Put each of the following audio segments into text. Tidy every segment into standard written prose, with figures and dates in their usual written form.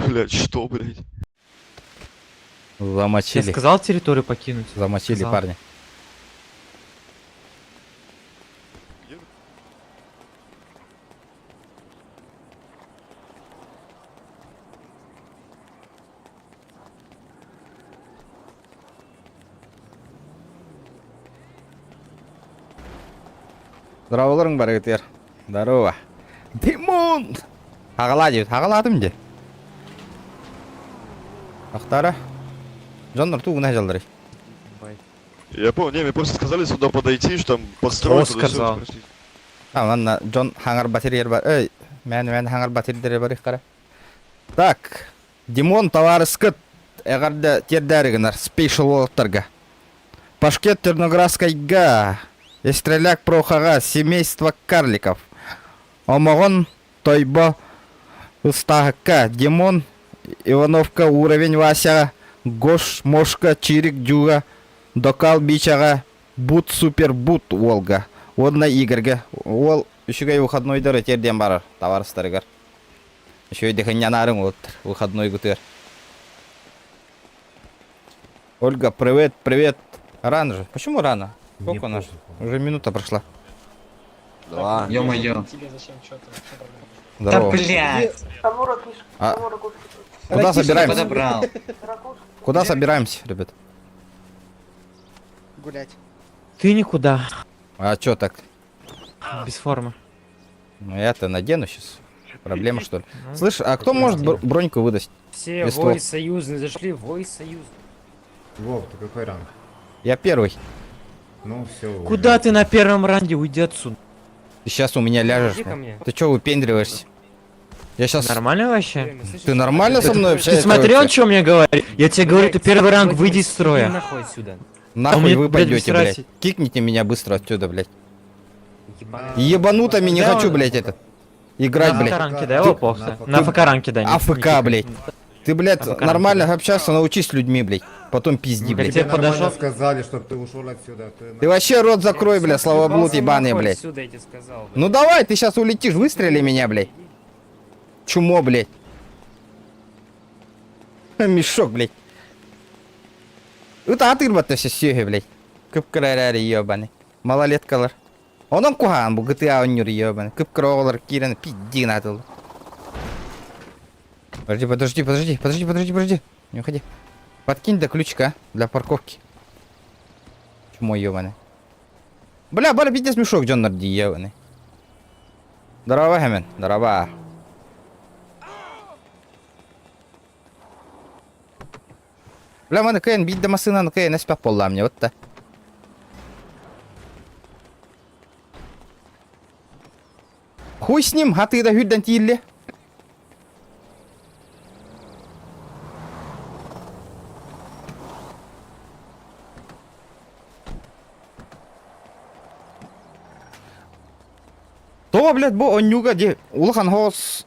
Блять, что, блять? Я Замочили. сказал территорию покинуть. Замочили, Сказал. парни. Здраволарың бар егіттер. Здорово. Димон! Тағала дейді. Тағаладым де. Ақтары. Жандар туғына жалдыры. Я понял, не, мне просто сказали сюда подойти, что там построить. Кто сказал? Ладно, Джон хангар батарея бар. Эй, мен хангар батарея бар иққара. Так, Димон товарыскыт әғарды тердәрігінар спейшл олықтарға. Пашкет Терноградскайга, Эстреляк Прохага, семейство карликов. Омогон Тойбо Устахка, Димон Ивановка, уровень Вася, Гош, Мошка, Чирик, Дюга, Докал, Бичага, Бут, Супер, Бут, Волга. Одна Игорьга. Ол, үшіге выходной дыры терден барар, товарыстарығар. Еще и дыханянарың отыр, выходной гутер. Ольга, привет, привет. Рано же. Почему рано? Сколько у нас? Уже минута прошла. Да. Ё-моё. Да, Здорово. блядь. А, куда собираемся? Подобрал. Куда собираемся, ребят? Гулять. Ты никуда. А чё так? Без формы. Ну я-то надену сейчас. Проблема что ли? Слышь, а кто может броньку выдать? Все Без вой слов. союзные зашли, вой союз. Вов, ты какой ранг? Я первый. Ну все. Куда ты на первом ранге? Уйди отсюда. Ты сейчас у меня ляжешь. Иди ко мне. Ты чё выпендриваешься? Я сейчас... Нормально вообще? Ты нормально со мной Ты общаешься? смотрел, что мне говорит? Я тебе говорю, ты первый ранг, выйди из Иди строя. нахуй сюда. Нахуй мне, вы блядь, пойдете, высрать. блядь. Кикните меня быстро отсюда, блядь. Ебаный. Ебануто не Да, хочу, он- блядь, это. Играть, На блядь. ранке, да, его плохо. На ФК ранке, да. не АФК, тикай. блядь. Ты, блядь, АФК нормально ранки, общаться, научись с людьми, блядь. Потом пизди, Ну, блядь. тебе Тебе нормально подошел? сказали, чтобы ты ушел отсюда. Ты вообще рот закрой, блядь, слава блуд ебаный, Нахуй блядь. Сюда, я тебе сказал. блядь. Ну давай, ты сейчас улетишь, выстрели меня, блядь. Чумо, блядь. Мешок, блядь. Вот атырбатты все сүйе, блядь. Кып-кырарары ебаный. Малолеткалар. Онан кухан бу GTA ойныр ебаный. Кып-кыроғылар кирен пиддин атылды. Подожди. Не уходи. Подкинь до ключика для парковки. Чмо ебаный. Бля, пиздец мешок, Джоннар ди ебаный. Здорово, Хемен. Здорово. Бля, мана кайын бидді масынаны кайын әспәп болла мне, вот та. Хуй с ним, а ты да хүдден тиилле. То, блядь, бу онюга де улахан хос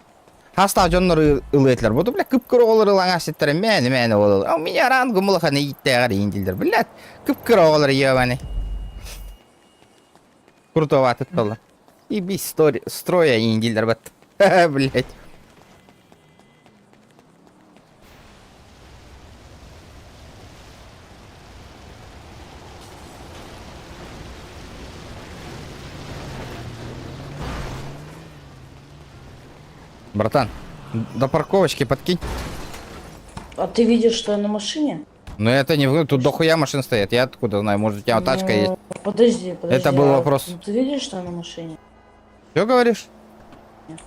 хаста жоннор ылытлар. Бу, блядь, кып-кыр олар ылаңа сеттер мәне олар. А у меня рангы мулахан иттегар индилдер, блядь. Кып-кыр олар ебаны. Крутовато толла. И без строя индилдер бат. Блядь. Братан, до парковочки подкинь. А ты видишь, что я на машине? Но это не... Тут дохуя машин стоят. Я откуда знаю? Может, у тебя тачка Ну, есть? Подожди. Это был а вопрос. Ты видишь, что я на машине? Что говоришь?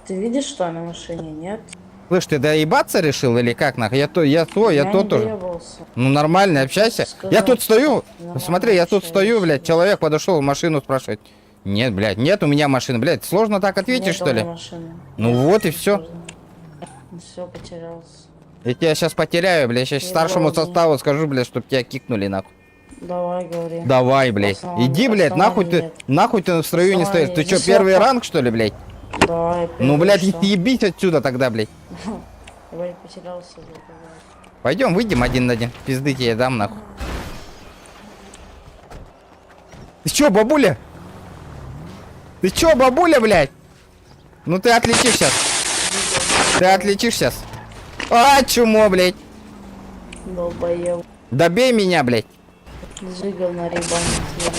Ты видишь, что я на машине? Нет? Слышь, ты доебаться решил или как нахуй? Я то я не тоже. доебался. Ну нормально, общайся. Сказал, Я тут стою. нормально Смотри, я тут стою, общаюсь. блядь. Человек подошел в машину спрашивает. Нет, блядь, нет у меня машины, блядь. Сложно так ответишь, Нет что у меня ли? машины. Ну Нет, вот и всё. Все, потерялся. Я тебя сейчас потеряю, блядь. Сейчас Не старшему говори. составу скажу, блядь, чтоб тебя кикнули нахуй. Давай, говори. Давай, блядь. Основание- Иди, блядь, нахуй ты, нет. нахуй ты в строю не стоишь. Основание Ты что, есть. первый Всё, ранг, что ли, блядь? Давай, Ну, первый, блядь, что? ебись отсюда тогда, блядь. Давай, потерялся. давай. Пойдем, выйдем один на один. Пизды тебе дам, нахуй. Ты чё, бабуля? Ты чё, бабуля, блядь? Ну ты отлетишь сейчас. Ты отлетишь сейчас. А, чмо, блядь. Долбоёб. Добей меня, блядь. Лежи, говнарь ебаный, съеду.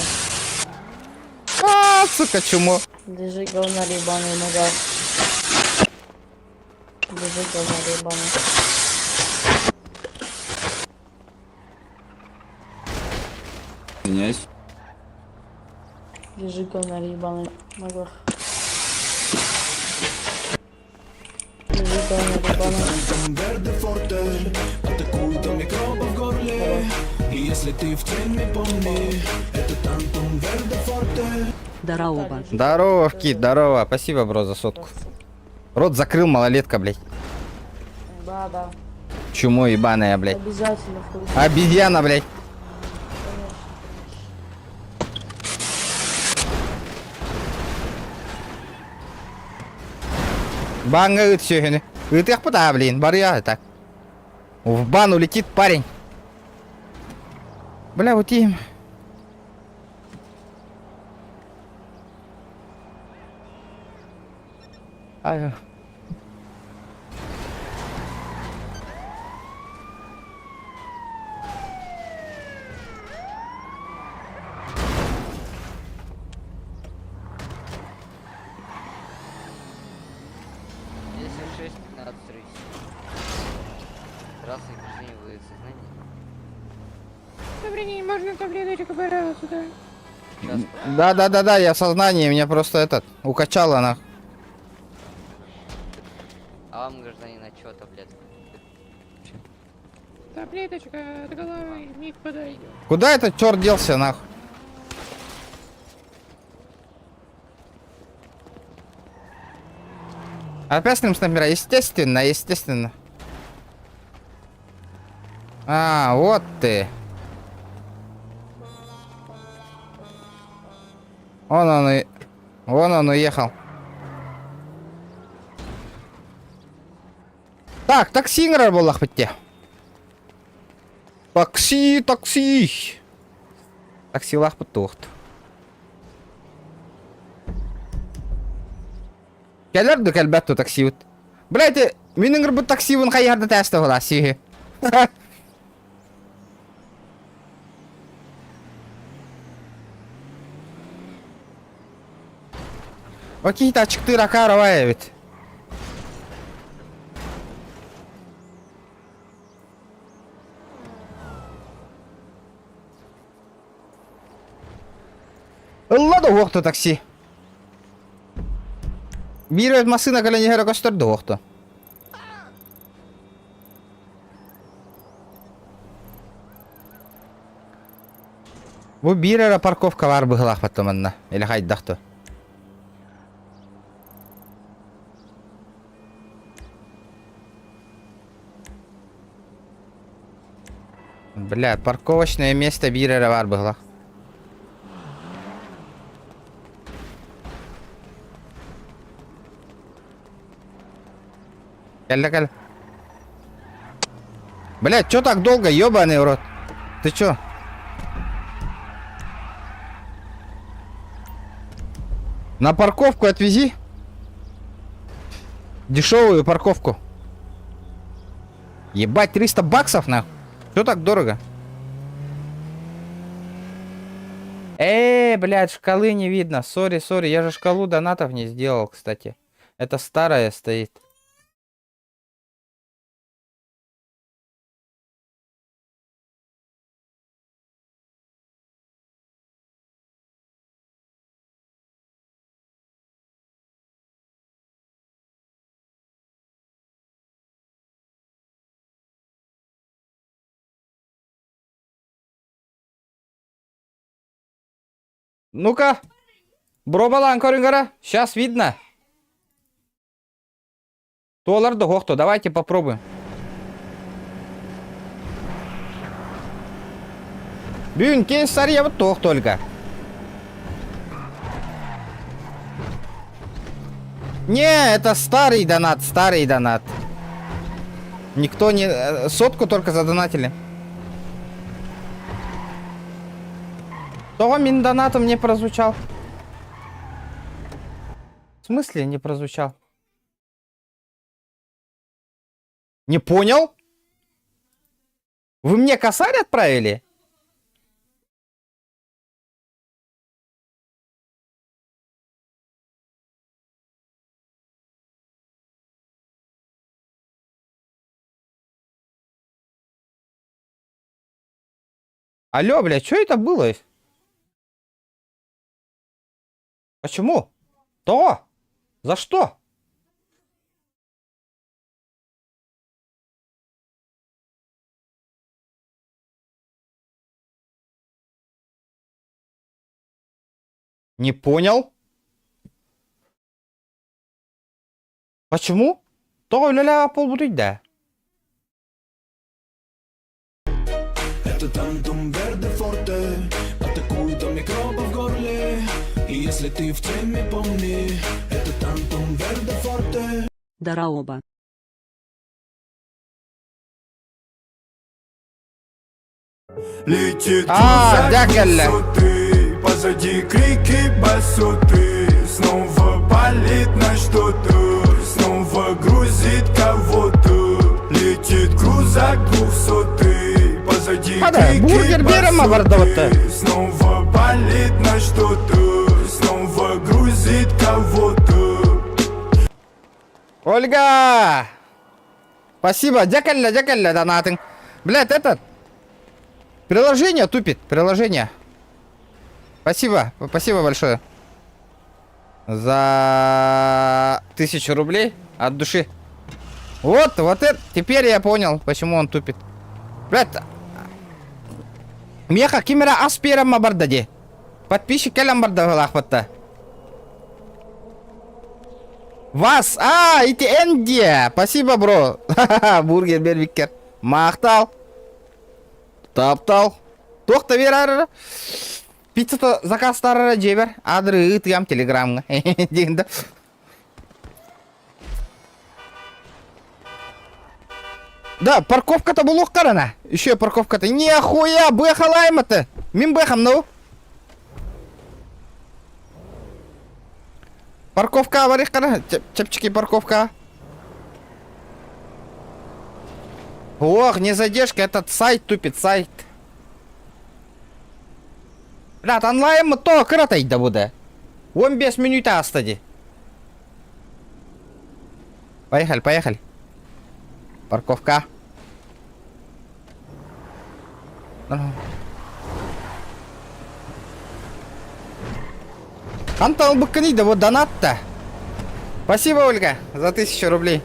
А, сука, чмо. Лежи, говнарь ебаный, нога. Лежи, говнарь ебаный. Извиняюсь. Лежи, говнарь ебаный, нога. Лежи, говнарь ебаный. Здорово. Здорово, Кит, здорово. Спасибо, бро, за сотку. Рот закрыл, малолетка, блядь. Да. Чмо ебаная, блядь. Обязательно хуй. Обезьяна, блядь. Банга ит сегодня. Ит их пуда, блин, барья так. В бан улетит парень. Бля, вот им. Ай. Здравствуйте, гражданин, вы в сознании? Добрый день, можно таблеточку, пожалуйста? Да, я в сознании, меня просто этот укачало на. А вам, гражданин, от чего таблетка? Таблеточка от головы, миг подойдет. Куда этот черт делся, нахуй? Опять с ним снайпера? Естественно. А, вот ты. Вон он уехал. Так, такси болах бітте. Такси. Таксилах бітті. Келерді кәлбәтті такси біт. Блядь, менің бір такси бін қайярды тәсті ола, сиге. Окей, та çıktı raka arabaya evet. Ылла да оқты такси. Bir öt masına kaleni her gösterdi oқты. Bu bir ara parkovka var bıhlaq patlamanna. Eli haydaқты. Бля, парковочное место бирера бар было. Кәлі. Бля, чё так долго, ёбаный урод? Ты чё? На парковку отвези. Дешевую парковку. Ебать, 300 баксов нахуй. Чё так дорого? Блядь, шкалы не видно. Сори, я же шкалу донатов не сделал, кстати. Это старая стоит. Ну-ка, бробалан көрінгара, сейчас видно. Толарды хоқты, давайте попробуем. Бюн, кейс сария вот тох только. Не, это старый донат. Никто не... Сотку только задонатили. Того мин донатом не прозвучал. В смысле не прозвучал? Не понял? Вы мне косарь отправили? Алло, блядь, что это было? Почему? То? За что? Не понял. Почему? То ля-ля полбутыть, да. Это тантум верде форте, атакует до микроба в горле. И если ты в теме, помни, это тантум верде форте. Дараоба. Летит дякелля. позади крики басоты. Снова палит на что-то, снова грузит кого-то. Летит крузак 200, позади бургер берем, обордовато. снова палит на что-то, снова грузит кого-то. Ольга! Спасибо, дякалля, донатинг. Блядь, этот... Приложение тупит, приложение. Спасибо большое. За 1000 рублей от души. Вот это, теперь я понял, почему он тупит. Блядь. Меха кимера аспирам абардади. Подписчик келям бардавалахватта. Вас, ити Энди. Спасибо, бро. Бургер бервикер. Мақтал. Таптал. Тоқта бер арыра. Пиццата заказтарыра жебер. Адры ытыям телеграмға. Дегенде. Да, парковка-то бұл қарана. Еще парковка-то. Нихуя, бэхалаймы-то. Мен бэхам, ну. Парковка бар қара. Чепчики парковка. Ох, не задержка, этот сайт тупит, сайт. Блядь, онлайн мы то кратайды буде. 15 минута остади. Поехали. Парковка. Антал быкни, да вот донат-то. Спасибо, Ольга, за 1000 рублей.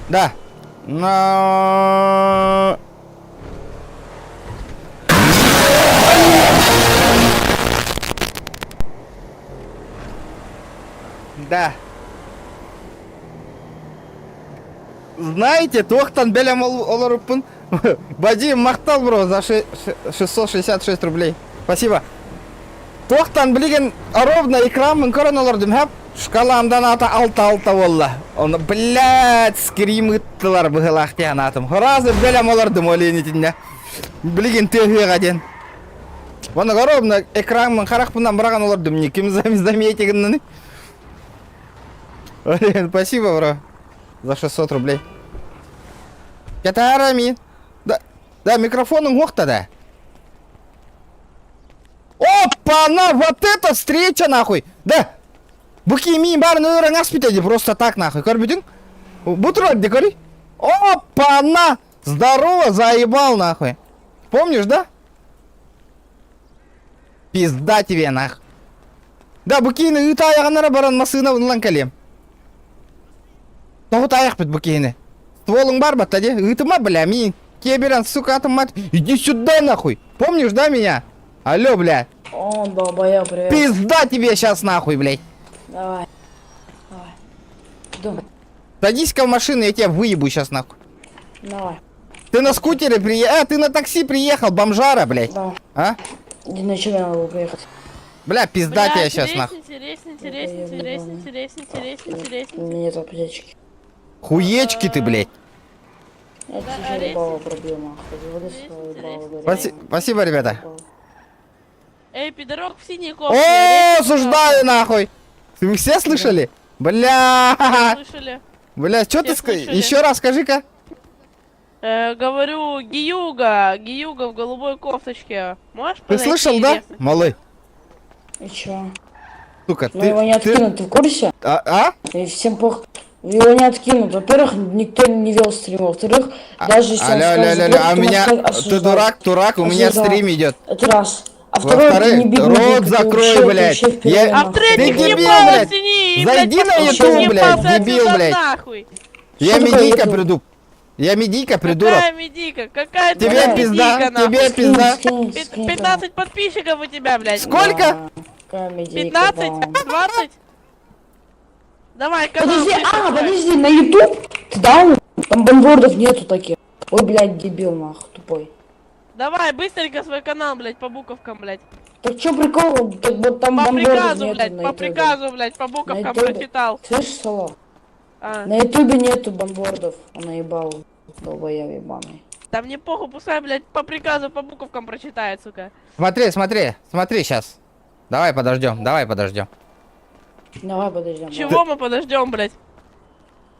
Да. Но... Да. Знаете, тоқтан белям оларыппын. Бади мақтал, бро, за 666 рублей. Спасибо. Тоқтан білген ровно экранмын көрін олардым, хэп. Шкаламдан ата алта болла. Оны, блядь, скрим ыттылар бұғылақты анатым. Хоразы белям олардым оленетінде. Білген төхеға ден. Оны ровно экранмын қарақпынан біраған олардым. Не кім заметегінні. Спасибо, бро. За 600 рублей. Кетарамин. Да, микрофоном гоқта, да. Опа-на, вот это встреча, нахуй. Да. Бұки мен барын өрің аспитеді просто так, нахуй. Көрбідің? Бутрот, де кори? Опа-на. Здорово, заебал, нахуй. Помнишь, да? Пизда тебе, нахуй. Да, бұкейні үті аяғанара баран масына ұнлан кәлем. Тоғыт аяқ біт бұкейні. Стволың бар бат, таде? Үтіма, бля, мен. Кеберан, сука, атымат. Иди сюда, нахуй. Помнишь, да, меня? Алло, бля. О, долбоёб, привет. Пизда тебе сейчас, нахуй, блядь. Давай. Думай. Садись-ка в машину, я тебя выебу сейчас, нахуй. Давай. Ты на скутере приехал, ты на такси приехал, бомжара, блядь. Да. А? Иди на чем я могу приехать? Бля, пизда тебя сейчас, нахуй. У меня нет аптечки. Хуечки ты, блядь. Я чуть-чуть ебало пробил, нахуй. Воды свою ебало говорю. Спасибо, ребята. Эй, пидорок в синей О, осуждаю, нахуй. Вы все слышали? Бля! Слышали? Бля, что ты Все слышали. Еще раз скажи-ка. Говорю, Гиюга в голубой кофточке. Можешь Ты подойти слышал, и да? резать? Малый. И чё? Сука, Ну его не откинут, ты в курсе? А? И всем пох... Его не откинут. Во-первых, никто не вел стрим. Во-вторых, даже если он Алло, скажет, алло, алло, кто-то а у меня... может Ты осуждать. дурак, у меня Осуждаю. стрим идет. Это раз. А второе, ты Во-вторых, не беги, рот ты закрой, вообще- блядь. вообще впервые Я- А нахуй. в-третьих, дебил, ебало блядь. тяни, Зайди на послушай, YouTube, блядь, ебался дебил, отсюда блядь. нахуй. Я Что такое медийка YouTube? приду. Я медийка, придурок. Какая медийка? Какая Тебе твоя пизда, медийка, нахуй? тебе пизда. Скинь, 15 подписчиков у тебя, блядь. Сколько? Да, какая медийка, 15? да. 20? Давай, канал. Подожди, пиши, подожди, на YouTube? Ты даун? Там бонвордов нету таких. Ой, блядь, дебил, нахуй, тупой. Давай, быстренько свой канал, блядь, по буковкам, блядь. Так чё прикол? Так вот там По бонвордов приказу, нету блядь, на по ютубе. приказу, блядь, по буковкам ютубе. прочитал. Слышишь, Соло? А. На ютубе нету бонвордов. Он наебал, долбоёб ебаный. Да мне похуй, пускай, блядь, по приказу, по буковкам прочитает, сука. Смотри сейчас. Давай подождем. Давай подождем. Чего мы подождем, блядь?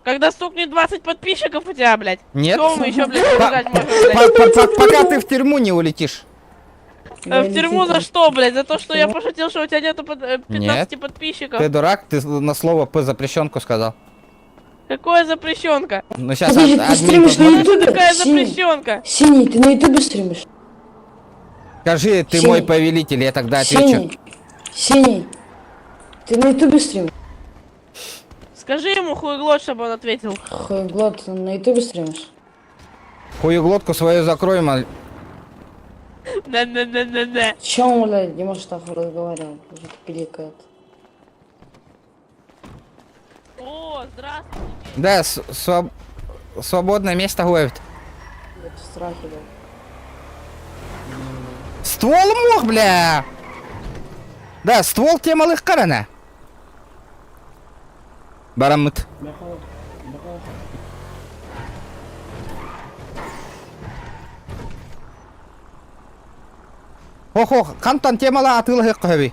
Когда стукнет 20 подписчиков у тебя, блядь. Нет. Чего мы еще, блядь, подождать можем, блядь? Пока ты в тюрьму не улетишь. В тюрьму за что, блядь? За то, что я пошутил, что у тебя нету 15 подписчиков. Ты дурак, ты на слово П запрещенку сказал. Какое запрещенка? Ну сейчас Подожди, ты стримишь на Что ютубе? такая Синий, запрещенка? Синий, ты на ютубе стримишь? Скажи, ты Синий. мой повелитель, я тогда отвечу. Синий, ты на ютубе стримишь? Скажи ему хуеглот, чтобы он ответил. Хуй, Глот, ты на ютубе стримишь? Хуеглотку свою закрой, Не-не-не-не-не. Чё он, блядь, не может так разговаривать? Уже пиликает. О, здравствуйте. Да, свободное место ловит. Это в страхе, блядь. Ствол мог, бля! Да, ствол те малых карана. Барамыт. Ох, кантан темала атылы хықты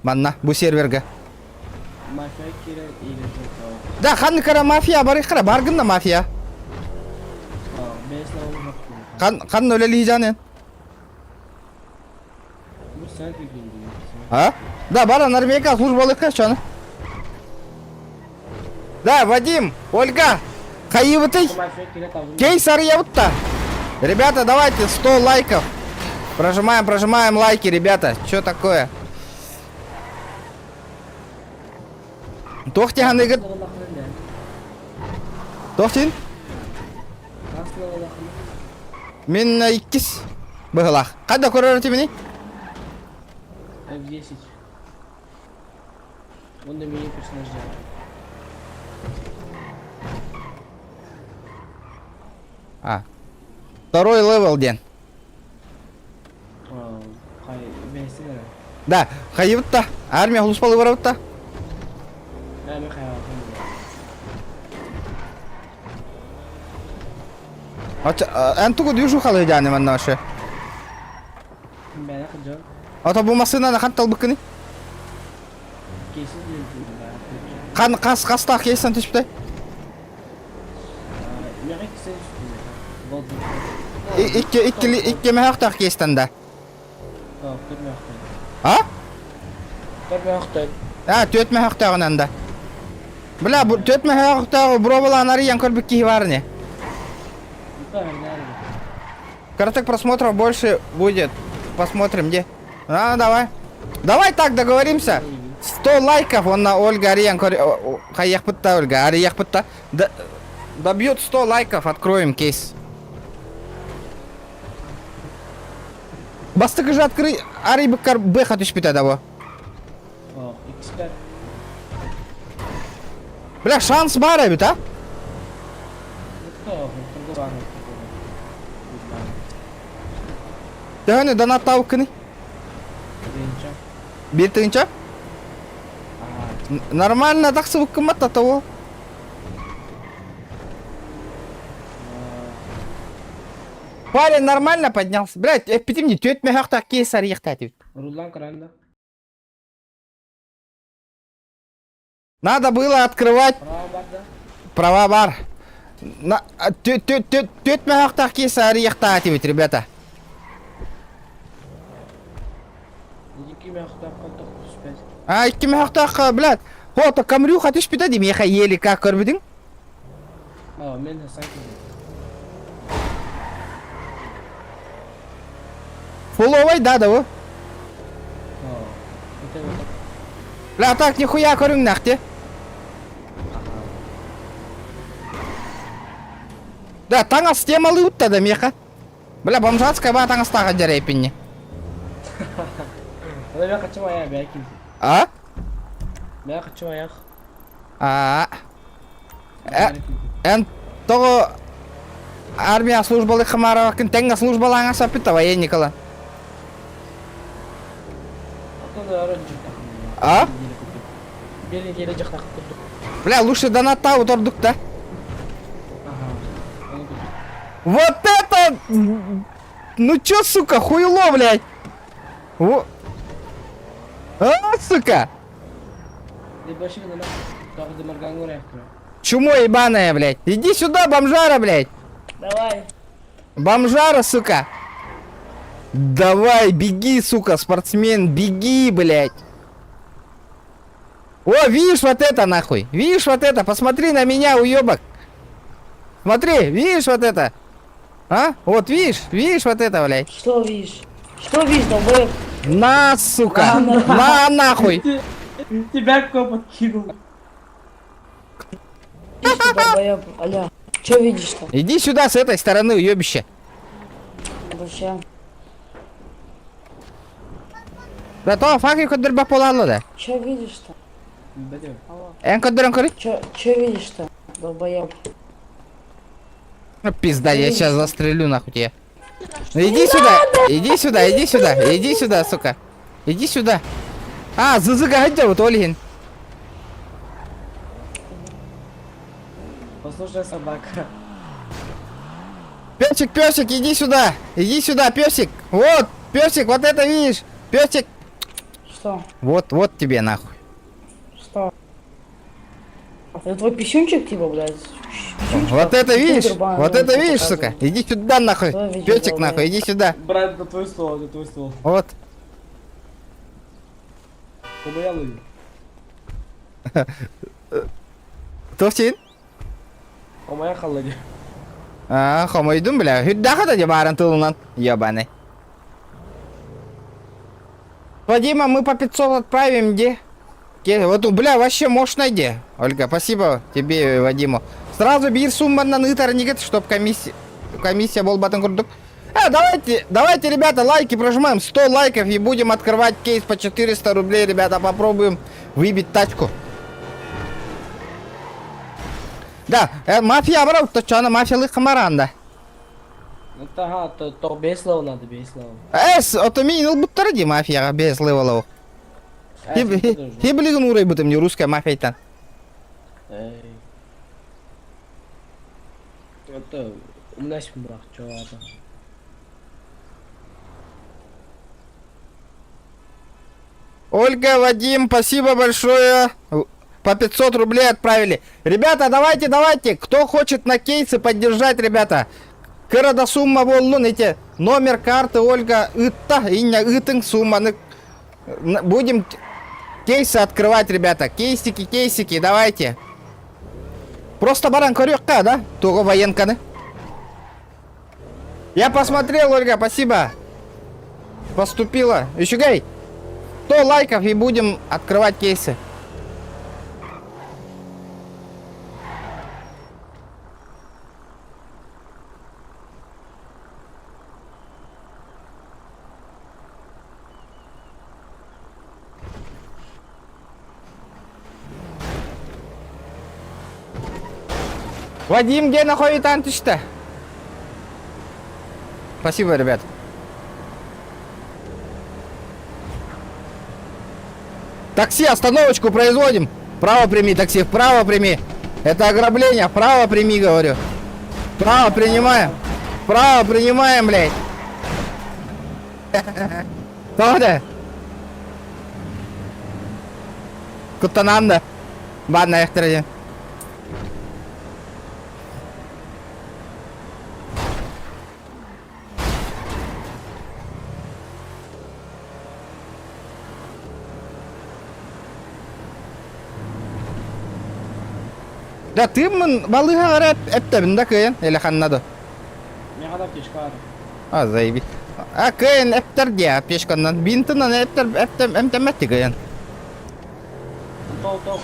Манна, бу серверге. Да, ханны кара мафия бар ихра, баргында мафия. Хан өлели жанен. А? Да, бара нармейка службалыкка чаны. Да, Вадим, Ольга, Хаиватый, Кейсар Явутта. Ребята, давайте 100 лайков. Прожимаем лайки, ребята. Что такое? Тохти ханыгыт. Тохтин? Мен иккис быгылах. Кайда көрөр тимини? F10. Он на меня персонажа. А. Второй левел ден. Хай, бейсер. Да, Хаиватта. Армия хлуспалы бараватта. Да, мы хай. Антугу движу халы жаны манна ваше. Ben akıcı. Ата бу масына хан талбыкыны. Kesin değil. Хан каста кейсан түспүтө. Merak sen üstünde. Икки мехактак кейстанда. Kırmıyor. А? Кырмықты. Төт мехактагынан да. Бля, бу төт мехактагы бробалан арыян көрбүк ки барыны. Короток просмотров больше будет. Посмотрим, где. Давай. Давай так договоримся. 100 лайков, он на Ольга Ариян Хаяхпытта, Ольга Арияхпытта. Добьет 100 лайков, откроем кейс. Бастыгы же открыть. Арибыкар бэха түспүтө да. Эксперт. Бля, шанс бар эбит, а? Төгөнү донат табыкыны. Бир тыгынча? Нормально таксы быккымат того. Парень нормально поднялся. Блять, эпидем не тёт мехак кейсар ехтать. Рулан кранда. Надо было открывать. Право бар да? Права бар. Төт мәхақтақ кесі арияқта ативет, ребята. Екі маяқтап қалтақ түспәді. А, 2 мәхақтақ, блядь. Хота, камрюха түшпеді демеха елі как көрбідің? Мен санки. Фуловай, да, о. Бля, так, нихуя көрің нахте. Да, таңа стемалы утта да меха. Бля, бомжатская ба таңа стаға жарай пенне. Мен қачым аяқ бәкім. А? Мен қачым аяқ. Эн тоғы армия службалы қымара вақын тәңга службалы аңа сапыта военникала. А? Белин келе жақтақ тұрды. Бля, лучше доната утордук, да? Вот это! Ну чё, сука, хуйло, блядь? Во... А, сука! Чумо ебаная, блядь. Иди сюда, бомжара, блядь. Давай. Бомжара, сука. Давай, беги, сука, спортсмен, беги, блядь. О, видишь вот это, нахуй. Видишь вот это, посмотри на меня, уёбок. Смотри, видишь вот это? А? Вот, видишь вот это, блядь. Что видишь? Что видишь, долбоёб? На, сука. На, нахуй. Тебя кто подкинул? Видишь, ты, долбоёб, аля. Что видишь-то? Иди сюда с этой стороны, уёбище. Вообще. Да то, факи кодырба полало, да. Что видишь-то? Эн кодырон кори? Что видишь-то, долбоёб? Ну, пизда, я сейчас застрелю, нахуй тебя. Ну, иди сюда, иди сюда, иди сюда, иди сюда, сука. Иди сюда. А, зызыга хотя вот, Ольгин. Послушай, собака. Песик, песик, иди сюда, песик. Вот, песик, вот это видишь, песик. Что? Вот тебе нахуй. Что? Это твой писюнчик, типа, блядь? Писюнчик? Вот это видишь, Турбан, вот ну, это что видишь, показывает? сука. Иди сюда нахуй, Что видишь, песик долбоёб? нахуй, иди сюда. Брат, это твой ствол, это твой ствол. Вот. Кого я ловлю? Кто сен? У меня холоди. А, хомойдун, бля. Хүддаха да жабаран тылынан. Ебаный. Вадима, мы по 500 отправим, где? Вот, бля, вообще мощно где. Ольга, спасибо тебе, Вадиму. Сразу бир сумманнан ытар негет, чтоб комиссия был батон курдук. Давайте, ребята, лайки прожимаем. 100 лайков и будем открывать кейс по 400 рублей, ребята. Попробуем выбить тачку. Да, мафия, брал, то что она мафия лыхамаранда. Это, ага, то бейслоу надо, бейслоу. Ото минил буттаради мафия без левелов. Хиблиган урай будем не русская мафия там. Это у меня есть брак, чё это? Ольга, Вадим, спасибо большое. По 500 рублей отправили. Ребята, давайте. Кто хочет на кейсы поддержать, ребята. Кырада сумма боллун, эти номер карты Ольга ытта, иння ытың сумманы. Будем кейсы открывать, ребята. Кейсики, давайте. Просто баран корёкка, да? Туго военканы. Я посмотрел, Ольга, спасибо. Поступила. Еще гей. 100 лайков и будем открывать кейсы. Вадим, где находится антыш-то? Спасибо, ребят. Такси, остановочку производим. Вправо прими, такси, вправо прими. Это ограбление, вправо прими, говорю. Вправо принимаем, блядь. Кто-то? Кутананда. Ладно, аяқтар. Да ты мын балыға қарап әптәбін да көйен, әлі қаннады. Не kadar geç kaldı. А, заебись. А, көйен әптәр де, пешканнан. Бинтынан әптәмәтті көйен. Tok.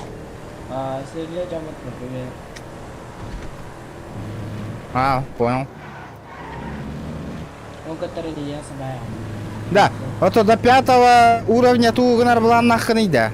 Seriyle cam atma böyle. А, понял. Он который не я самая. Да, вот до 5 уровня тугнар была нахрен да.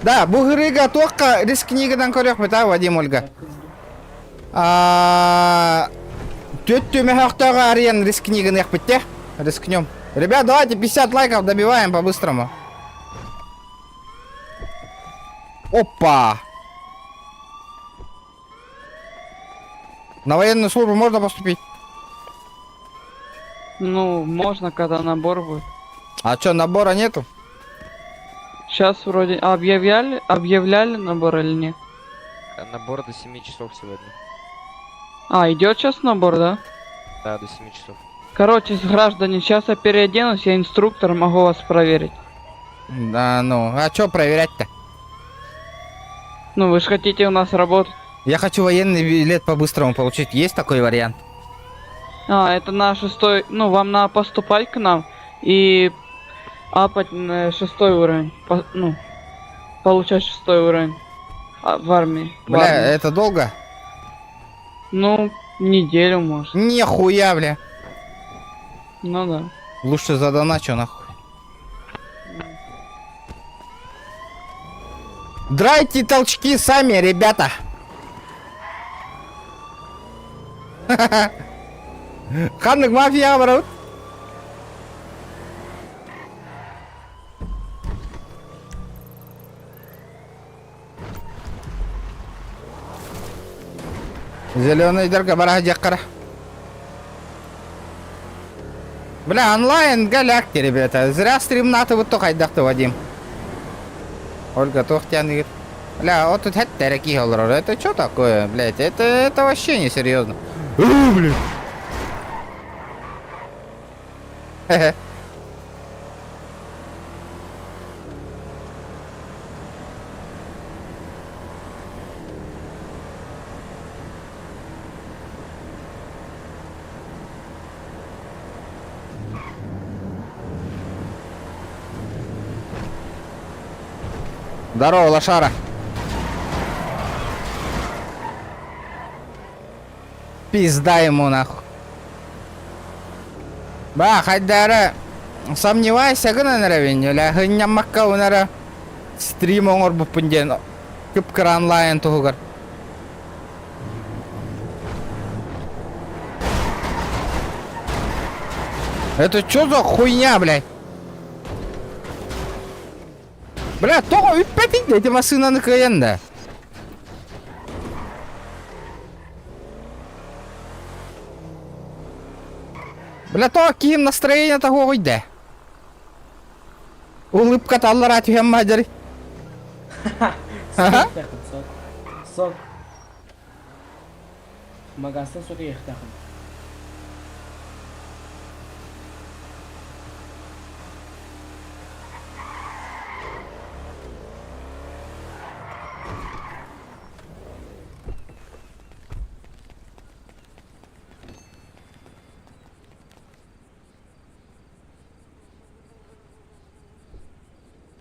Да, бугырыга тоққа риск книгадан көрек бета Вадим Ольга. Төттü мехақтаға ариян риск книганы яқ бітте. Рискнем. Ребят, давайте 50 лайков добиваем по-быстрому. Опа! На военную службу можно поступить? Ну, можно, когда набор будет. А чё, набора нету? Сейчас вроде объявляли набор или нет? Набор до 7 часов сегодня. А, идет сейчас набор, да? Да, до 7 часов. Короче, граждане, сейчас я переоденусь, я инструктор, могу вас проверить. Да ну, а чё проверять-то? Ну, вы же хотите у нас работать. Я хочу военный билет по-быстрому получить. Есть такой вариант? А, это на 6-й, ну, вам надо поступать к нам и апать на 6-й уровень. Ну, получать 6-й уровень в армии. Бля, это долго? Ну, неделю, может. Нихуя, бля. Ну да. Лучше задоначу, нахуй. Драйте толчки сами, ребята. Ханнык мафия, брат. Зеленый дорога барах дякара. Бля, онлайн галякти, ребята. Зря стрим НАТО вот только айдақты, Вадим. Ольга Тохтян говорит. Бля, вот тут хэтта реки это что такое, блядь? Это вообще не серьезно. Блядь. Хе-хе. Здорово, лошара. Пизда ему нахуй. Ба, хайдары сомневайся гына наравень, ля хынням макка унара стрим оңор буппынден кыпкыр онлайн тугар. Это чё за хуйня, блядь? Бля, тоға үппәтейді, эти машинаны кыйында. Бля, тоға киім настроение того қойды. Улыбка таллар атуям маджари. Sok. Magazin soka yıktım.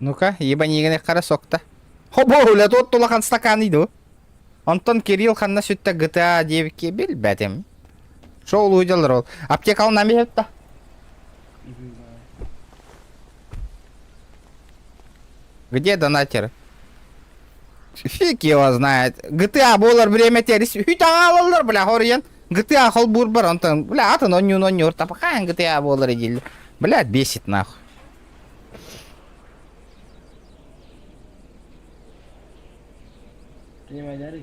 Ну-ка, ебанигіне қара соқта. Хобо, ля тот тулақан стакан иду. Антон Кирилл ханна сүтті GTA 9-ке бел бәтем. Шоу уйдалар ол. Аптекал нами хетта. Где донатер? Фиг его знает. GTA болар время терис. Хүйтаға алалар, бля, хориян. GTA хол бурбар, антон. Бля, атын онню тапақаан GTA болар едел. Бля, бесит нахуй. Demeleri.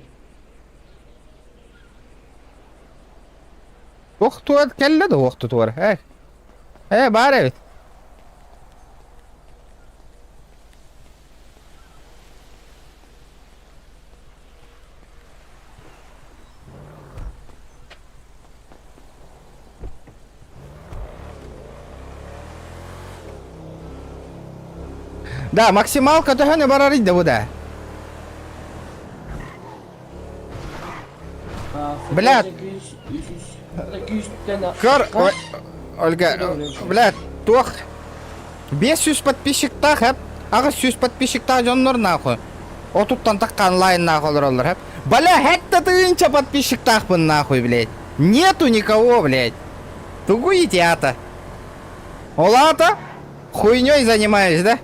Оқытуар келледі оқытуар. Бар evet. Да, максималка төхөне барар иде бу да. Блядь. 200 тенге. Көр, Ольга, блядь, тох. 500 подписчиктах хеп. Ага 100 подписчиктах жоннор нахуй. Отуттан таккан лайн нахуй олар хеп. Бля, хетта тыынча подписчиктах бын нахуй, блядь. Нету никого, блядь. Тугу идиота. Олата? Хуйнёй занимаюсь, да?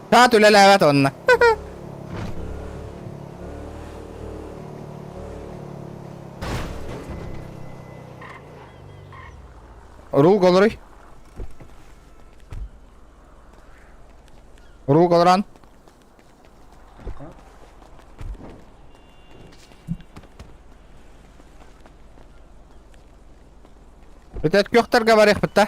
Тату ля-ля онна. Рул голрый. Рул голран. Это кёхтар говорих бітті.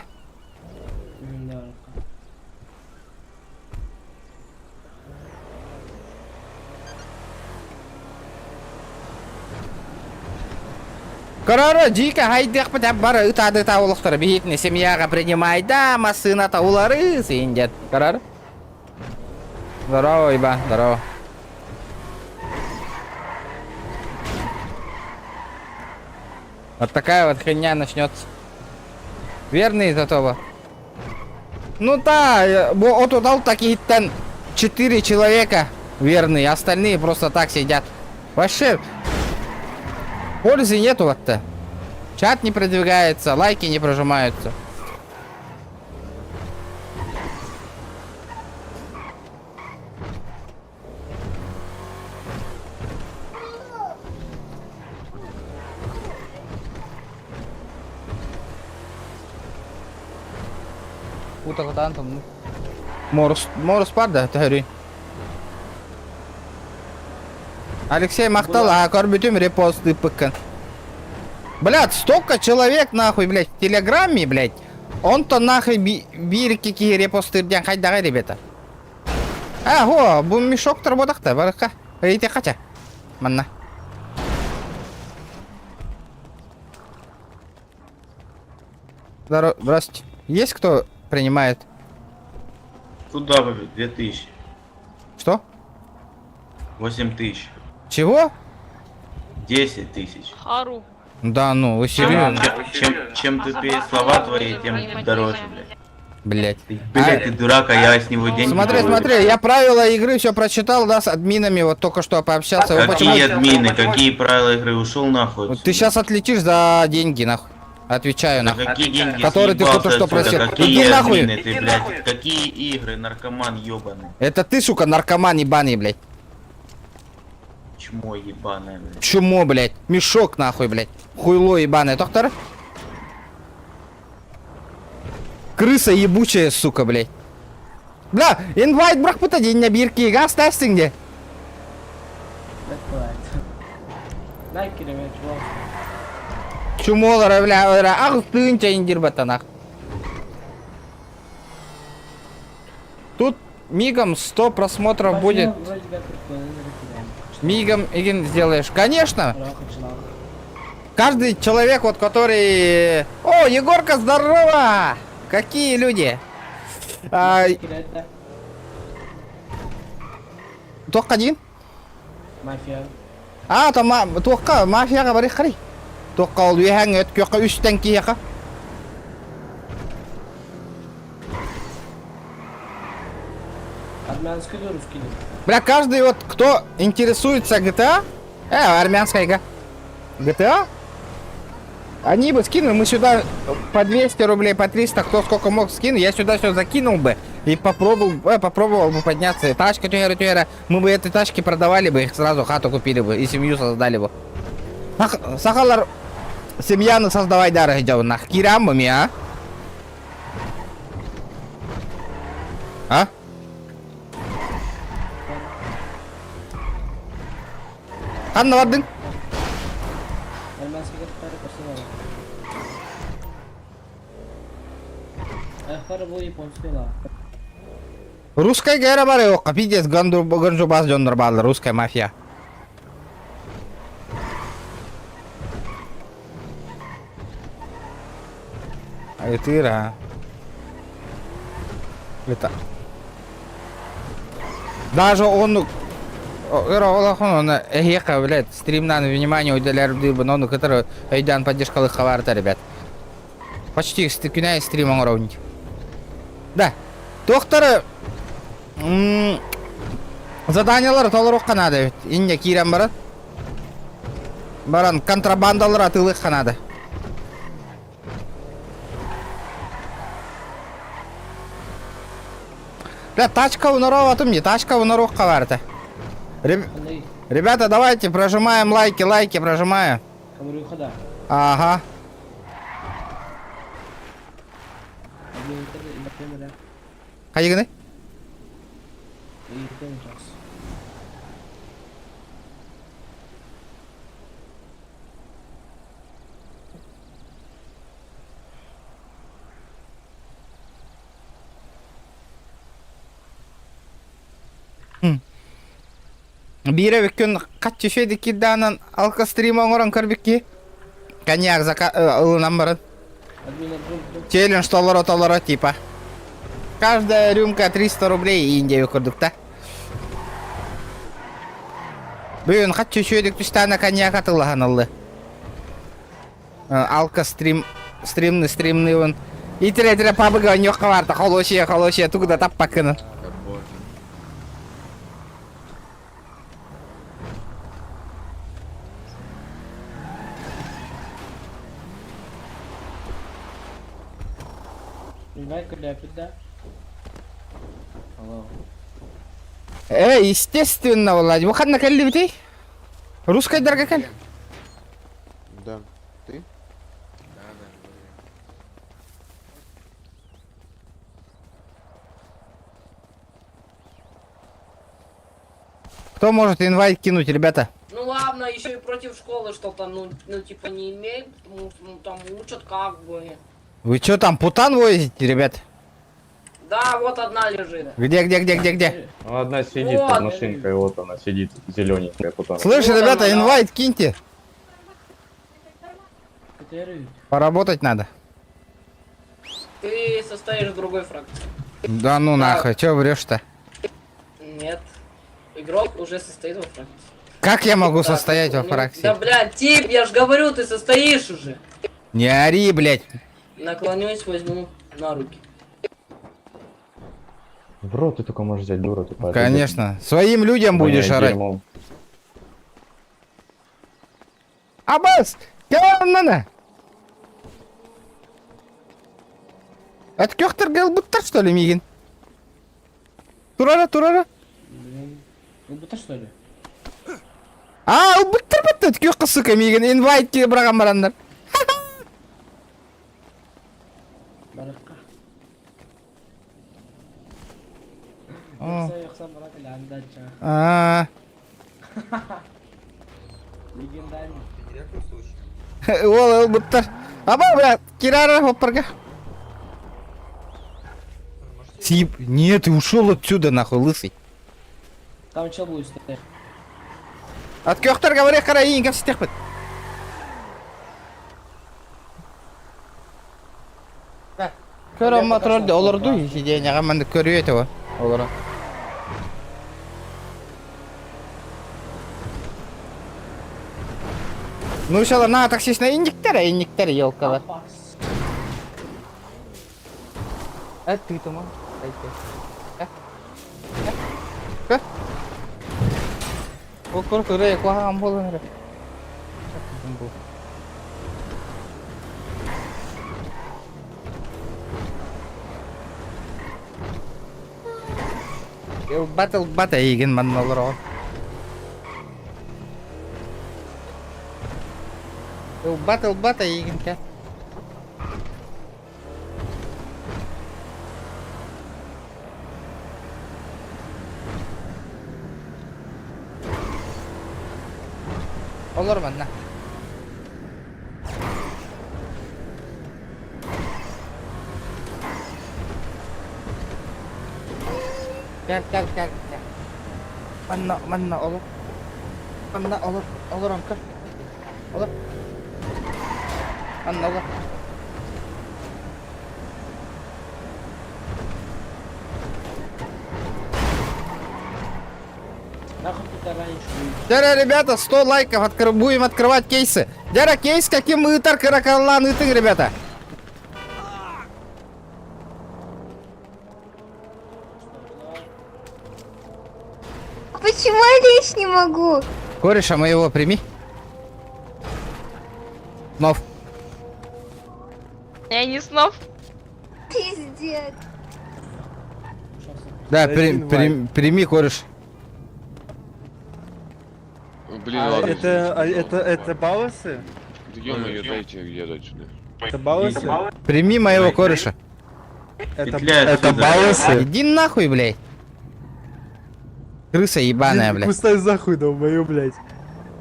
Короче, дико хайдық бітіп бары ұтады таулықтыр бейтіне семьяға принимайда, масына таулары сейіндет. Короче. Здорово, Ибан, здорово. Вот такая вот хрень начнется. Верный из этого. Ну да, вот удал таких там 4 человека верные, остальные просто так сидят. Вообще, пользы нету вот-то. Чат не продвигается, лайки не прожимаются. Утадан там. Морус падда, тахри. Алексей мақтал, а корбитим репосты пыкан. Блядь, столько человек нахуй, блядь, в телеграмме, блядь. Он-то нахуй бирки ки репосты дян хайдага, ребята. Го, бу мешок работах-то, барака. Эйте хотя. Манна. Здравствуйте. Есть кто принимает? Туда 2000. Что? 8000. Чего? 10 тысяч. Хару. Да ну, вы серьезно? Чем тупее слова твои, тем дороже, блядь. Блять. Блядь, ты дурак, а я с него деньги Смотри, беру. смотри, я правила игры все прочитал, да, с админами, вот только что пообщался. Вы Какие админы, какие правила игры? Ушел нахуй. Вот ты сейчас отлетишь за деньги, нахуй. Отвечаю, Да нахуй. какие деньги? Которые ты съебался только что отсюда? просил. Какие Иди нахуй. админы ты, блядь? Какие игры, наркоман ебаный? Это ты, сука, наркоман ебаный, блядь. Чмо ебаное, блядь. Чумо, блядь. Мешок, нахуй, блядь. Хуйло ебаное, доктор. Крыса ебучая, сука, блядь. Бля, инвайт брак пыта деньги бирки, газ тестинг где? Дай киреме, чувак. Чумолар, бля, ах ты индир батанах. Тут мигом 100 просмотров будет. Мигом Игин сделаешь. Конечно. Каждый человек, вот который... О, Егорка, здорово! Какие люди? Только один? Мафия. Там только мафия говорит, хари. Только ол вехаң өткөкка үстен кияка. Армянский или русский? Бля, каждый вот, кто интересуется GTA, армянская игра, GTA, они бы скинули, мы сюда по 200 рублей, по 300, кто сколько мог скинуть, я сюда все закинул бы и попробовал бы подняться. Тачка, тюера, мы бы эти тачки продавали бы, их сразу хату купили бы и семью создали бы. Сахалар, семья создавай дары, нах, кирамами, а? Қанна бардың? Армянский кафтары посылали. Аяқтары бұл японский ла. Русскай гайра бар еққа, пиздец, гонжу бас жондыр барды, русскай мафия. Айтыра. Это. Даже он... Эхеха, блядь, стримнан внимание уделяр бдырбын, он который айдан поддержкалых хаварта, ребят. Почти күнәй стрим оңыровнить. Да. Тоқтары... Заданиялар толырық қанады, бет. Инне кирен баран. Баран контрабандалар атылық қанады. Да, тачка унаров атым не, тачка унаров хаварта. Ребята, давайте прожимаем лайки, прожимаем. Ага. Қайығыны? Бире бүккен қат түшеді кедданан алқа стрим оңырын көрбекке. Коньяк ылынан барын. Челлендж толыро типа. Каждая рюмка 300 рублей индею көрдік-та. Бүгін қат түшедік түштана коньяк атылыған алды. Алқа стримный он. Итіре пабыға нёққа барды. Холошия, тугда таппақыны. Естественно, Влади. Вы ходно калли битей? Русская дорога каль? Да. Ты? Кто может инвайт кинуть, ребята? Ну ладно, еще и против школы что-то, ну типа не имеет, потому что там учат как бы. Вы что там, путан возите, ребят? Да, вот одна лежит. Где? Одна сидит Вот. под машинкой, вот она сидит, зелененькая. Слышь, Вот ребята, она, да. инвайт киньте. Который? Поработать надо. Ты состоишь в другой фракции. Да ну нахуй, чё врешь-то? Нет. Игрок уже состоит во фракции. Как я могу Да, состоять во ну, фракции? Да, блядь, тип, я ж говорю, ты состоишь уже. Не ори, блядь. Наклонюсь, возьму на руки. В рот ты только можешь взять, дура тупая. Конечно. Своим людям будешь орать. Аббас! Кеваннана! Это кёхтер галбуттар, что ли, Мигин? Турара. Будто что ли? Албуттар баттат, кёхка, сука, Мигин. Инвайт ке браган барандар. Баракка. Легендарный. Ол албуттар. Аба, блядь, кирара хоппарга. Сип. Нет, ты ушел отсюда, нахуй, лысый. Там что будет стоять? От кёхтар говоря, караин, как всех под. Көрөм моторды, олорду, сиденье, гаманды көрү этого. Олора. Ну, шалар, на таксисіне индиктер, елкалар. Ты тума. Ол көрі, қуаған болын әрі. Бата еген ман олар оған. Бата еген ке. Olurman na. Gel. Manna olur. Manna olur onka. Olur. Manna olur. Дяра, ребята, 100 лайков, будем открывать кейсы. Дяра, кейс, каким ытар каракаллан ытын, ребята. Почему я лечь не могу? Кореша моего прими. Нов. Я не снов. Пиздец. Да, прими, кореш. Блин, ладно. Это балласы? Ё-моё, дайте ехать сюда. Это балласы? Прими моего кореша. Это балласы? Иди нахуй, блядь. Крыса ебаная, блядь. Кустай захуй, долбоёб, блядь.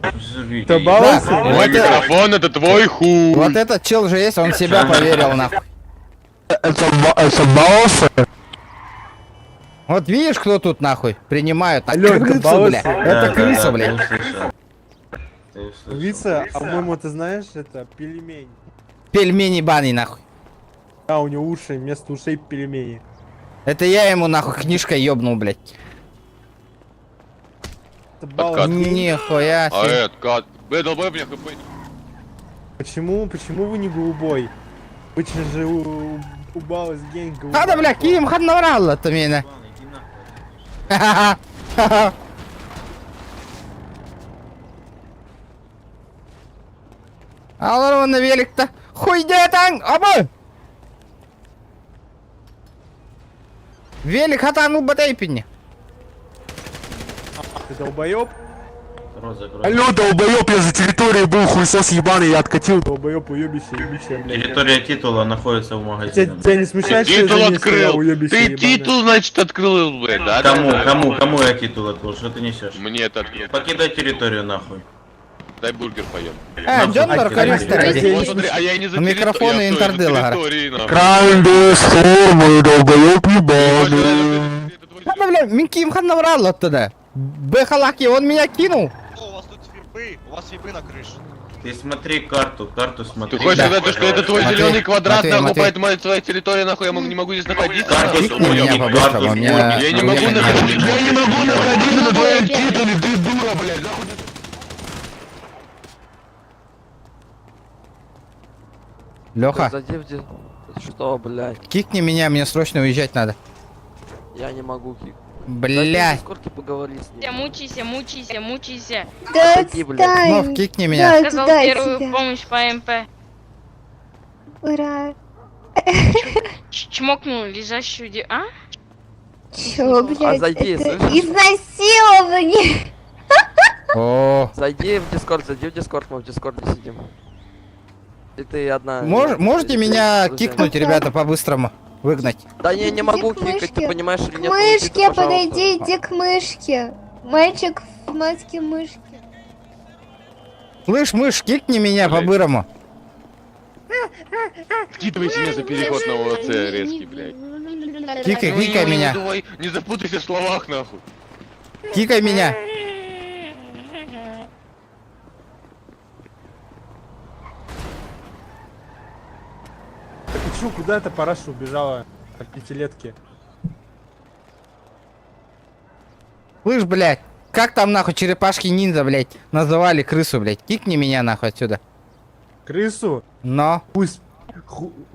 Это балласы? Вот Микрофон, это твой хуй. Вот этот чел же есть, он в себя поверил, нахуй. Это балласы? Вот видишь, кто тут, нахуй, принимают? Алло, это крысу, балласы? блядь. Это крыса, блядь. Вица, а по-моему, ты знаешь, это пельмень. Пельмени бани, нахуй. А, у него уши, вместо ушей пельмени. Это я ему, нахуй, книжкой ёбнул, блядь. Это балласы. Нихуя себе. Кат. Бля, долбоёб мне хп. Почему вы не голубой? Обычно же у баллас гень голубой. Хада, бля, ким хад наврал-то меня. Ха-ха-ха. Алло, на велик-то. Хуй детан, оба! Велик хатанул батайпинни. Ты долбоёб? Роза, Алло, долбоёб, я за территорией был, хуесос ебаный, я откатил. Долбоёб, уёбище, блядь. Территория титула находится в магазине. Тебя не смущает, что я за ней стоял, уёбище ебаное? значит, открыл, блядь, да? Кому я титул открыл? Что ты несешь? Мне это открыл. Покидай территорию нахуй. Дай бургер поем. Джон Наркористер. Вот смотри, а я и не за Микрофоны территорию, интердела, Крайндес, формы, долбоёб ебаный. Хада, бля, Минким хад наврал оттуда. Бехалаки, он меня кинул. У вас фибы на крыше. Ты смотри карту смотри. Ты хочешь сказать, что это твой Матвей, зеленый квадрат, Матвей, нахуй, Матвей. поэтому это твоя территория, нахуй, я не могу здесь находиться? Карту Кикни меня по-быстрому, у меня... Я не могу находиться. Я не могу находиться на твоем титуле, ты дура, блядь. Леха, Что, блядь? кикни меня, мне срочно уезжать надо. Я не могу кик. Блядь. Сколько поговорить с Мучайся. Да Отойди, блядь. Нов, отстань. кикни меня. Да, Сказал туда первую тебя. помощь по МП. Ура. Чмокнул лежащую А? Чё, блядь? зайди, это слышишь? изнасилование. О, Зайди в Дискорд, мы в Дискорде сидим. И ты одна... можете меня кикнуть, ребята, по-быстрому? Выгнать. Да не могу Иди к кикать, ты мышке. понимаешь или К нет? мышке подойди, иди к мышке. Мальчик в маске мышки. Слышь, мышь, кикни меня по-бырому. Вкидывайте меня за переход на ОЦ резкий, блядь. Кикай меня. Давай, не запутайся в словах, нахуй. Кикай меня. Ты чё, куда эта параша убежала от пятилетки? Слышь, блядь, как там нахуй черепашки-ниндзя, блядь, называли крысу, блядь? Кикни меня нахуй отсюда. Крысу? Но.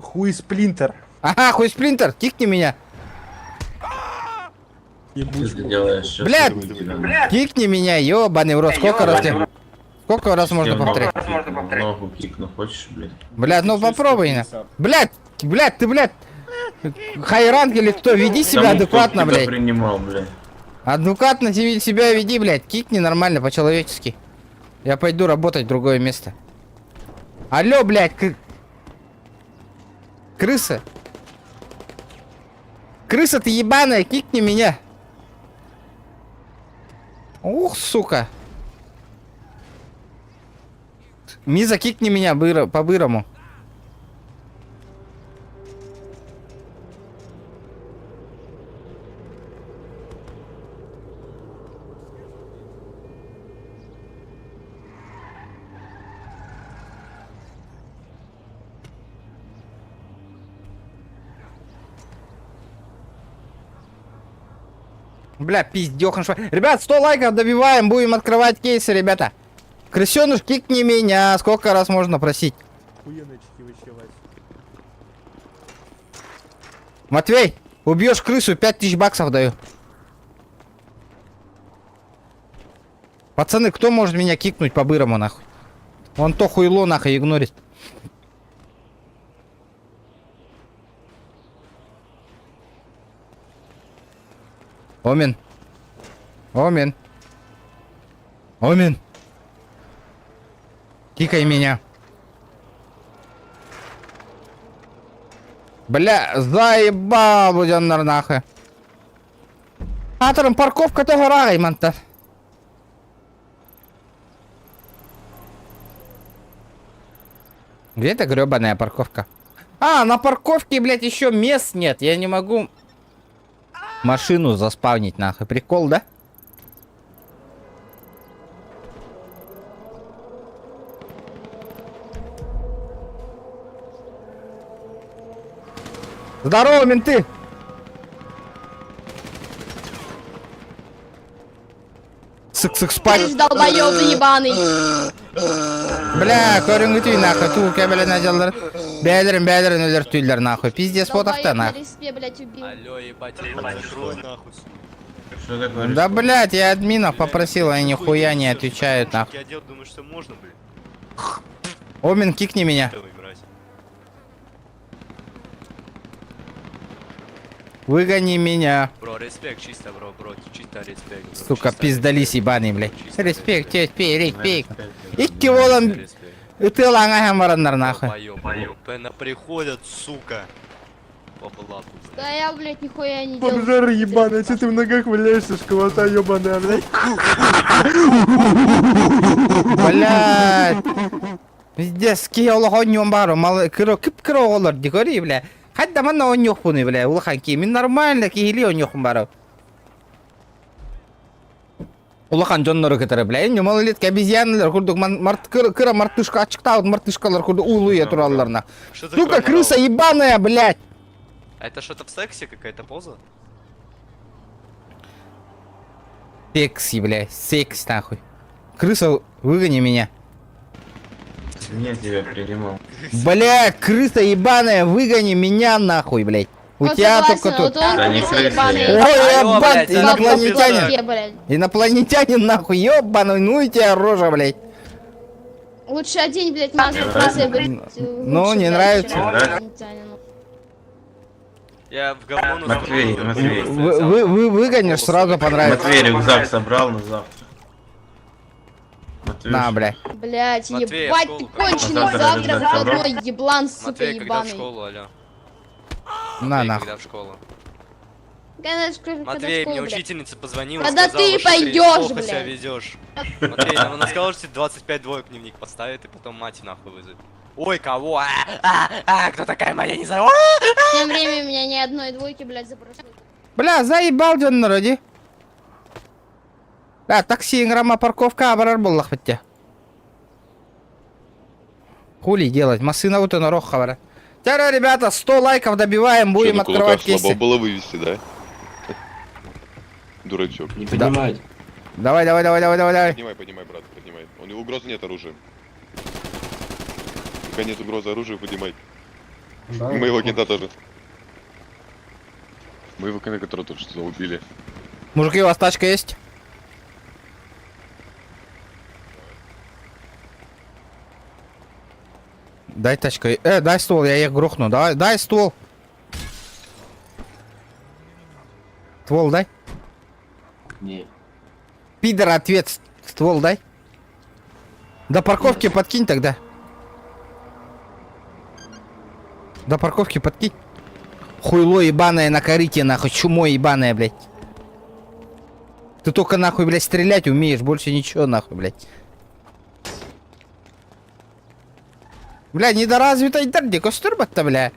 Хуй сплинтер. Ага, хуй сплинтер, кикни меня. Что ты делаешь? Сейчас Блядь! я буду тебя- Кикни меня, ёбаный в рот. Сколько раз можно повторять? Ногу кикну, хочешь, блядь? Блядь, ну попробуй на. Блядь, ты, блядь. Хайранг или кто? Веди себя Тому, кто адекватно, тебя блядь. принимал, блядь. Адекватно себя веди, блядь. Кикни нормально, по-человечески. Я пойду работать в другое место. Алло, блядь, крыса. Крыса ты ебаная, кикни меня. Ух, сука. Миза, кикни меня по-бырому. Бля, пиздёхан. Ребят, 100 лайков добиваем, будем открывать кейсы, ребята. Крысёныш, кикни меня, сколько раз можно просить? Хуеночки вообще, Вась. Матвей, убьешь крысу, 5000 баксов даю. Пацаны, кто может меня кикнуть по-бырому, нахуй? Он то хуйло, нахуй, игнорит. Омин. Омин. Омин. Кикай меня. Бля, заебал, будем нахуй. Атором парковка того раймонта. Где эта гребаная парковка? А, на парковке, блядь, еще мест нет. Я не могу машину заспавнить, нахуй. Прикол, да? Здорово, менты! Сык-сык спать. Долбоёб ебаный. Бля, көрің өтей нахуй, туылка бля наделдер. Бәдірін өлірттүйлер нахуй. Пиздец потақта нахуй. Алло, ебать, закрой нахуй. Что такое? Да блять, я админов попросил, они нихуя не отвечают нахуй. Я делаю, думаю, что можно, блин. Омин, кикни меня. Выгони меня. Бро, респект, чисто, бро, чисто респект. Сука, пиздались ебаный, блядь. Респект, респект. Икки волан. Ты лаңа хамарандар нахуй. Пена приходят, сука. По блату. Да я, блядь, нихуя не делаю. Бомжара ебаная, что ты в ногах валяешься, школота ебаная, блядь. Блядь. Пиздец, ки олохоньон бару, малы кып-кыро олар, дикори, бля. Хадда манна он ёхпуны, бля, улахан ки, мен нормально кихили он ёхпун бару. Улахан жоннору кетері, бля, енді малолетки обезьянылар, курдук кыра мартышка ачыктаут, мартышкалар курду улуя туралларна. Сука, крыса ебаная, блядь. А это что-то в сексе, какая-то поза? Секси, бля, секс, нахуй. Крыса, выгони меня. Я тебя принимал. Бля, крыса ебаная, выгони меня нахуй, блядь. У тебя только тут. Да не крыса. Ой, Алло, ебать, блядь, инопланетянин. Инопланетянин, нахуй, ебаный, ну и тебя рожа, блядь. Лучше одень, блядь, маску крысы, блядь. Ну, не нравится. Я в говно Матвей, Матвей. Выгонишь, сразу понравится. Матвей рюкзак собрал на завтра. Матвей. На, бля. Блядь, Матвей, ебать, в ты школу конченый когда? завтра Завтра входной еблан, сука, Матвей, когда в ебаный. школу, алло? На, Матвей, нахуй. когда в школу? Когда Матвей, школу, мне блядь? учительница позвонила, Когда сказала, ты что пойдёшь, плохо блядь? себя ведёшь. Матвей, она сказала, что тебе 25 двоек дневник поставит и потом мать нахуй вызовет. Ой, кого? Кто такая моя, не знаю. Тем временем у меня ни одной двойки, блядь, забросили. Бля, заебал жон народи. Бля, такси грамма парковка абарар боллах бітте. Хули делать? Машина вот на рог хавара. Тяра, ребята, 100 лайков добиваем, будем открывать кейсы. было вывести, да? Дурачок. Не поднимать. Давай. Поднимай, брат, поднимай. У него угрозы нет оружия. Пока нет угрозы оружия, поднимай. Да, И моего кента тоже. Моего кента, которого только что убили. Мужики, у вас тачка есть? Дай тачку. Дай ствол, я их грохну. Дай ствол. Ствол дай. Не. Пидор, ответ. Ствол дай. До парковки подкинь тогда. До парковки подкинь. Хуйло ебаное на корыте, нахуй. Чумо ебаное, блядь. Ты только нахуй, блядь, стрелять умеешь. Больше ничего, нахуй, блядь. Бля, недоразвитый дерди, костюрбат-то, бля.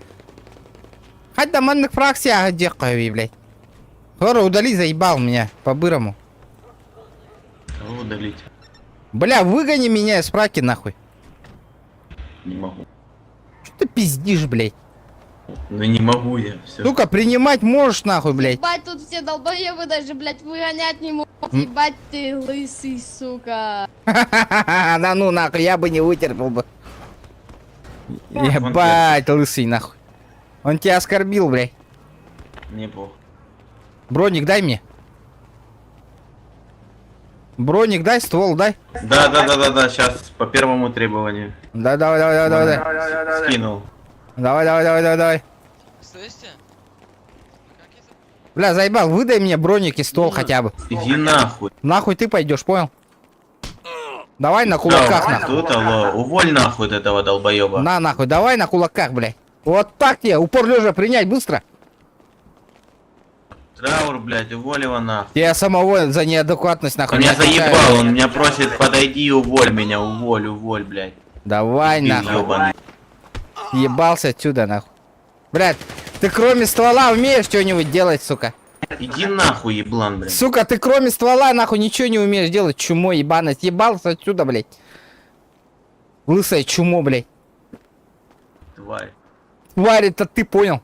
Хоть до манных фракция, декаю, блядь. Хора, удали, заебал меня, по-бырому. Кого удалить? Бля, выгони меня из фраки, нахуй. Не могу. Что ты пиздишь, блядь? Ну не могу я, все. Ну-ка, принимать можешь, нахуй, блядь. Ебать, тут все долбоебы даже, блядь, выгонять не могут. Ебать ты, лысый, сука. Да ну, нахуй, я бы не вытерпел бы. Ебать, лысый, нахуй. Он тебя оскорбил, блядь. Мне плохо. Броник дай мне. Броник дай, ствол дай. Да, сейчас по первому требованию. Да, давай. Скинул. Давай. Слышите? Бля, заебал, выдай мне броник и ствол хотя бы. Иди нахуй. Нахуй ты пойдешь, понял? Давай на кулаках, Да, нахуй. тут, алло, уволь нахуй от этого долбоеба. На, нахуй, давай на кулаках, блядь. Вот так тебе, упор лежа принять быстро. Траур, блядь, уволь его нахуй. Я самого за неадекватность, нахуй. Он меня не отвечаю. заебал, он меня просит, подойди и уволь меня, уволь, блядь. Давай, Ты нахуй. ёбаный. Ебался отсюда, нахуй. Блядь, ты кроме ствола умеешь что-нибудь делать, сука? Иди нахуй, еблан, блядь. Сука, ты кроме ствола, нахуй, ничего не умеешь делать, чумо ебаное. Ебался отсюда, блядь. Лысое чумо, блядь. Тварь. Тварь, это ты понял.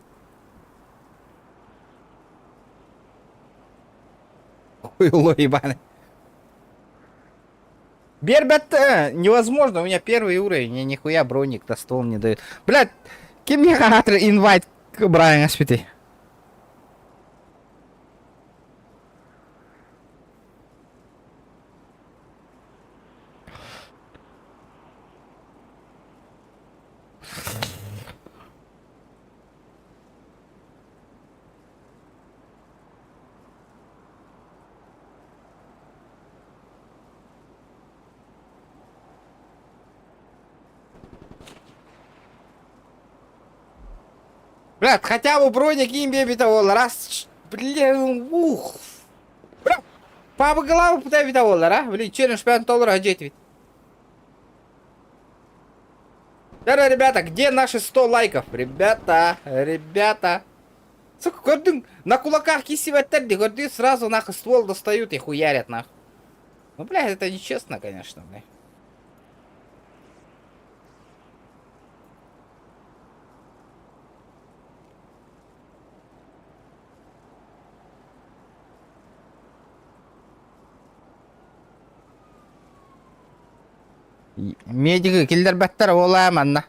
Хуйло ебаный. Бербет, невозможно, у меня первый уровень, мне нихуя броник на стол не дают. Блядь, кем мне характер инвайт к Брайана спиты? Блядь, хотя бы броник имбе битовол, раз, бля, ух. Бля, по голову пытай битовол, а? Блин, челлендж $5 одеть. Да, ребята, где наши 100 лайков? Ребята. Сука, гордың, на кулаках кисиваттарди, горды сразу нахуй ствол достают и хуярят нахуй. Ну, блядь, это нечестно, конечно, блядь. Медигі келдер бәттер ола манна.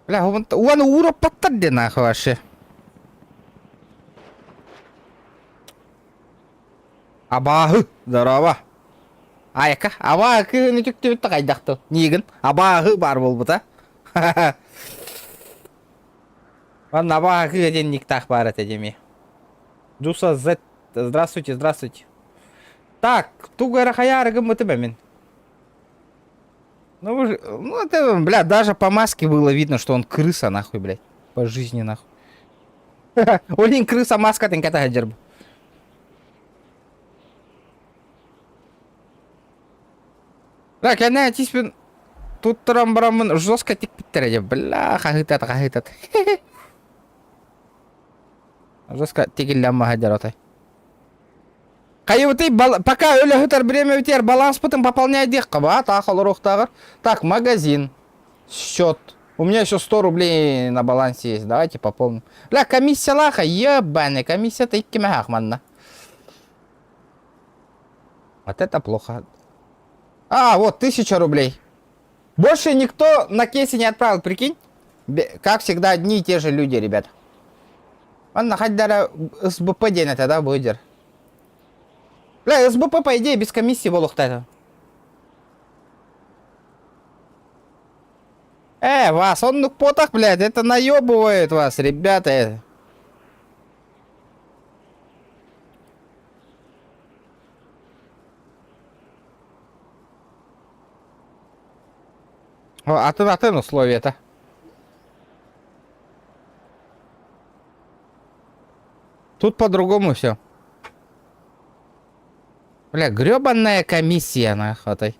Бля, он урап баттар де нахуй вообще. Абағы, здорово. Айка, абағы не түкті бітті қайдақты. Неген, абағы бар бол бұта. Он абағы ден никтақ бар это деме. Джуса Z. Здравствуйте. Так, тугара хаяра гамматыбамин. Ну вы же, ну это, бля, даже по маске было видно, что он крыса, нахуй, блядь. По жизни, нахуй. Олин крыса, маска, ты ката хаджербу. Так, я на тиспин. Тут трамбрамын жестко тик питтереде. Бля, хахытат. Жестко тигиллямма хаджаротай. Кайыты, пока өлі хүтір бреме өтер, баланс потом пополняй дек қаба, Так, магазин, счет. У меня еще 100 рублей на балансе есть, давайте пополним. Бля, комиссия лаха, ебаный, комиссия-то икки махах, манна. Вот это плохо. А, вот, 1000 рублей. Больше никто на кейсе не отправил, прикинь? Как всегда, одни и те же люди, ребят. Ладно, хоть даже СБП день это, да, будет. Бля, СБП, по идее, без комиссии волохта. Вас, он ну потах, блядь, это наебывает вас, ребята. А ты на тен условия-то. Тут по-другому все. Бля, гребаная комиссия, нахуй.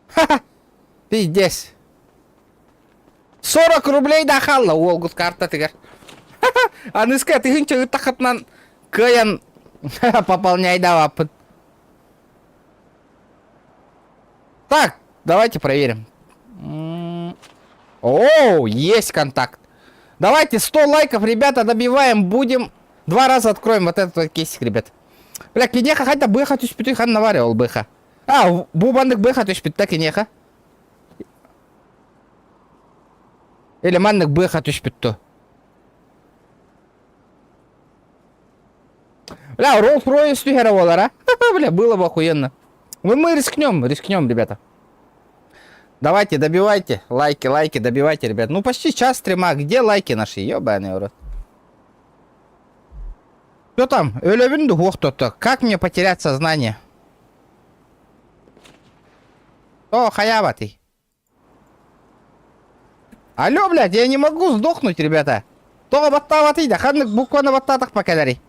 Ха-ха! Пиздец. 40 рублей дахалла, олгут карта тигер. Ха-ха! Аныска, ты гынча тахатнан каян пополняй давапыт. Так, давайте проверим. О, есть контакт. Давайте 100 лайков, ребята, добиваем. Будем 2 раза откроем вот этот вот кейсик, ребят. Бля, кинеха хотя бэха тюш пятухан наваривал бэха. А, бубандык бэха тюш пятта кинеха. Или маннык бэха тюш пятту. Бля, Роллс-Ройс тюхеровалар, а? Бля, было бы охуенно. Мы рискнем, ребята. Давайте, добивайте. Лайки, добивайте, ребят. Ну, почти час стрима. Где лайки наши? Ёбаный урод. Что там? Ölövündü кто-то. Как мне потерять сознание? О, халява ты. Алло, блядь, я не могу сдохнуть, ребята. То баттаватый, да ханнык буквально баттатах покадари.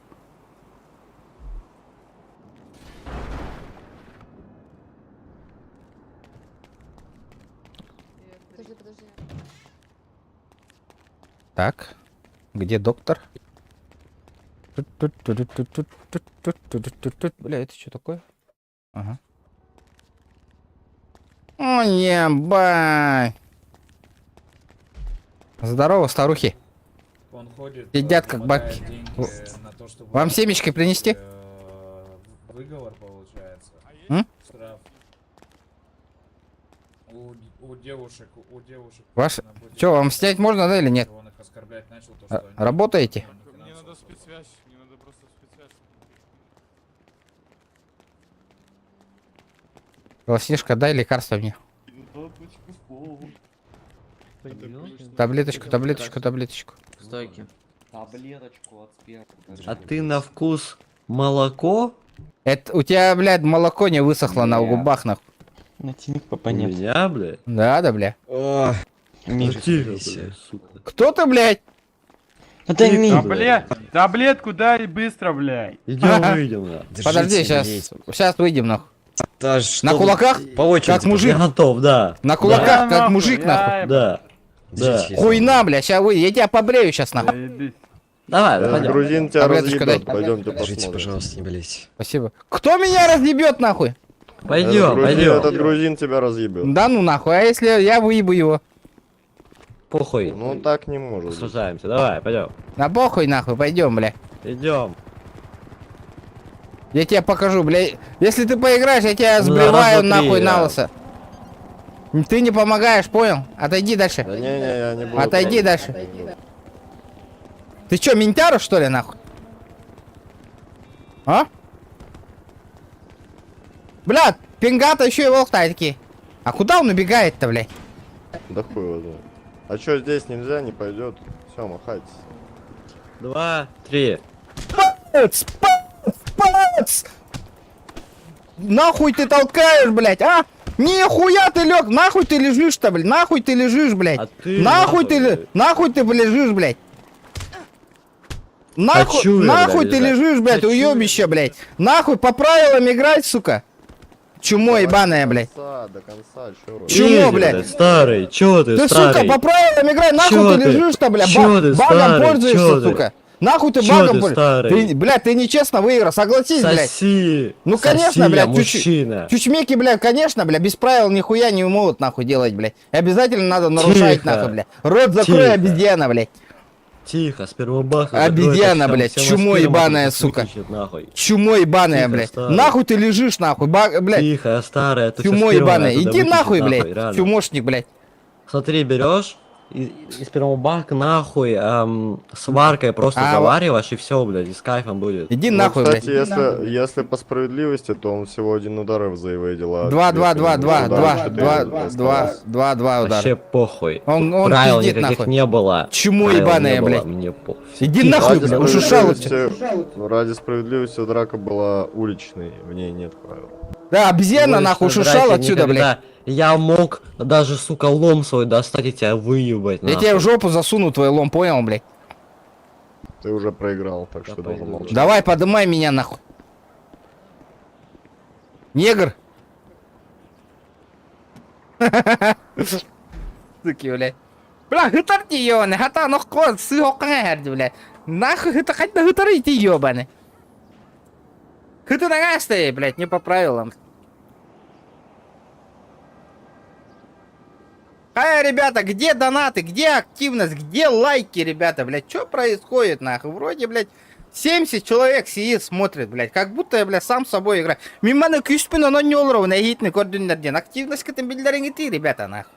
Так, где доктор? Бля, это что такое? Ага. О, ебать. Здорово, старухи. Он ходит, едят как бабки. Вам семечки принести? Выговор получается. Штраф. У девушек. Ваш... Чё, вам снять можно, да, или нет? Он их оскорблять начал, то, что они... Работаете? Мне надо спецсвязь, мне надо просто спецсвязь. Голоснишка, дай лекарство мне. Таблеточку. Стойки. Таблеточку от спирта. А ты на вкус молоко? Это у тебя, блядь, молоко не высохло на губах, нахуй. Натяни попонять. Меня, блядь? Да, бля. Натяни, сука. Кто ты, блядь? Таблетку дай быстро, блядь. Идем, да. Подожди, сейчас выйдем, нахуй. На кулаках? По очереди. Как мужик. Я готов, да. На кулаках, как мужик, нахуй. Да. Хуйна, бля, сейчас выйдем. Я тебя побрею сейчас, нахуй. Давай, пойдем. Грузин тебя разъебет, пойдемте Держите, посмотрим. пожалуйста, не болейте. Спасибо. Кто меня разъебет, нахуй? Пойдем. Этот грузин тебя разъебет. Да ну нахуй, а если я выебу его? Похуй. Ну так не может быть. Сужаемся, давай, пойдем. На похуй, нахуй, пойдем, бля. Идем. Я тебе покажу, бля. Если ты поиграешь, я тебя сбриваю нахуй на лысо. Ты не помогаешь, понял? Отойди дальше. Да не, я не буду. Отойди дальше. Ты чё, ментяру, что ли, нахуй? А? Бля, пингата еще и волхтай такие. А куда он убегает-то, блядь? Да хуй его знает. А чё, здесь нельзя, не пойдет? Все, махайтесь. 2, 3. Пац! Нахуй ты толкаешь, блядь, а? Нихуя ты лег, нахуй ты лежишь-то, блядь, нахуй ты лежишь, блядь. А ты нахуй ты лежишь, блядь. Нахуй ты лежишь, блядь, уебище, блядь. Нахуй по правилам играть, сука. Чумо ебаная, блядь. До конца, Чумо, блядь. Старый, чё ты, Ты, старый? сука, по правилам играй, нахуй ты лежишь-то, блядь. Багом пользуешься, сука. Нахуй ты багом пользуешься. Блядь, ты нечестно выиграл, согласись, блядь. Соси. Ну, конечно, блядь, мужчина. чучмеки, блядь, конечно, блядь, без правил нихуя не умеют, нахуй, делать, блядь. И обязательно надо нарушать, нахуй, блядь. Рот закрой, обезьяна, блядь. Тихо, спермобах. Обезьяна, блядь, чумо ебаная, сука. Чумо ебаная, блядь. Нахуй ты лежишь, нахуй, блядь. Тихо, старая, это чумо ебаная. Иди нахуй, блядь, чумошник, блядь. Смотри, берешь и спермобак нахуй сваркой просто завариваешь и все, блядь, и с кайфом будет. Иди нахуй, блядь. Кстати, если по справедливости, то он всего 1 удар заеведил. 2 удара. Вообще похуй. Он правил пиздит, никаких нахуй. не было. Чумо Правил ебаная, не было, блядь. Мне похуй. Иди нахуй, блядь, ушушал. Ради справедливости драка была уличной, в ней нет правил. Да, обезьяна нахуй, Уличной шушал драки отсюда, блядь. никогда. Я мог даже, сука, лом свой достать и тебя выебать, Я тебе в жопу засуну твой лом, понял, блядь? Ты уже проиграл, так что должен молчать. Давай, подымай меня нахуй. Негр. Суки, блядь. Бля, хытарьте ёбаный, хата ног код, сы хокканга хэрди, блядь. Нахуй хыта хоть на хытарите ёбаный. Хыты нога стоит, блядь, не по правилам. Ребята, где донаты, где активность, где лайки, ребята, блядь, что происходит, нахуй? Вроде, блядь, 70 человек сидит, смотрит, блядь, как будто я, блядь, сам с собой играю. Миманы күшпін онон не олыру, на хитный кордюнерден. Активность к этим билдерин идти, ребята, нахуй.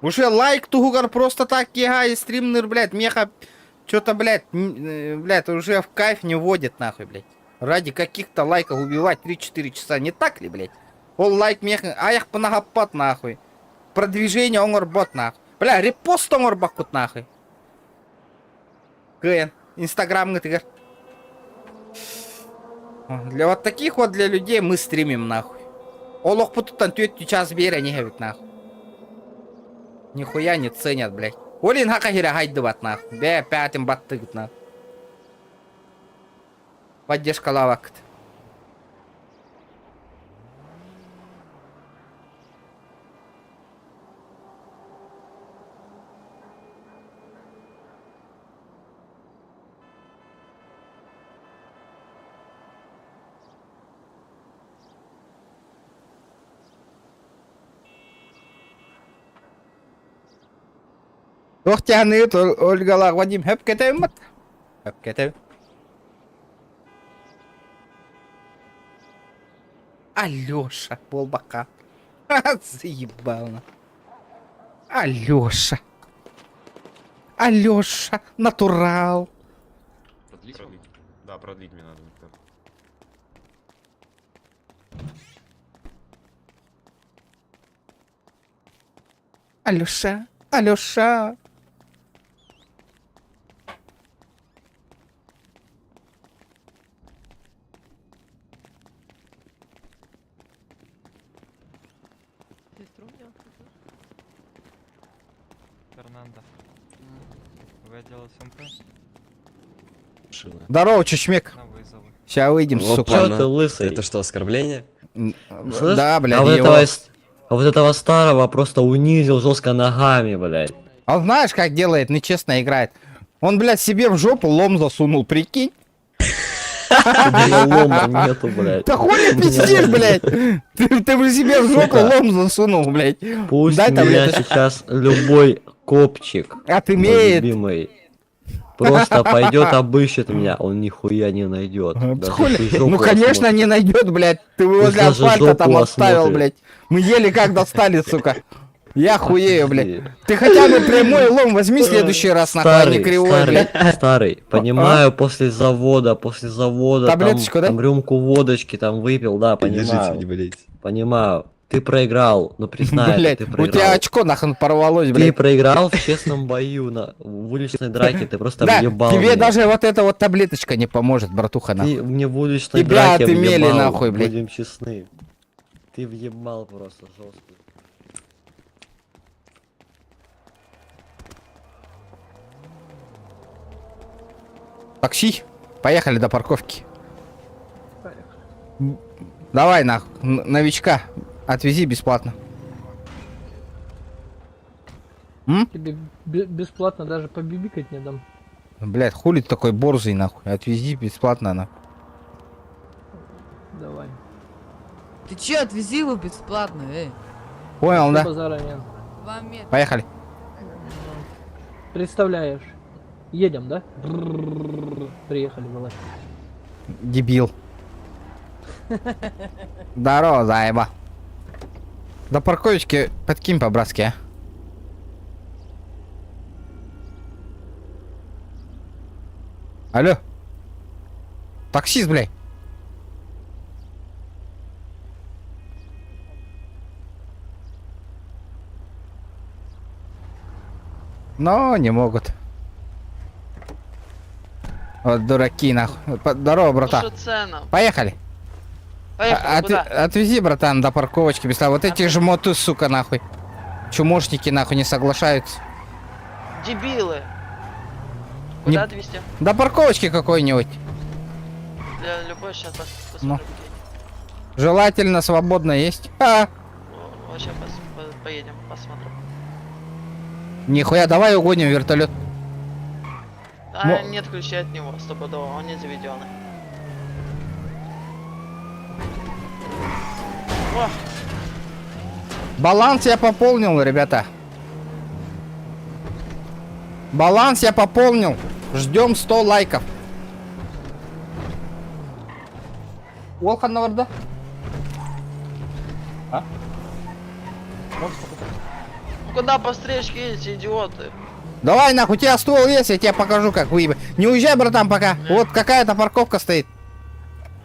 Уже лайк тугугар просто так егай, стримнер, блядь, меха, что-то, блядь, блядь, уже в кайф не вводит, нахуй, блядь. Ради каких-то лайков убивать 3-4 часа, не так ли, блядь? Ол лайк меха, аях понагапат, нахуй. Продвижение онгорбот, нахуй. Бля, репост онгорбакут, нахуй. КН, Инстаграм, гытыгар. Для вот таких вот, для людей мы стримим, нахуй. Олох путутан тюет час беря не гевик, нахуй. Нихуя не ценят, блядь. Олин хакахира хайдыват, нахуй. Бе, пятым баттыгт, нахуй. Поддержка лавак. Ох, тянет, Ольга Вадим, хэп кетем мат. Хэп кетем. Алёша, полбака. Заебал. Алёша. Алёша, натурал. Продлить? Да, продлить мне надо. Алёша, Алёша. Фернандо. Вы делал СМП? Здорово, чучмек. Сейчас выйдем, сука. Чё ты лысый? Это что, оскорбление? Слышь? Да, блядь, а вот, его. а вот этого старого просто унизил жестко ногами, блядь. А он знаешь, как делает, нечестно играет. Он, блядь, себе в жопу лом засунул, прикинь. У меня лома нету, блядь. Да хули пиздишь, блядь. Ты бы себе в жопу Сука. лом засунул, блядь. Пусть Дай там, меня блядь, сейчас любой копчик, мой отымеет. любимый, просто пойдет обыщет меня, он нихуя не найдет. Даже Хули? если жопу Ну, конечно, осмотрит. не найдет, блядь. Ты его возле даже асфальта там жопу оставил, осмотрит. блядь. Мы еле как достали, сука. Я хуею, блядь. Ты хотя бы прямой лом возьми в следующий раз, нахуй, а не кривой, блядь. Старый, понимаю, после завода, Таблеточку, да? там рюмку водочки там выпил, да, понимаю. не болейте. Понимаю. Ты проиграл, ну признай, Блядь, ты у тебя проиграл. очко нахуй порвалось, Ты блядь. проиграл в честном бою, в уличной драке, ты просто Да, въебал тебе меня. даже вот эта вот таблеточка не поможет, братуха, нахуй. Ты мне в уличной Тебя драке отымели, въебал, нахуй, блядь. будем честны. Ты въебал просто жестко. Такси, поехали до парковки. Давай, нахуй, новичка, отвези бесплатно. Тебе бесплатно даже побибикать не дам. Блядь, хули ты такой борзый, нахуй, отвези бесплатно, нахуй. Давай. Ты че, отвези его бесплатно, эй. Понял, да? Спасибо заранее. Вам метр. Поехали. Представляешь. Едем, да? Приехали, вылазь. Дебил. Здорово, заеба. До парковочки подкинь по-братски, а. Алло. Таксист, блядь. Но не могут. Вот дураки, нахуй. Здорово, брата. Слушай, цену. Поехали. Отвези, братан, до парковочки, без вот эти жмоты, сука, нахуй. Чумошники, нахуй, не соглашаются. Дебилы. Не- Куда отвезти? До парковочки какой-нибудь. Для любой сейчас Ну. посмотрим. Желательно, свободно есть. Вообще поедем, посмотрим. Нихуя, давай угоним вертолет. Нет ключей от него, стопудово, он не заведенный. О, Баланс я пополнил, ребята. Баланс я пополнил. Ждем 100 лайков. Волхан наварда? А? куда по встречке едете, идиоты? Давай нахуй, у тебя ствол есть, я тебе покажу, как выебать. Не уезжай, братан, пока. Вот какая-то парковка стоит.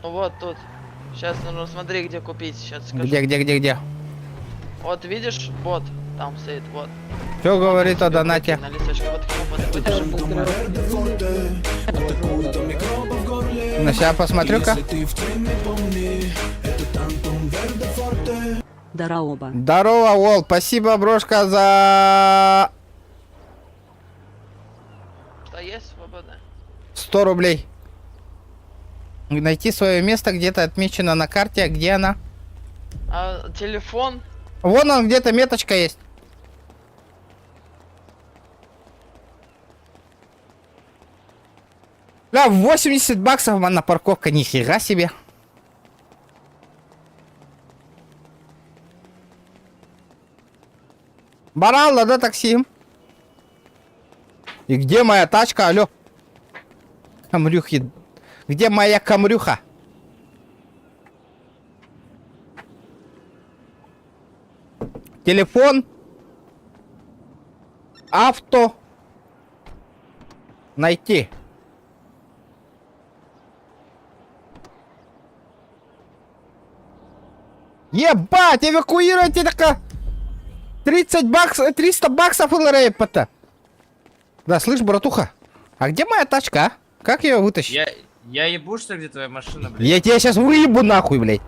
Вот тут. Сейчас нужно смотри, где купить. Сейчас скажу. Где? Вот видишь, бот там стоит, вот. Что говорит о донате? На листочке, вот к нему подходишь. Ну, сейчас посмотрю-ка. Здорово. Здорово, Вол. Спасибо, брошка, за... Что есть свободное? 100 рублей. Найти свое место где-то отмечено на карте, а где она? А телефон? Вон он, где-то меточка есть. Да, 80 баксов на парковка, нифига себе. Баралла, да, такси? И где моя тачка, алё? Камрюхи. Где моя камрюха? Телефон. Авто. Найти. Ебать, эвакуируйте такая. 30 баксов, 300 баксов ЛРЭП-то. Да, слышь, братуха, а где моя тачка, а? Как ее вытащить? Я ебу, что где твоя машина, блядь? Я тебя сейчас выебу нахуй, блядь.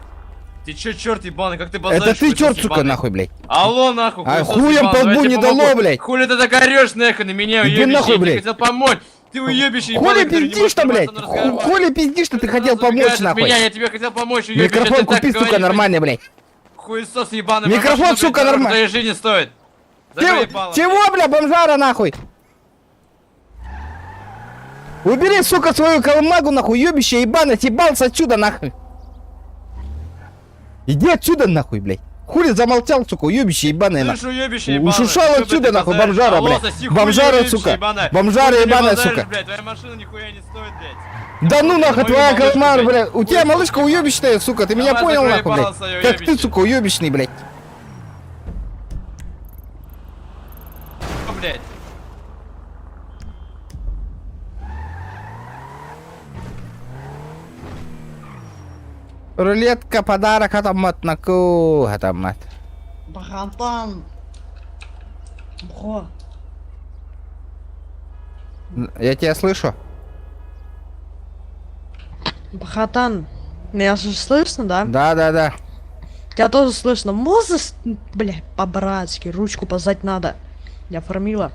Ты чё, черт ебаный, как ты базаришь? Это ты черт, хуесос сука, ебаный? нахуй, блядь. Алло, нахуй, А хуесос хуем ебаный, по лбу давай я не тебе дало, помогу. блядь. Хули ты так орешь, нахуй, на меня, Иди уебище, нахуй, я тебе блядь. хотел помочь. Ты уебище, ебаный, Хули который не можешь пиздишь-то, блядь? нормально разговаривать. Хули пиздишь-то, ты хотел Сразу помочь, убегаешь от нахуй. меня, я тебе хотел помочь, уебище, Микрофон ты так купи, сука, говоришь, нормальный, блядь. Хуесос ебаный, Микрофон, машина, сука, блядь, дороже нормально. твоей жизни стоит. Заебало, Чего, бля, бомжара, нахуй? Убери, сука, свою колымагу, нахуй, ёбище, ебано, съебался отсюда, нахуй. Иди отсюда, нахуй, блядь. Хули замолчал, сука, ёбище, ебаное, нахуй. Слышь, уебище ебаный. Ушушал Что, отсюда, блядь, нахуй, ты базаришь? бомжара, Алло, блядь. соси хуй, Бомжара, уебище сука. ебаная. Бомжара, Хуй ты ебаная, базаришь, сука. блядь, твоя машина нихуя не стоит, блядь. Да ну нахуй, Мою твоя малышку, колымага, блядь. блядь. У тебя малышка уёбищная, сука, ты меня Давай, понял, закрой нахуй, ебало блядь. своё, Как ты, уёбище. сука, уёбищный, блядь. Блядь. Рулетка, подарок, атомат, наку, атомат. Братан. Бро. Я тебя слышу. Братан. Меня же слышно, да? Да. Тебя тоже слышно. Можешь, бля, по-братски, ручку позвать надо. Я фармила.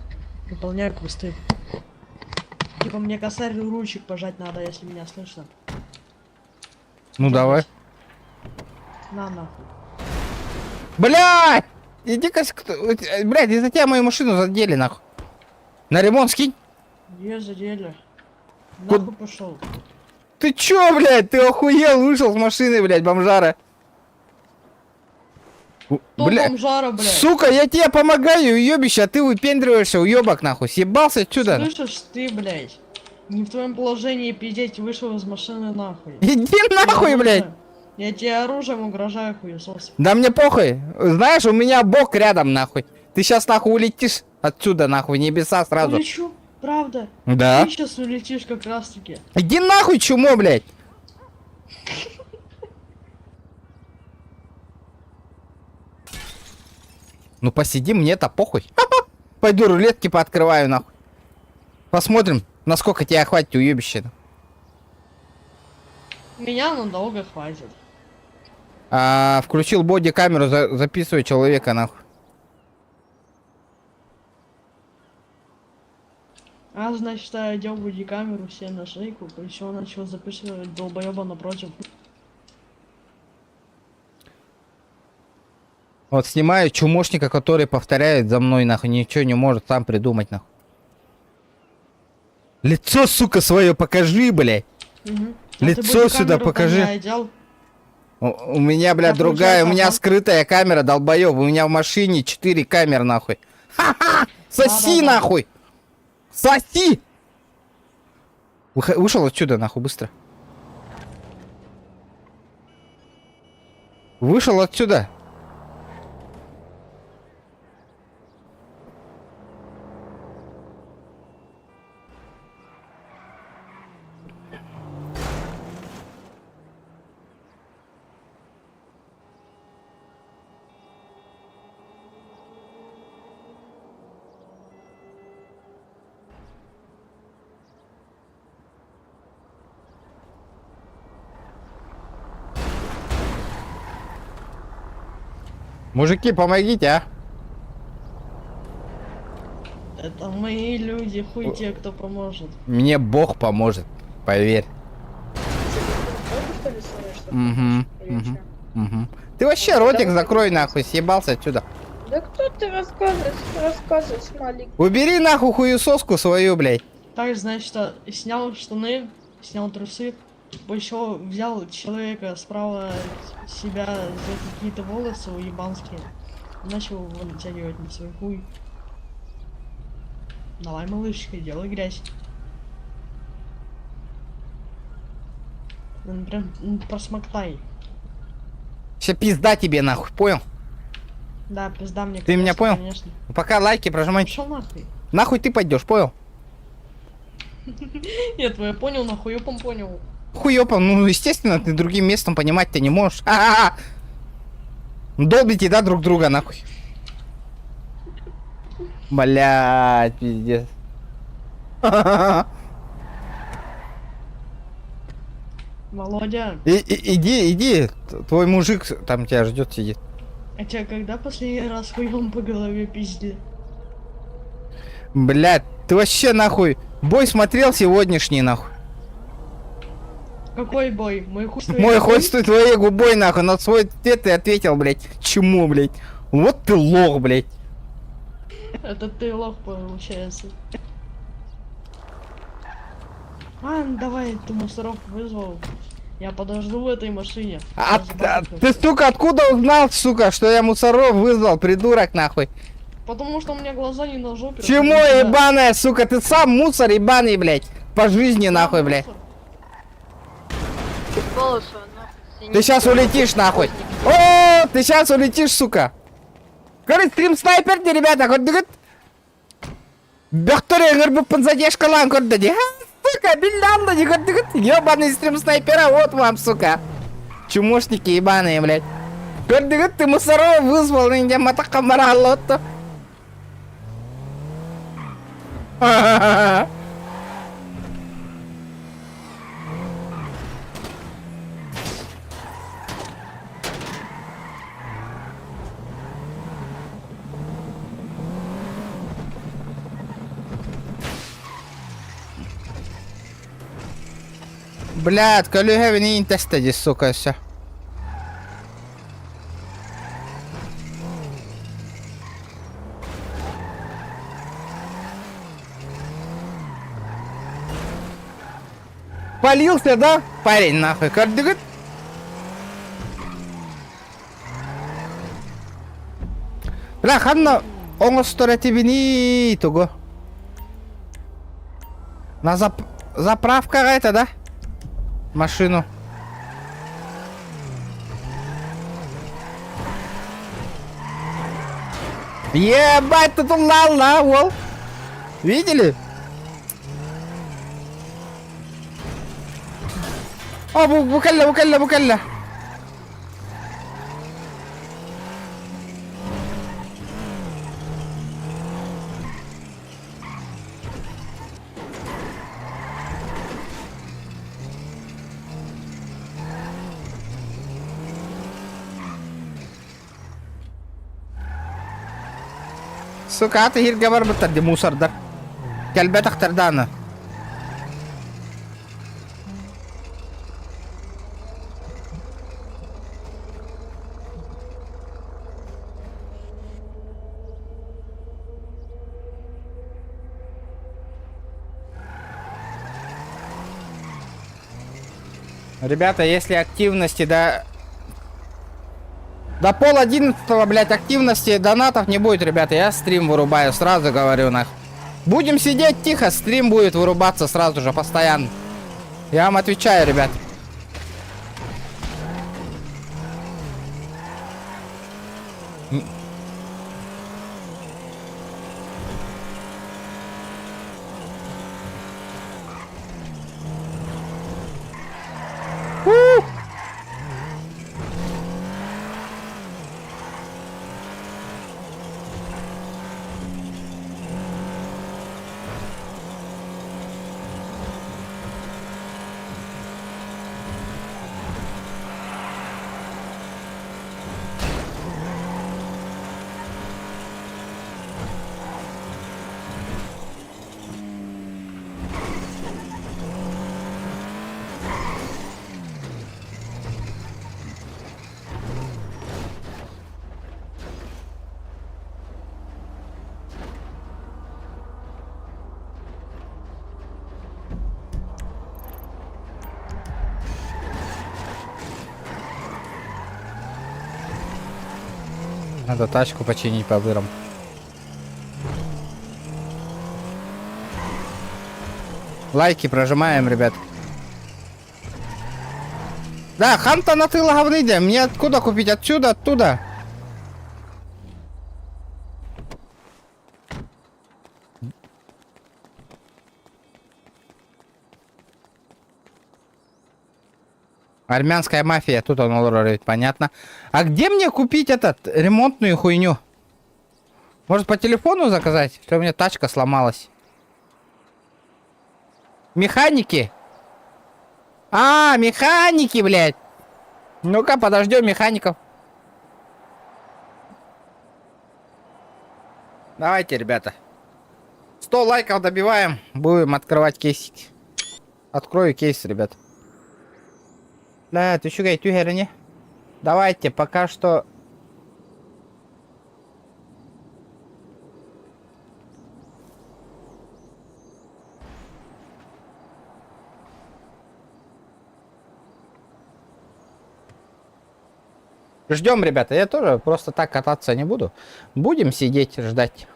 Выполняю квесты. Типа мне косарь ручек пожать надо, если меня слышно. Ну давай. На нахуй. Блядь! Иди-ка, блядь, из-за тебя мою машину задели, нахуй. На ремонт скинь. Где задели? Нахуй пошел. Ты чё, блядь, ты охуел, вышел с машины, блядь, бомжара. Кто бомжара, блядь? Сука, я тебе помогаю, уёбище, а ты выпендриваешься, уёбок, нахуй. Съебался отсюда. Слышишь ты, блядь? Не в твоем положении пиздеть, вышел из машины нахуй. Иди нахуй, блядь. Я тебе оружием угрожаю, хуесос. Да мне похуй. Знаешь, у меня бок рядом, нахуй. Ты сейчас нахуй улетишь отсюда, нахуй, в небеса сразу. Улечу, правда? Да. Ты сейчас улетишь как раз таки. Иди нахуй, чумо, блядь. Ну посиди, мне-то похуй. Пойду рулетки пооткрываю, нахуй. Посмотрим, насколько тебя хватит, уебище. Меня надолго хватит. Включил боди-камеру, записываю человека, нахуй. Значит, я одел бодикамеру все на шейку, причем начал записывать долбоеба напротив. Вот снимаю чумошника, который повторяет за мной, нахуй, ничего не может сам придумать, нахуй. Лицо, сука, свое покажи, блядь. Лицо сюда покажи. У меня, блядь, другая, у меня скрытая камера, долбоёб. У меня в машине 4 камеры, нахуй. Ха-ха! Соси, нахуй! Соси! Вышел отсюда, нахуй, быстро. Вышел отсюда. Мужики, помогите, а? Это мои люди, хуй те, кто поможет. Мне Бог поможет, поверь. Ты вообще ротик закрой, нахуй, съебался отсюда. Да кто ты рассказываешь, Малик? Убери нахуй хуесоску свою, блядь. Так, значит, снял штаны, снял трусы, еще взял человека справа себя за какие-то волосы уебанские, начал его натягивать на свой хуй. Давай, малышка, делай грязь. Прям просмоктай. Все пизда тебе, нахуй, понял? Да, пизда мне. Ты меня понял? Конечно. Пока лайки прожимай. Пошел нахуй. Нахуй ты пойдешь, понял? Нет, я понял, нахуёпом понял. Хуёпом, ну естественно, ты другим местом понимать-то не можешь. Долбите, да, друг друга, нахуй. Блядь, пиздец. Володя. Иди, твой мужик там тебя ждет, сидит. А тебя когда последний раз хуем по голове пиздили? Блядь, ты вообще нахуй бой смотрел сегодняшний, нахуй? Какой бой? Мой хуй с твоей Мой губой? хуй с твоей губой, нахуй, на свой ответ ты ответил, блядь. Чему, блядь? Вот ты лох, блядь. Это ты лох, получается. Давай, ты мусоров вызвал. Я подожду в этой машине. Ты, сука, откуда узнал, сука, что я мусоров вызвал, придурок, нахуй? Потому что у меня глаза не на жопе. Чему, ебаная, сука? Ты сам мусор ебаный, блядь. По жизни, нахуй, блядь. Ты сейчас улетишь, нахуй. О, ты сейчас улетишь, сука. Говорит, стрим снайперди, ребята, хоть дыгыт. Бехторе, гырбыппын задержка лан, көрді, сука, биллянда, не хоть дыгыт. Ебаный стрим снайпера, вот вам, сука. Чумошники ебаные, блядь. Көрдігіт, ты мусоров вызвал, нинде матаққа мара аллотто. Блядь, коллега, не интестади, сука, все. Полился, да? Парень, нахуй, кардыгыт. Бля, ханна, оңостора тебини, туго. На заправка это, да? Машину. Ебать, тут он вол. Видели? О, букалля. Сука, ты гир габар бітірді мусордар. Кәлбәт ақтарданы. Ребята, если активности до 10:30, блядь, активности донатов не будет, ребята. Я стрим вырубаю, сразу говорю, нах. Будем сидеть тихо, стрим будет вырубаться сразу же, постоянно. Я вам отвечаю, ребят. Надо тачку починить по вырам. Лайки прожимаем, ребят. Да, ханта на тыл говны идем. Мне откуда купить? Отсюда, оттуда. Армянская мафия, тут он лорит, понятно. А где мне купить ремонтную хуйню? Может по телефону заказать? Что у меня тачка сломалась. Механики? А, механики, блядь. Ну-ка, подождем механиков. Давайте, ребята. 100 лайков добиваем. Будем открывать кейсики. Открою кейс, ребят. Да, ты что, не? Давайте, пока что... Ждем, ребята. Я тоже просто так кататься не буду. Будем сидеть, ждать.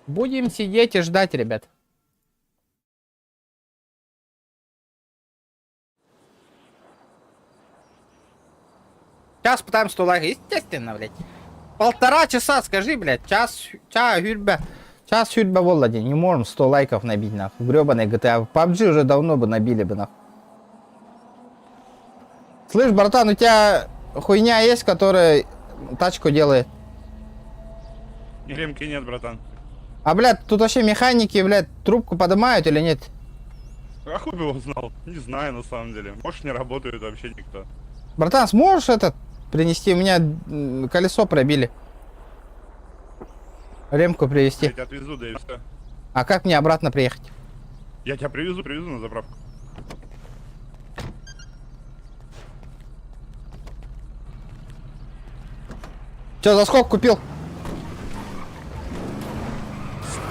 Будем сидеть и ждать, ребят. Сейчас пытаем 100 лайков. Естественно, блядь. 1,5 часа, скажи, блядь. Час хюрьба Володи. Не можем 100 лайков набить, нахуй. Гребаный GTA. В PUBG уже давно бы набили бы, нахуй. Слышь, братан, у тебя хуйня есть, которая тачку делает? Ремки нет, братан. А, блядь, тут вообще механики, блядь, трубку поднимают или нет? А хуй бы его знал? Не знаю, на самом деле. Может, не работает вообще никто. Братан, сможешь принести? У меня колесо пробили. Ремку привезти. Я тебя отвезу, да и все. А как мне обратно приехать? Я тебя привезу на заправку. Че, за сколько купил?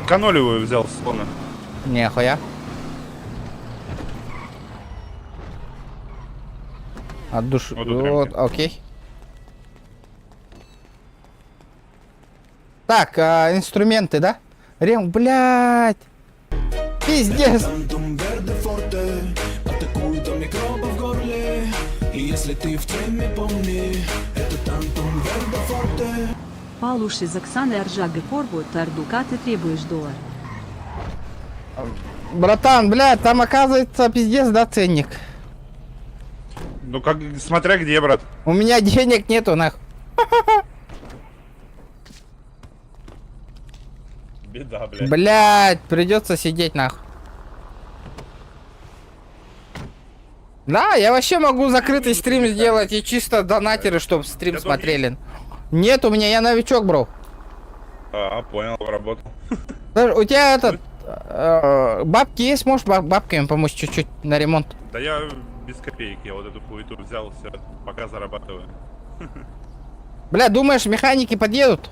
Канолевую взял с слона. Нехуя. От души. Вот, окей. Так, инструменты, да? Рем, блядь. Пиздец. Получишь из Оксаны Аржага Корбу, Тардука ты требуешь $1. Братан, блядь, там оказывается пиздец, да, ценник? Ну как, смотря где, брат. У меня денег нету, нахуй. Беда, блядь. Блядь, придется сидеть, нахуй. Да, я вообще могу закрытый стрим сделать и чисто донатеры, чтобы стрим смотрели. Нет, у меня, я новичок, бро. Понял, работал. У тебя этот... бабки есть? Можешь бабками помочь чуть-чуть на ремонт? Да я без копейки, я вот эту хуету взял, все, пока зарабатываю. Бля, думаешь, механики подъедут?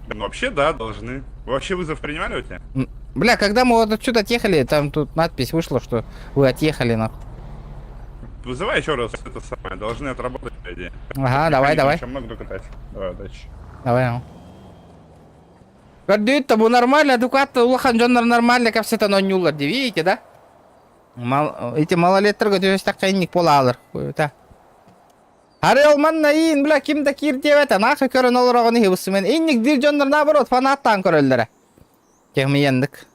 Ну вообще, да, должны. Вы вообще вызов принимали у тебя? Бля, когда мы вот отсюда отъехали, там тут надпись вышла, что вы отъехали, нахуй. Вызывай еще раз, это самое, должны отработать, по идее. Ага, давай. Еще много докатать. Давай, удачи. Давай. Гордюет-то был нормально, адекватно, улахан жондар нормально, как все это нонюлар, видите, да? Эти малолеттерге төс такайник пола алыр. Арел манна ин, бля, кимда кир деп ата, нахы көрөн олорогону хебусымен. Инник дир жондар наоборот, фанаттан көрөлдөрө. Кемиендик.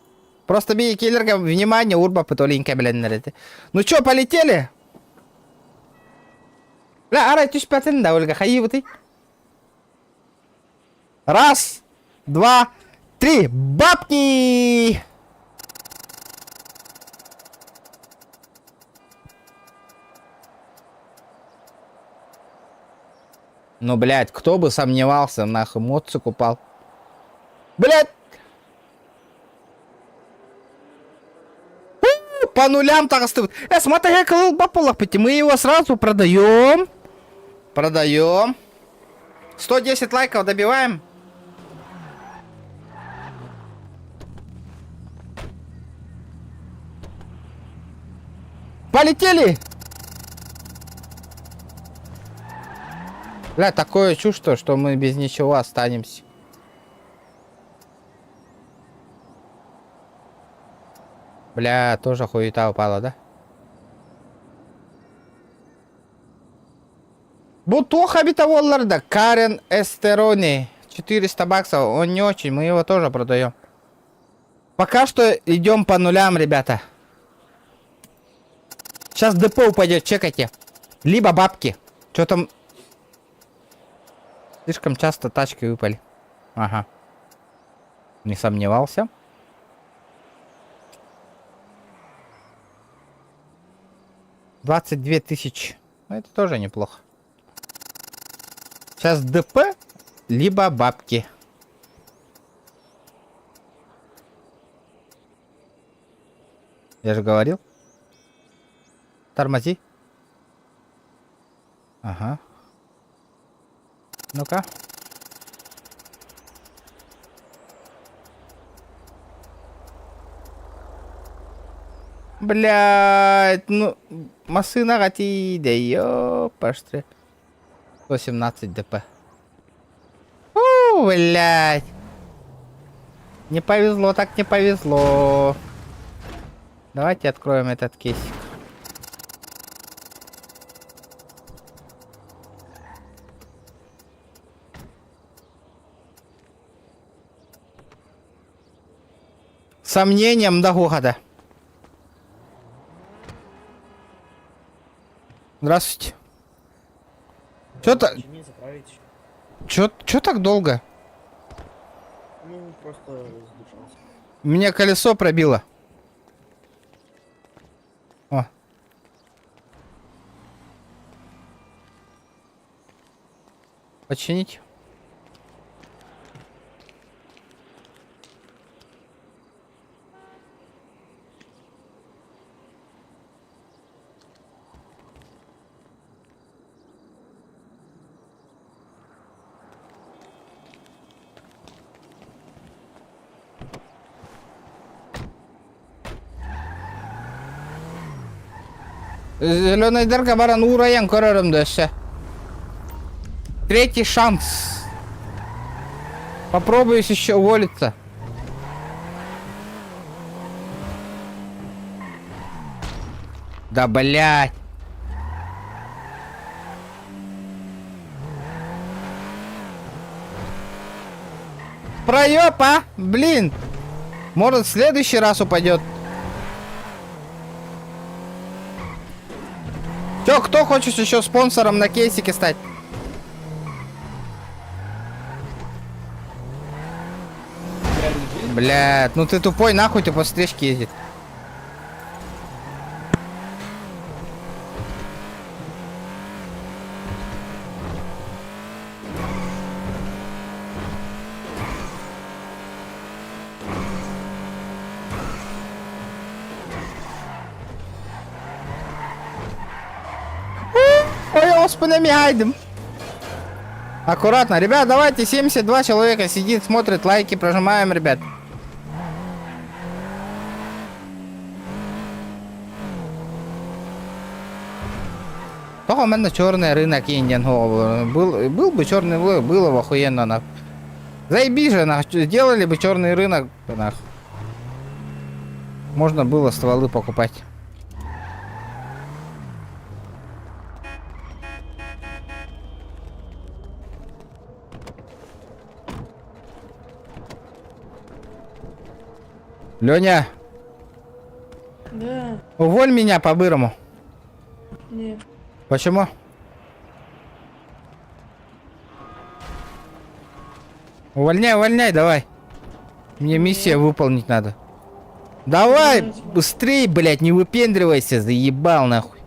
Просто бейкелерге внимание урбапы толинке билендер эти. Ну чё, полетели? Бля, арай түшпәтін да, Ольга, хайы ты. Раз, два, три, бабки! Ну, блядь, кто бы сомневался, нахуй, моцик упал. Блядь! По нулям так остают. Смотри, я колол бапулах, мы его сразу продаем. Продаем. 110 лайков добиваем. Полетели! Бля, такое чувство, что мы без ничего останемся. Бля, тоже хуета упала, да? Бутуха битоволларда, Карен Эстерони. 400 баксов, он не очень, мы его тоже продаем. Пока что идем по нулям, ребята. Сейчас депо упадет, чекайте. Либо бабки. Что там? Слишком часто тачки выпали. Ага. Не сомневался. $22 000. Это тоже неплохо. Сейчас ДП, либо бабки. Я же говорил. Тормози. Ага. Ну-ка. Блядь, ну, машина гати, да ёпашты. 117 ДП. Блядь. Не повезло, так не повезло. Давайте откроем этот кейсик. Сомнением до года. Здравствуйте. Чё-то... Чё так долго? Ну, просто сдушался. Мне колесо пробило. О. Починить. Зеленый дырка баран ураян көрөрüm дөсө. Третий шанс. Попробую еще уволиться. Да блять. Проёб, а? Блин. Может, в следующий раз упадет. Чё, кто хочет еще спонсором на кейсике стать? Блядь, ну ты тупой, нахуй ты по встречке ездит. спинами гайдем. Аккуратно. Ребят, давайте, 72 человека сидит, смотрит, лайки прожимаем, ребят. Только у меня черный рынок Индиан. Был бы черный рынок, было бы охуенно, нахуй. Заебись же, нахуй. Сделали бы черный рынок, нахуй. Можно было стволы покупать. Леня, Да, уволь меня по-бырому. нет. Почему? Увольняй, увольняй, давай. Мне миссия выполнить надо. Давай, быстрей, блядь, не выпендривайся, заебал нахуй.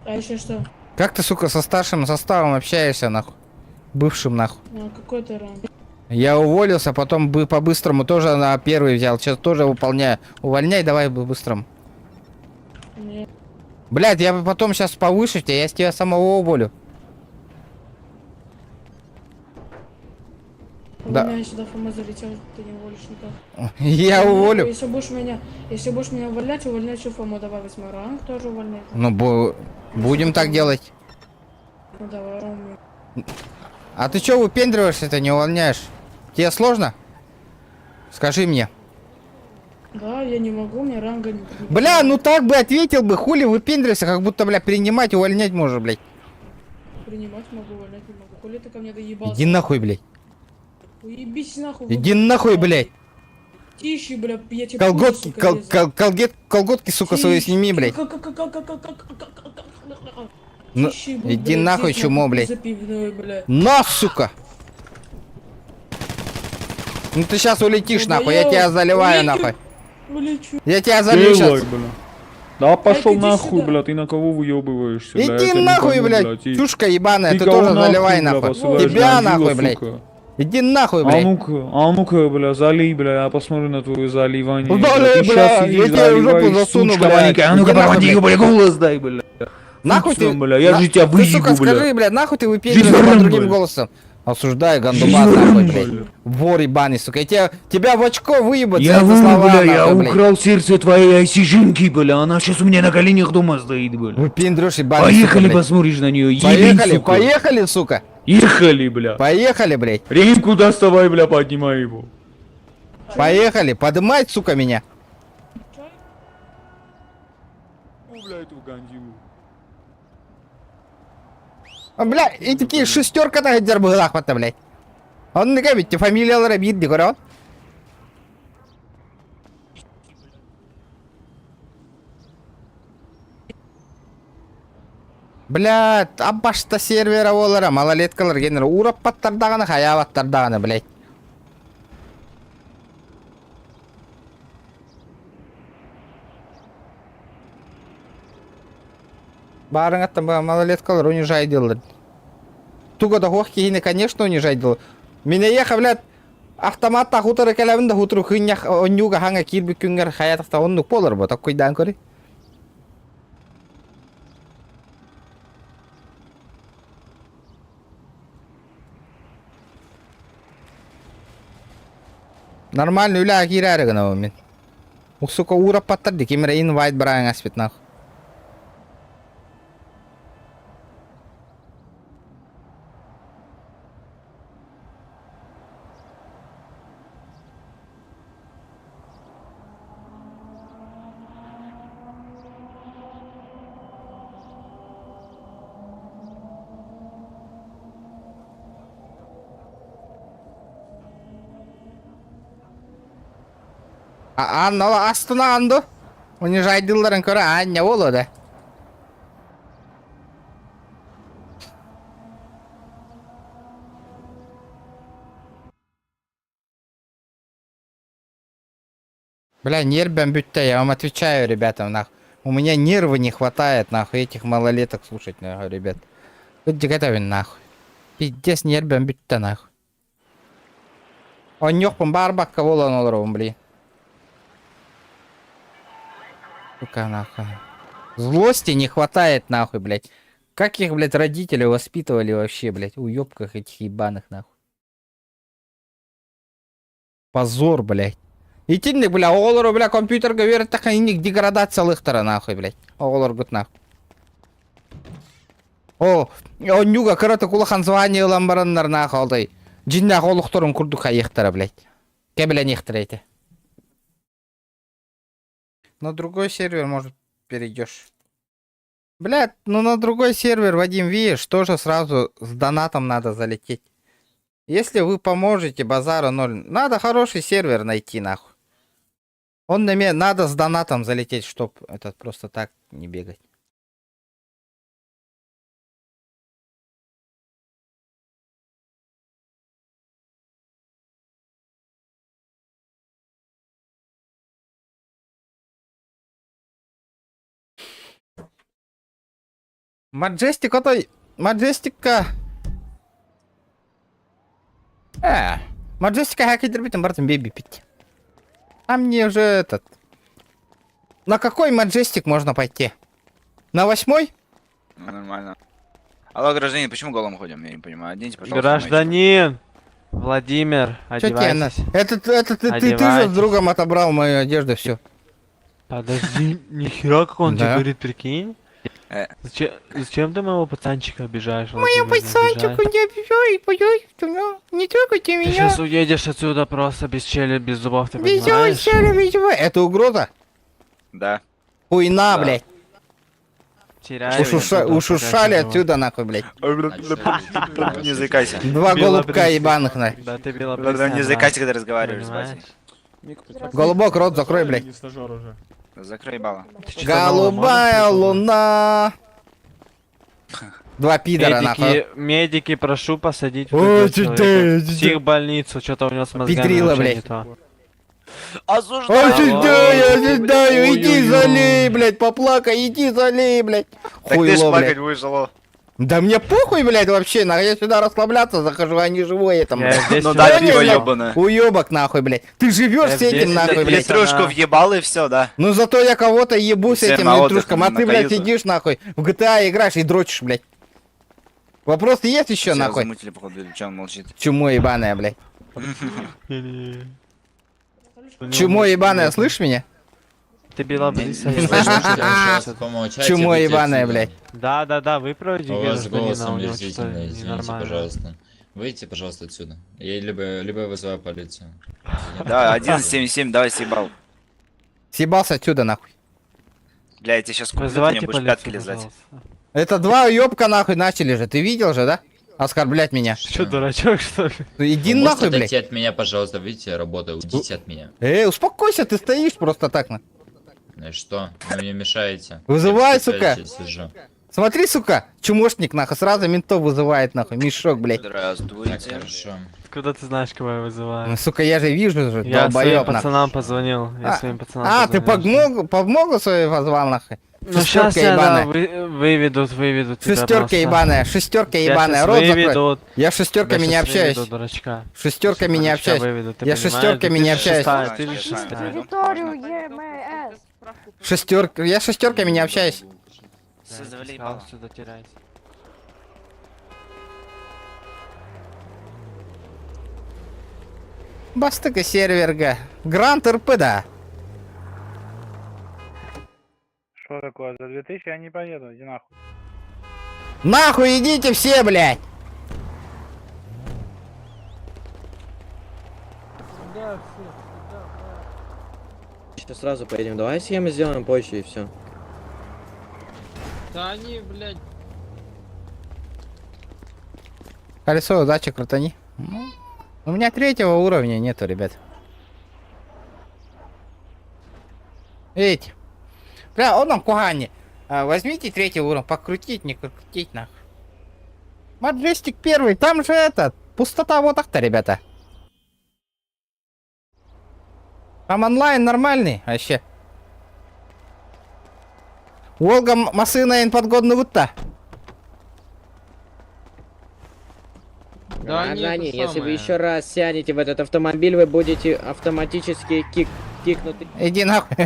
А еще что? Как ты, сука, со старшим составом общаешься, нахуй? Бывшим, нахуй. А, какой ты ранг? Я уволился, потом бы по-быстрому тоже на первый взял. Сейчас тоже выполняю. Увольняй, давай по-быстрому. Нет. Блядь, я потом сейчас повышу тебя, я с тебя самого уволю. Да. У меня сюда ФМ залетел, ты не уволишь никак. Я уволю. Если будешь меня увольнять, увольняй всю ФМ, давай 8 ранг тоже увольняй. Ну, будем так делать. Ну давай, ровно. А ты чё выпендриваешься-то, не увольняешь? Тебе сложно? Скажи мне. Да, я не могу, мне ранга не... Бля, ну так бы ответил бы, хули выпендриваешься, как будто, бля, принимать, увольнять можешь, блядь. Принимать могу, увольнять не могу. Хули ты ко мне доебался? Иди нахуй, блядь. Уебись нахуй. Иди нахуй, блядь. Тише, бля, я тебе Колготки, колготки, сука, свои сними, блядь. Ну, иди нахуй, чумо, блядь. На, сука! Ну ты сейчас улетишь, нахуй, я тебя заливаю, нахуй. Я тебя залью сейчас. Да пошел нахуй, бля, ты на кого выебываешься? Иди нахуй, блядь, чушка ебаная, ты тоже заливай, нахуй. Тебя нахуй, блядь. Иди нахуй, блядь. А ну-ка, бля, залей, бля, я посмотрю на твое заливание. Залей, бля, я тебе в жопу засуну, блядь. А ну-ка, проводи, бля, голос дай, бля. Нахуй ты, бля, я же тебя выебу, ты, сука, бля. скажи, блядь, нахуй ты выпендриваешься другим голосом. Осуждаю, гандубас, нахуй, блядь. Вор ебаный, сука. Я тебя в очко выебать за Я эти вор, слова, бля, я нахуй, блядь. украл сердце твоей айсижинки, бля, она сейчас у меня на коленях дома стоит, бля. Выпендрешь ебаный, Поехали, сука, посмотришь на нее, ебень, Поехали, сука. поехали, сука. Ехали, бля. Поехали, блядь. Ремку доставай, бля, поднимай его. Поехали, подымай, сука, меня. Бля, эту гандиву. Бля, и такие шестерка да дербылах потом, блядь. Он не говорит, фамилиялары бирди, көрөң. Блядь, аббашта сервера олара, малолеткалар генер, ураппаттардаганы, хаябаттардаганы, блядь. Барың аттан малолеткалар унижай делдер. Туга да хох кейіне, конечно, унижай делдер. Мене еха, блядь, автоматта хутары кәләбінде хутыру хыннях онюга ханга кирбі күнгер хаятықта оннук болыр бұ, так көйдан көрі. Нормально үлі акирі әрігіна бұл мен. Ұқсука урап паттарды, кемірі инвайт бірайын аспет нақ. Аннала астына анды. Унижайдыларын көрі, не олы да. Бля, нервом бютта, я вам отвечаю, ребята, нахуй. У меня нервы не хватает, нахуй, этих малолеток слушать, нахуй, ребят. Будьте готовы, нахуй. Пиздец, нервом бютта, нахуй. Он нёхпан барбакка волан оларом, блин. Сука, нахуй. Злости не хватает, нахуй, блядь. Как их, блядь, родители воспитывали вообще, блядь, уёбках этих ебаных, нахуй. Позор, блядь. Итинник, бля, олар, бля, компьютерге берет, так они деградациялыктары, нахуй, блядь. Олар гуд, нахуй. О, онюга, короче, кулахан звание ламбараннар, нахуй, алдай. Джиннах олухторун курдуха ехтара, блядь. Кебеля нехтара эти. На другой сервер, может, перейдешь. Блядь, ну на другой сервер, Вадим, видишь, тоже сразу с донатом надо залететь. Если вы поможете, базара 0. Надо хороший сервер найти, нахуй. Он на меня, надо с донатом залететь, чтоб этот просто так не бегать. Маджестик, отой. Маджестикка. Маджестика хакидер битен братан беби пить. А мне уже этот. На какой маджестик можно пойти? На 8-й? Ну, нормально. Алло, гражданин, почему голым ходим? Я не понимаю. Оденьте, пожалуйста. Гражданин! Владимир, одевайтесь. Это ты же с другом отобрал мою одежду, все. Подожди, нихера как он тебе Да. говорит, прикинь? Зачем ты моего пацанчика обижаешь? Мою Владимир, пацанчику не обижай. не трогайте Ты меня. сейчас уедешь отсюда просто без челюсти, без зубов, ты Без понимаешь? челюсти. Это угроза? Да. Хуйна, Да. блядь. Теряешь. Ушушали отсюда, нахуй, блядь. Не заикайся. Два голубка ебаных, на. Да ты белобрысый. Не заикайся, когда разговариваешь с Понимаешь? батей. Голубок, рот закрой, блядь. Закрой бало. Голубая луна. Два пидора, нахуй. Медики, прошу посадить Ой, в психбольницу, что-то у него с мозгами Петрила, вообще блядь. не то. Осуждаю, иди залей, блядь, поплакай, иди залей, блядь. Так ты ж Хуйло, плакать блядь. будешь, алло. Да мне похуй, блядь, вообще, нахуй, я сюда расслабляться захожу, а не живой этом. Я здесь Ну всегда да, живу. пиво ёбаное. Уёбок, нахуй, блядь. Ты живешь Я с этим, здесь нахуй, блядь. Литрушку въебал и все, да. Ну зато я кого-то ебу с Всем этим на отдых, литрушком, а на ты, блядь, каюту. сидишь, нахуй, в GTA играешь и дрочишь, блядь. Вопрос есть еще, Всё, нахуй? замутили, походу, или чё он молчит? Чмо ебаное, блядь. Чмо ебаное, слышь меня? Ты белобрысый. Чмо ебаное, блядь. Да, вы проводите У вас гражданина, голосом у него что-то омерзительно, извините, ненормально. пожалуйста. Выйдите, пожалуйста, отсюда. Я либо я вызываю полицию. Да, 1177, давай съебал. Съебался отсюда, нахуй. Бля, я тебе сейчас куплю, ты Вызывайте мне будешь полицию, пятки лизать. пожалуйста. Это два уёбка, нахуй, начали же. Ты видел же, да? Оскорблять меня. Что, дурачок, что ли? Ну, иди Вы нахуй, можете блядь. отойти от меня, пожалуйста, видите, я работаю, уйдите от меня. Успокойся, ты стоишь просто так, на. Ну и что? Вы мне мешаете. Вызывай, Я сука. здесь сижу. Смотри, сука, чмошник, нахуй, сразу ментов вызывает, нахуй, мешок, блядь. Так, Здравствуйте. хорошо. Откуда ты знаешь, кого я вызываю? Ну, сука, я же вижу же, Я своим долбоёб, нахуй. пацанам позвонил. Я своим пацанам ты позвонил. помогу свою позвал, нахуй? Ну сейчас Шестерка ебаная. выведут тебя Шестерка просто. ебаная, шестерка Тебя ебаная, щас рот закрой. выведут. Я шестерками не Тебя щас общаюсь. выведут, дурачка. Шестерками не Дурачка общаюсь. выведут, ты Я понимаешь? шестерками Ты не же общаюсь. шестая, ты же шестая. Территорию ЕМС. Я шестерками не общаюсь. Все, завали Сказал, ебало. сюда теряйся. Бастыка серверга. Грант РП, да. Что такое? За 2000 я не поеду, иди нахуй. Нахуй идите все, блядь. Сейчас сразу поедем. Давай схемы сделаем позже и все. Да они, блядь. Колесо удачи крутани. Ну, у меня 3-го уровня нету, ребят. Видите? Бля, он нам кугани. Возьмите 3-й уровень, покрутить, не крутить, нахуй. Маджестик 1, там же этот, пустота вот так-то, ребята. Там онлайн нормальный, вообще. Волга машина подгодна вот-то. Граждане, если вы еще раз сядете в этот автомобиль, вы будете автоматически кикнуты. Иди нахуй.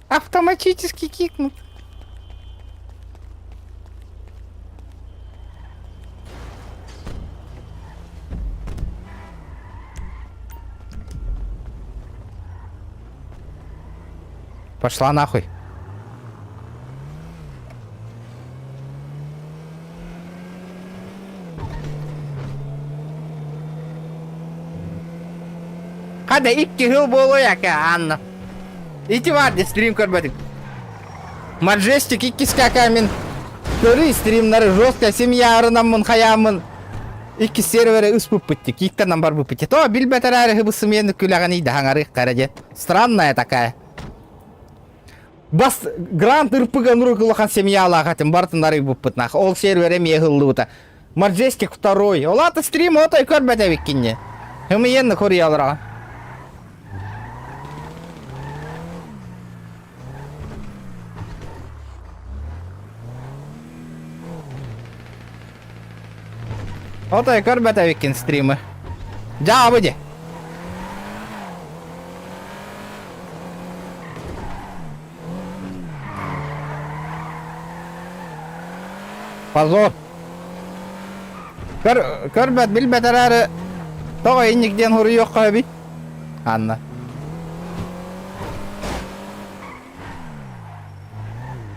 Автоматически кикнут. Пошла нахуй. Hadi 2 yıl болуяк Анна. Ити vardı стрим көрбөдүк. Majestic 2 скакамен. Көрү стримнары жестко семья арынамын хаямын. 2 сервері үспіп бітті. Киктен бар бұп бітті. То билбетер әрі хыбысы мені күләған ейді хаңары қараде. Странная такая. Бас грант ырпыган рукылыхан семья алағатын бартындары бұп бітнақ. Ол сервері меғылды бұта. Majestic 2. Олаты стрим отой көрбәді беккенне. Хымы енді көрі алыра. Otoy көрбәті беккен стримі. Жа бұде. Позор. Көрбәт білбәтер әрі. Тоға еннікден хұры yok қой Анна.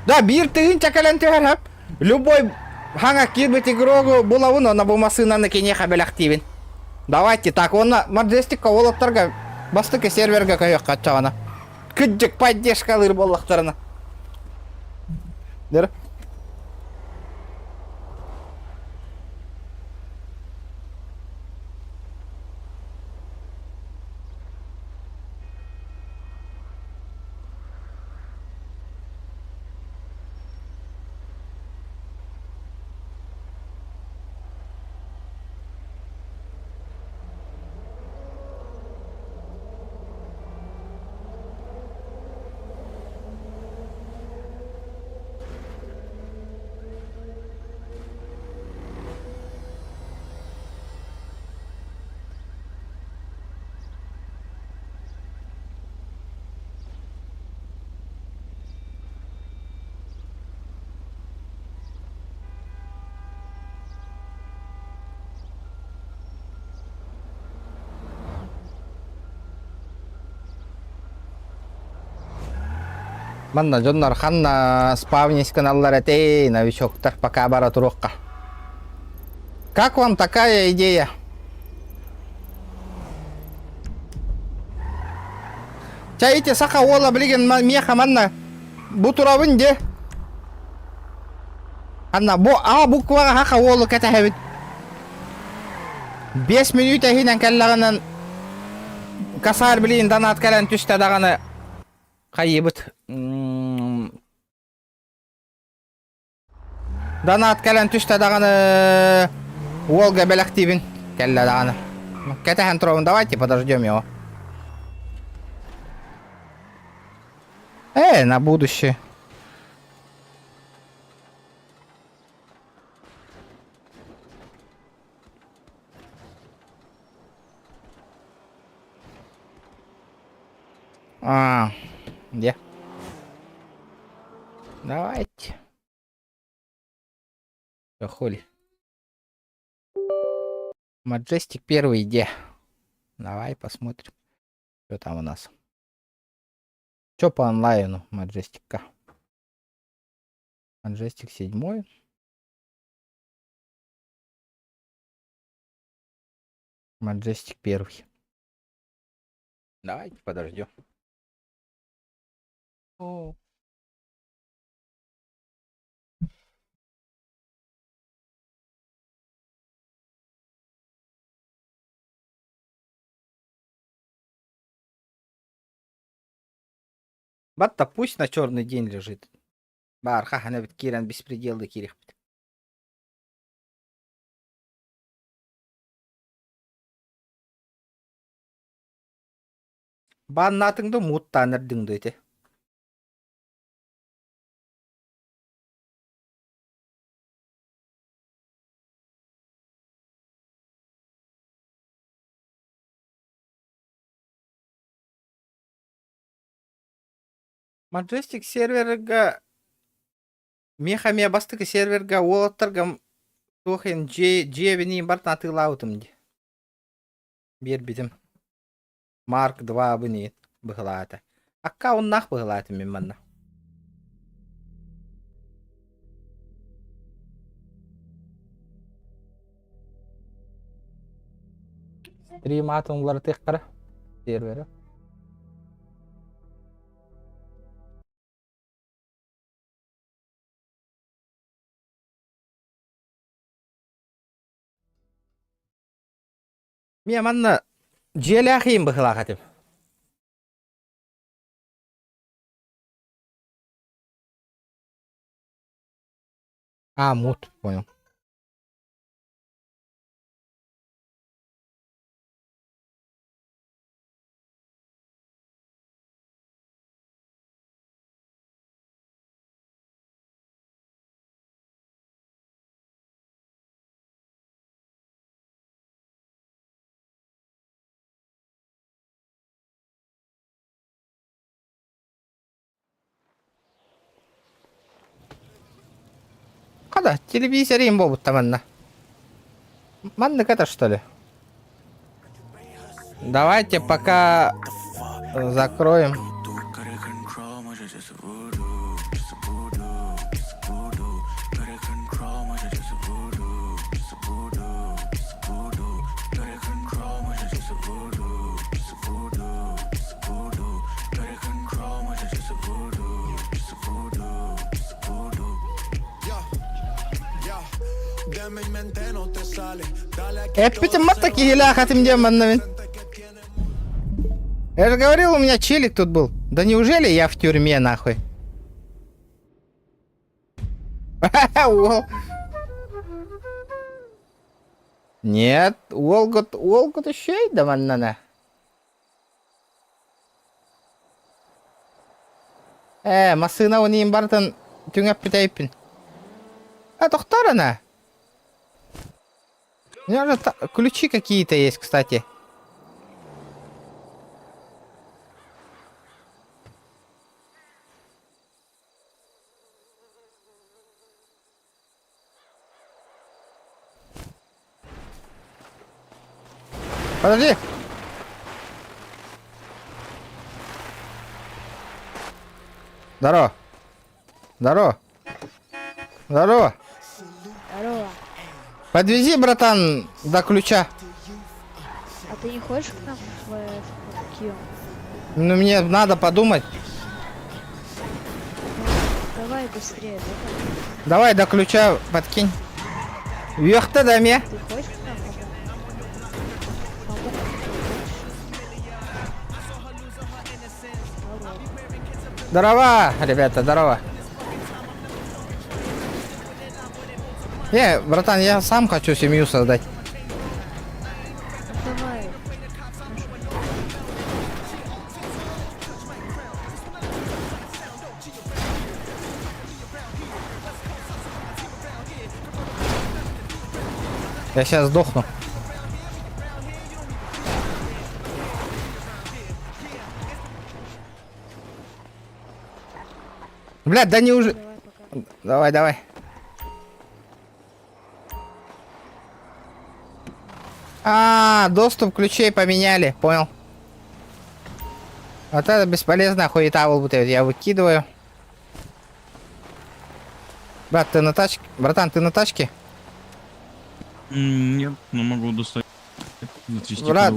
Да, бір тыгын чакалан төхер хап. Любой ханга кирбет игрогу булавын, она бумасына на кене хабел активен. Давайте так, он Majestic олоттарға бастықы серверге көйек қатчағана. Күджік поддержкалыр боллақтарына. Дер? Манна жоннор ханна спавнись каналлар этей новичоктар пока бара турукка. Как вам такая идея? Чаите саха ола блиген меха манна бутуравын де. Анна буквага хака олу катахабит. 5 минут ахинан каллаганан касар билин данат калан түстө даганы кайыбыт. Данат калан түстө даганы Волга бел активен калла даганы. Катахан тровын, давайте подождем его. На будущее. Где? Давайте. Хули. Majestic 1, где? Давай посмотрим, что там у нас. Что по онлайну Majestic? Majestic 7. Majestic 1. Давайте подождем. Батта пусть на черный день лежит. Барха, она ведь киран беспределы кирих. Баннатыңды муттанырдың дөйте. Majestic серверга мехами бастык серверга олоттарга тухен жебини бартын атылаутым ди. Бер битим. Марк 2 абынет быгылата. Акка оннах быгылата мен манна. Стрим атымлар теккара сервері. Мен манна желі ақиын бұқыла қатым. А, мут, понял. Когда? Телевизор им бобут там манна. Манна это что ли? Давайте пока закроем. Эппитим маттаки гиля хатим деманновин. Я же говорил, у меня челик тут был. Да неужели я в тюрьме, нахуй? Нет, Волгот еще и даманнана. Масына унин бартын түңәп битайпин. Тохтар она. У меня же ключи какие-то есть, кстати. Подожди. Здорово. Здорово. Здорово. Здорово. Подвези, братан, до ключа. А ты не хочешь к нам в Киев? Ну, мне надо подумать. Давай быстрее, давай. Давай до ключа подкинь. Вверх-то даме. Ты хочешь к нам? Здорово, ребята, здорово. Братан, я сам хочу семью создать. Давай. Я сейчас сдохну. Блядь, да не уже. Давай, давай. Доступ ключей поменяли, понял. Вот это бесполезная хуета будет, я выкидываю. Брат, ты на тачке? Братан, ты на тачке? Нет, но могу достать. Брат,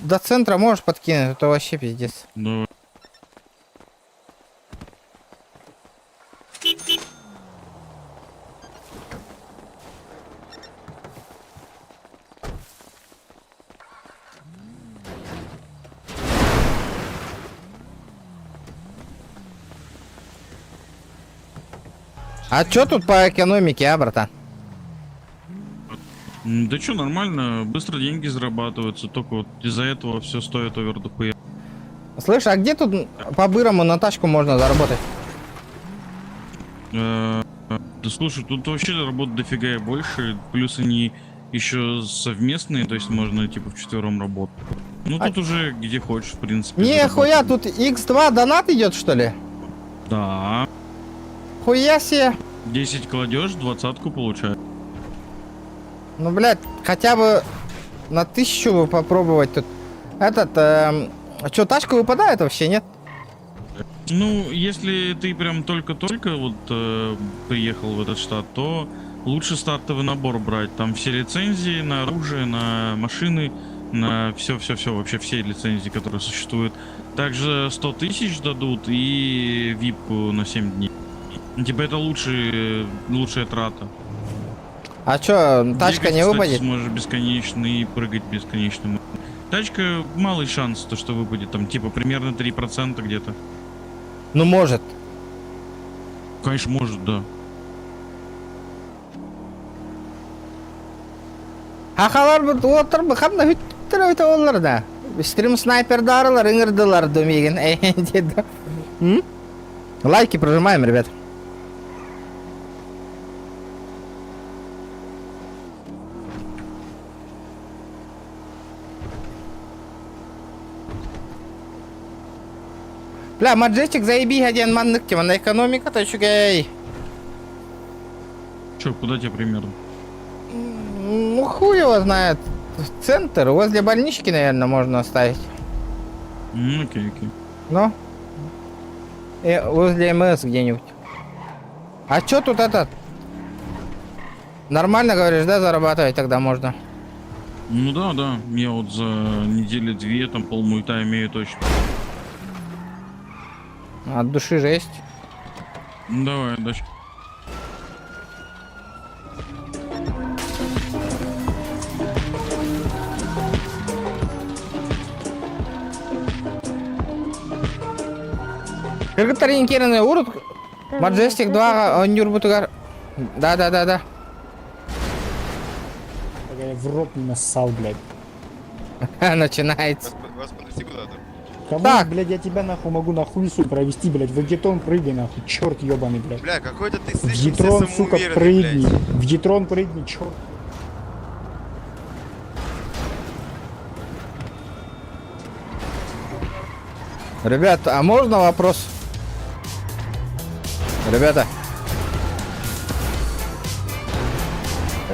до центра можешь подкинуть, это вообще пиздец. Давай. А чё тут по экономике, братан? Да чё, нормально, быстро деньги зарабатываются, только вот из-за этого все стоит овер дохуя. Слышь, а где тут по-бырому на тачку можно заработать? Да слушай, тут вообще работы дофига и больше, плюс они еще совместные, то есть можно типа вчетвером работать. Ну тут уже где хочешь, в принципе. Нихуя, тут X2 донат идет, что ли? Да. Хуя себе. 10 кладешь, 20-ку получаешь. Ну, блядь, хотя бы на 1000 бы попробовать тут. Этот, что, тачка выпадает вообще, нет? Ну, если ты прям только-только вот приехал в этот штат, то лучше стартовый набор брать. Там все лицензии на оружие, на машины, на все-все-все, вообще все лицензии, которые существуют. Также 100 тысяч дадут и випку на 7 дней. Типа это лучшая трата. А чё, тачка Бегать, не кстати, выпадет? сможешь бесконечно и прыгать бесконечно. Тачка малый шанс, то что выпадет, там типа примерно 3% где-то. Ну, может. Конечно, может, да. Хахалар бу отыр бу хамна хүттер өтө олар да. Стрим снайпер дарылар, ыңырдылар дөмеген. Лайки прожимаем, ребят. Бля, Маджестик заеби один маннык тема на экономика-то чугай. Че, куда тебе примерно? Ну хуй его знает. Центр, возле больнички, наверное, можно оставить. Окей. Ну? И возле МС где-нибудь. А чё тут этот? Нормально, говоришь, да, зарабатывать тогда можно? Ну да. Я вот за недели-две там полмульта имею точно. От души жесть. Давай, дальше. Кыргыттар инкеріне урут. Маджестик 2 онюр бутугар. Да. Я в рот не нассал, блядь. Начинается. Вас подвести куда-то? Кому, Так. блядь, я тебя нахуй могу на хуйсу провести, блядь, в Гетрон прыгай, нахуй, черт ебаный, блядь. Бля, какой-то ты В слишком Гетрон, все сука, самоуверенный, прыгни. блядь. В Гетрон прыгни, черт. Ребят, а можно вопрос? Ребята.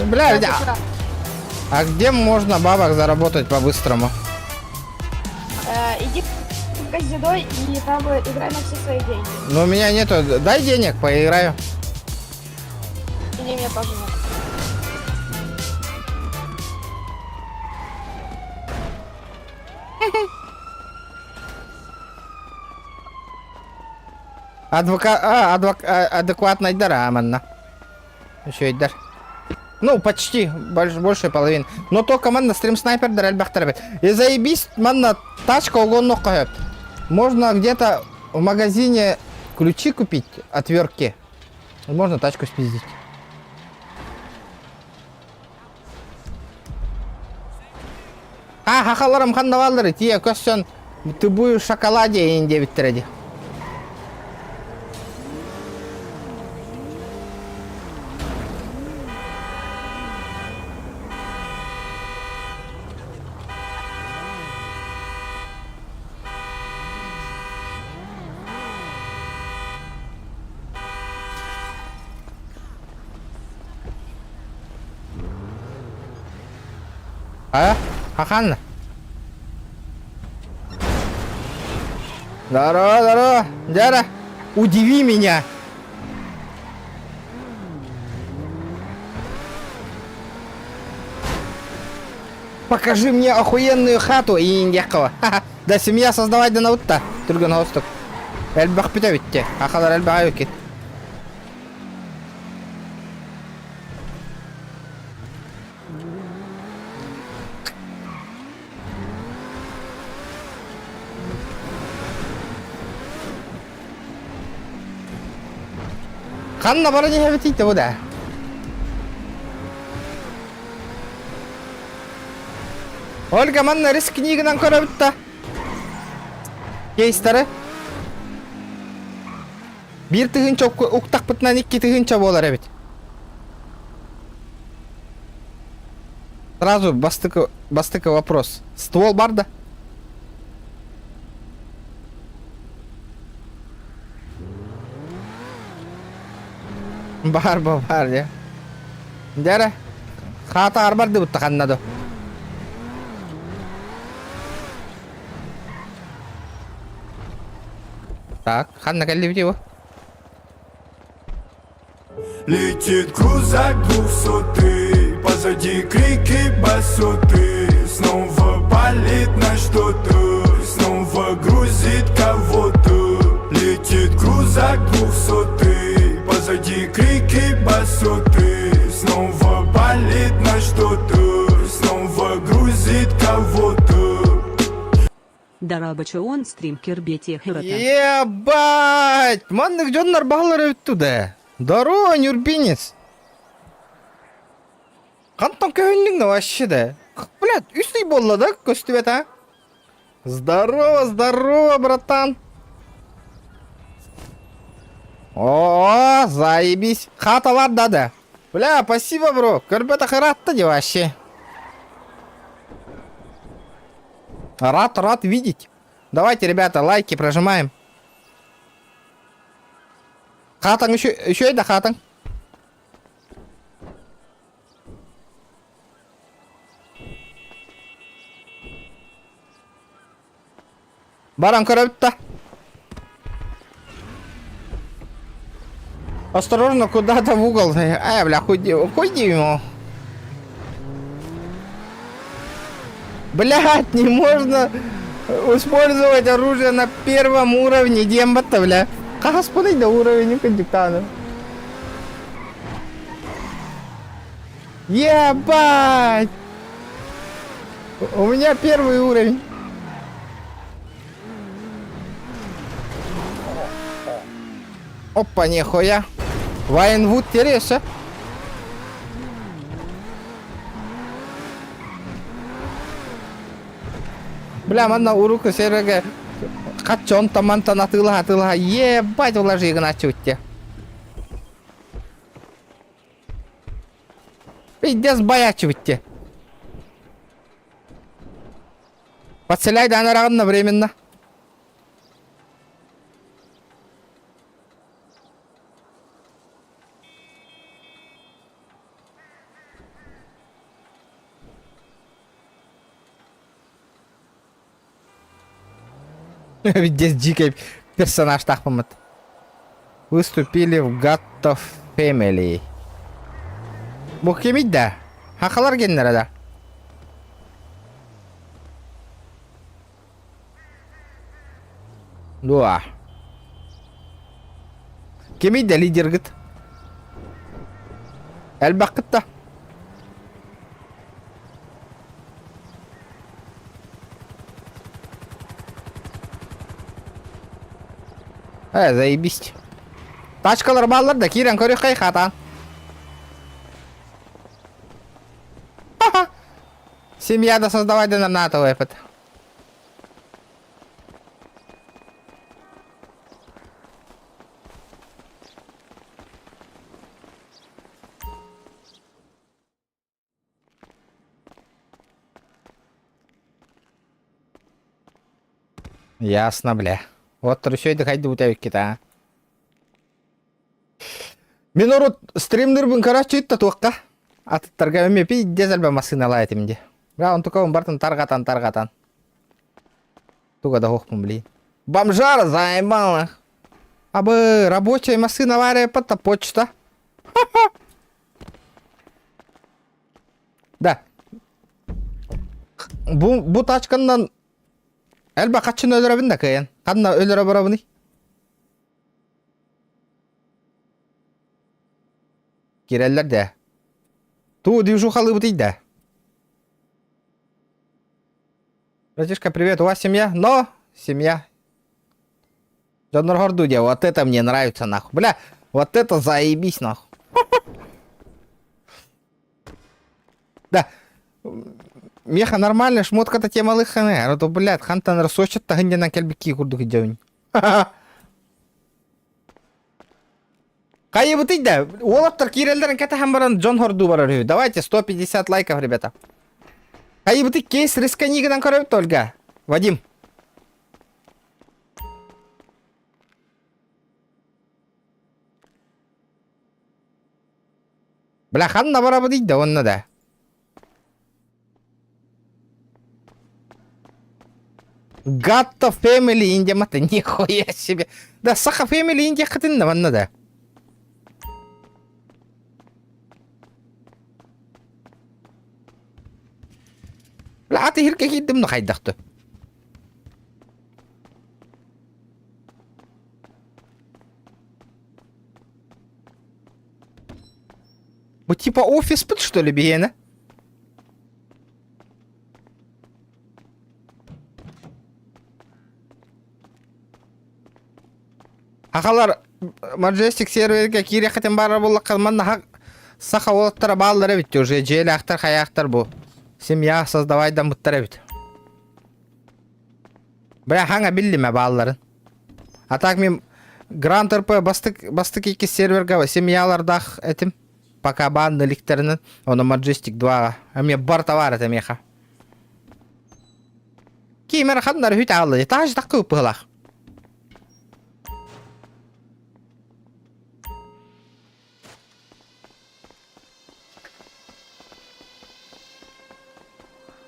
Бля, а где можно бабок заработать по-быстрому? Иди в казино и там играй на все свои деньги. Ну, у меня нету. Дай денег, поиграю. Или мне тоже нет. Адекватно идар, аманна. Еще идар. Ну, почти, больше половины. Но только манна стрим снайпер дараль бахтарбет. И заебись, манна тачка угонно коет. Можно где-то в магазине ключи купить, отвертки. Можно тачку спиздить. Хахаларам хандавалдары, тие көссен. Ты будешь в шоколаде и 9 треди. Хаханна. Здорово. Дяра, удиви меня. Покажи мне охуенную хату и индекова. Да семья создавать да наутта. Турган хосток. Эльбах питавитте. Ахалар эльбахаюкит. Ханна бара не хавитите буда. Ольга манна риск книгынан көрөбүтта. Кейстары. Бир тыгынча уктак бытынан 2 тыгынча болар эбит. Сразу бастыка вопрос. Ствол бар да? Бар я. Дәрі. Хата арбар деп ұтты қаннады. Так, ханна кәлі бітеу. Летит крузак 200, позади крики басоты. Снова палит на что-то, снова грузит кого-то. Летит крузак 200, позади крики басоты. Снова палит на что-то, снова грузит кого-то. Дарабача он стрим кербете хырата. Ебать! Маннык жоннар бағылар өттуді. Здорово, Нюрбинец. Қантан көвіндіңді вообще да. Блядь, үстей болла да, көстібет, а? Здорово, братан. О, заебись. Хата бар дады. Бля, спасибо, бро. Көрбеті қыратты де вообще. Рад видеть. Давайте, ребята, лайки прожимаем. Хатан еще да хатан. Баран көрөбүттө. Осторожно, куда-то в угол. Бля, хуй ему. Блядь, не можно использовать оружие на первом уровне дембата, бля. Как спунить до уровня кондуктана? Ебать! У меня первый уровень. Опа, нихуя. Вайнвуд терesa. Бля, мана урука сереге. Качон тамантан атыла. Ебать, вложи их на чутье. Пиздец, боячивайте. Подселяй да одновременно. Ведь здесь дикий персонаж тахпамат. Выступили в God Family. Мухкемит да. Хахалар геннера да. Дуа. Кемит да лидер гит. Элбакытта. Заебись. Тачкалар баллар да кирен көрі қай хатан. Семья создавать надо опыт. Ясно, бля. Вот трусёй дыхать у тебя кита. Мен орут стримдербин карачы итта туакка. Аттарга эме пи дезелбе масына лайт имди. Бля, он только бартын таргатан. Туга да хохпун, блин. Бомжара заебала. Абы рабочая машина варя пата почта. Да. Бу тачкандан элба качын өлөрөбүн да кыйын. Канна өлөрө барабыны. Киреллер де. Ту движухалы бутыть да. Братишка, привет, у вас семья? Но, семья. Джоннер Гордудя, вот это мне нравится, нахуй. Бля, вот это заебись, нахуй. Да. Меха нормально, шмотка-то те малых хане. А то, блядь, хантан рассочат-то гандяна кельбики курдук идёвень. Кайы бутыть да. Олаптар кирелдерин ката хамбаран Джон Горду барар. Давайте 150 лайков, ребята. Кайы бутыть кейс рисканигынан көрөбүт Ольга. Вадим. Бля, ханна барабы дейді, онны да. Гатта фэмили инде маты, нихуя себе. Да, саха фэмили инде қытынна, онны да. Бля, аты хирке кейдімні қайдақты. Вы типа офис пыт, что ли, бейені? Ақалар Majestic серверге кире қытын бары болы қылманна сақа олаттара балылары бітті. Уже желі ақтар, қаяқтар бұл. Семья создавайдан бұттары біт. Бля, хаңа білді ме балыларын? Атақ мен Гранд РП бастық екі серверге семьялардақ әтім. Пока банды ликтерінің, оны Majestic 2-ға. Әме бар товар әтім еқа. Кеймер қадынары хүйт алды. Тағыз таққы ұпығылақ.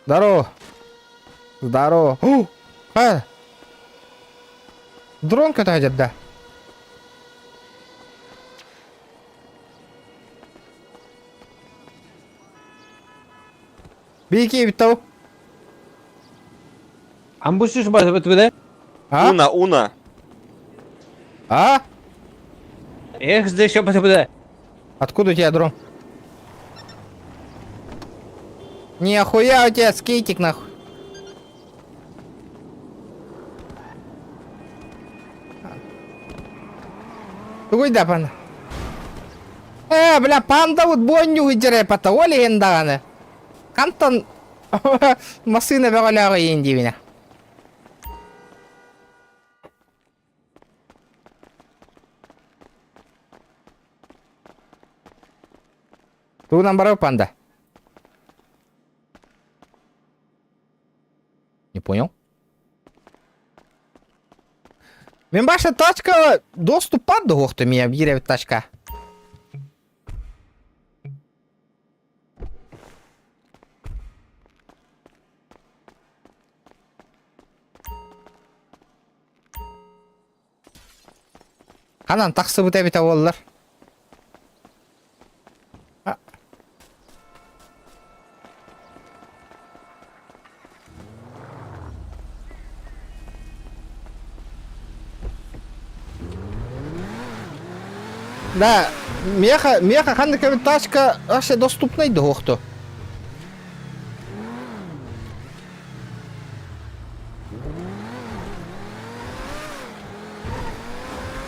Здорово. Здорово. Ха. Дрон катает, да. Бейки битау. Амбушиш бар бит. А? Уна. А? Эх, здесь еще бит. Откуда у тебя дрон? Нихуя у тебя скейтик нахуй. Куда панда? Бля, панда вот бонню выдирай потом, легендарный. Кантон машина вегаляга енди меня. Тут нам панда. Не понял? Мен ваша тачка доступ бар до хто меня бирет тачка. Канан таксы бите бите болдулар. Да, меха хандиками тачка вообще доступна до хто.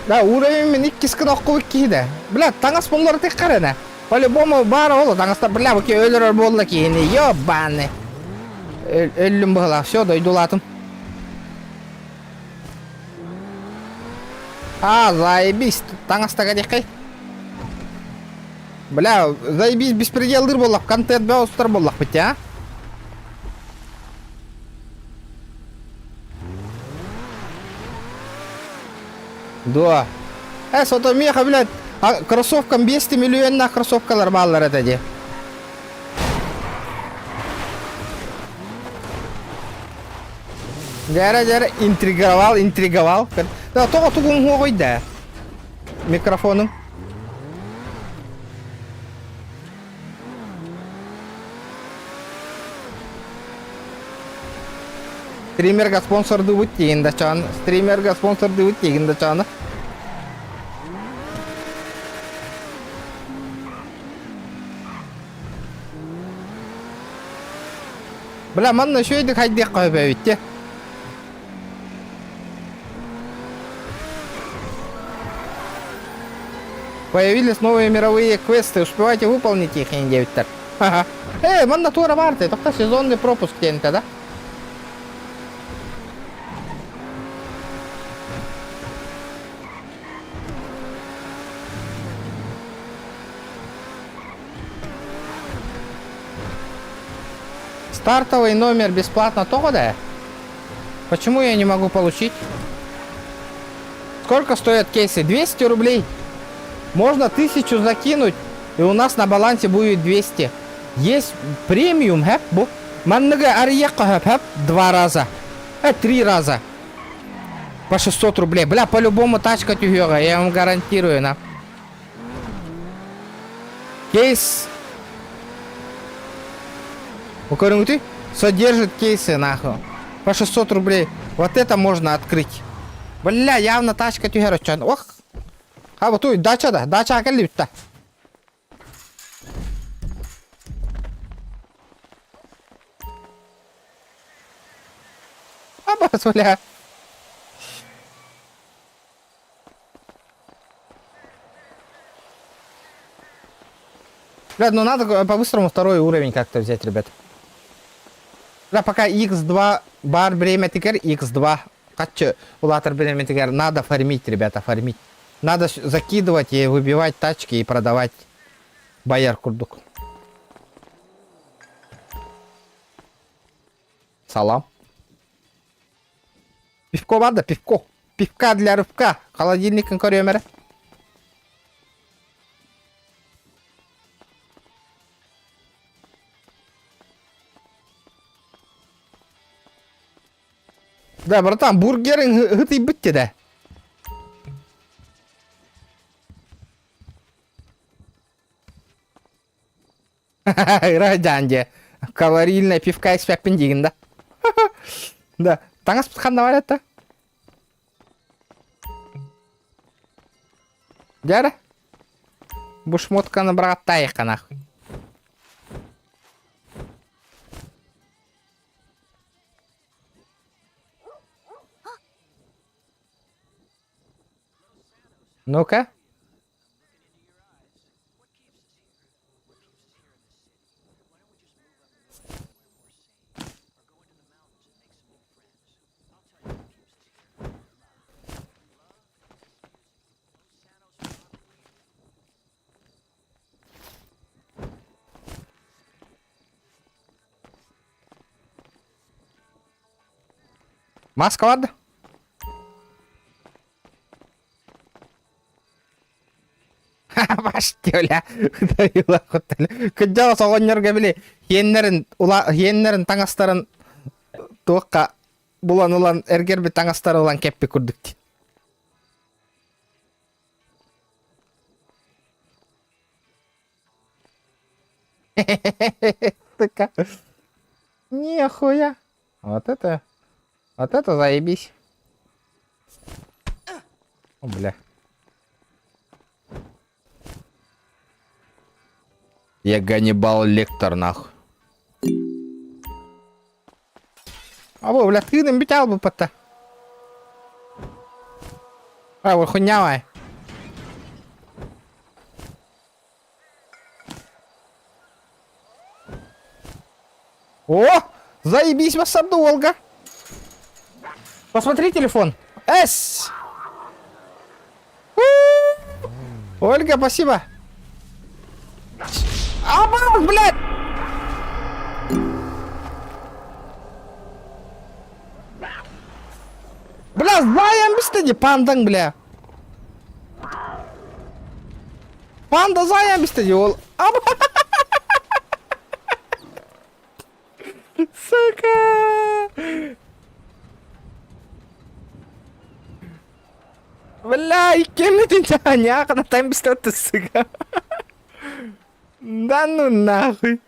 Да, уровень мен иккискен оққы кейді. Бля, таңас болары тек қарана. По-любому бары олы, таңаста бля, бұке өлірір болы кейіні. Ёбаны. Өлім бұғыла, все, дойдулатым. Заебись, таңаста қадеқай. Бля, заебись беспределдыр болақ, контент бәуістер болақ бітті, а? Да. Сото меха, блядь, кроссовкам 200 миллионных кроссовкалар баллар это де. Жара, интриговал. Да, тоға тугун ғой да. Микрофоным. Стримерга спонсорды өттегенді чаны. Бля, манна шөйді қайдек қойып өтте. Появились новые мировые квесты, успевайте выполнить их, индивидуально. Ага. Манна тура варты, только сезонный пропуск тенка, да? Стартовый номер бесплатно тоже, да? Почему я не могу получить? Сколько стоят кейсы? 200 рублей. Можно 1000 закинуть И у нас на балансе будет 200. Есть премиум, хэп, бу. Маннага ариека, хэп, 2 раза. 3 раза. По 600 рублей. Бля, по-любому тачка тюгера, я вам гарантирую, на. Кейс. Ты содержит кейсы, нахуй. По 600 рублей. Вот это можно открыть. Бля, явно тачка тюгера. Ох. А вот тут дача, да. Дача акалипта. Абас, бля. Бля, ну надо по-быстрому второй уровень как-то взять, ребят. Бля, пока x2 бар время тикер, x2. Качу улатор время тикер. Надо фармить, ребята, фармить. Надо закидывать и выбивать тачки и продавать. Бояр курдук. Салам. Пивко надо, пивко. Пивка для рыбка. Холодильник конкурентера. Да, братан, бургерин гыты битти да. Раданде. Калорийная пивка из пяпендигин, да? Да. Таңыз пытқанда бар еді. Жәрі? Бұл шмотканы бір аттайық нахуй. Ну-ка. Маска vardı. Başlıyor. Dayılar kutlu. Kıccağı soğanlar bile yenlerin tangasların tuğka bulan ulan erger bir tangastar olan keppi kurduk. Нихуя. Вот это заебись. О, бля. Я Ганнибал Лектор, нахуй. А вы, бля, ты намбитал бы пота. А, вы хуйнявая. О! Заебись вас долго. Посмотри телефон. Эс! Ольга, спасибо. Обалдеть, блядь! Бля, заян бистеди, пандаң, бля. Панда заян бистеди, ол. Сука! Бля, икемни ты няка на тайм бистеди, сука. Да ну нахуй.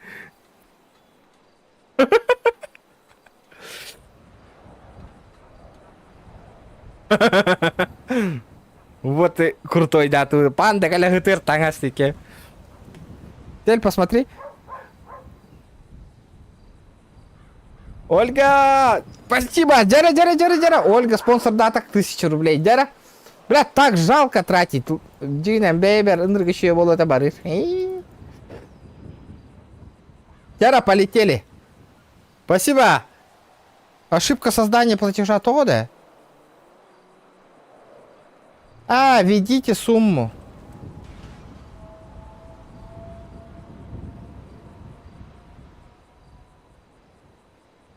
Вот и крутой, да, ты панда калягытыр тангастике. Теперь посмотри. Ольга! Спасибо! Джара! Ольга, спонсор даток 1000 рублей. Джара! Бля, так жалко тратить. Джинем, бейбер, энергия было это барыр. Джара, полетели. Спасибо. Ошибка создания платежа того, да? А, введите сумму.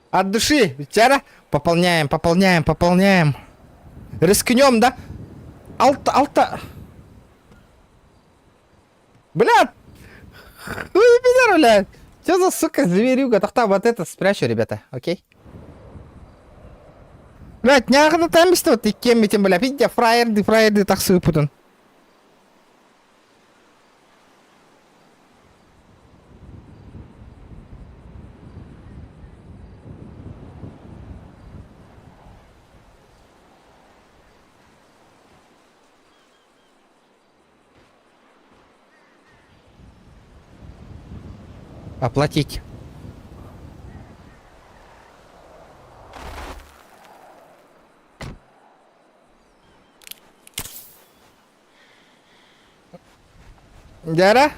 От души, Джара. Пополняем. Рискнем, да? Алта. Бля, Ой, пидор, блядь. Что за, сука, зверюга? Так, вот это спрячу, ребята, окей? Блядь, няхну там есть вот и кем этим, бля, видите, фраерды так сыпутан. Оплатить. Дяра?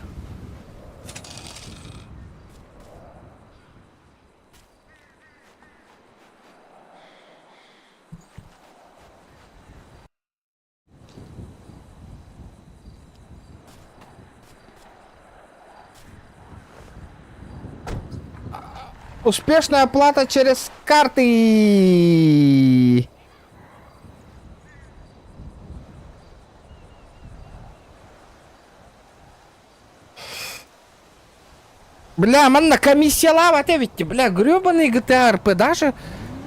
Успешная оплата через карты. Бля, манна комиссиялар, это ведь, бля, гребаный GTA RP, даже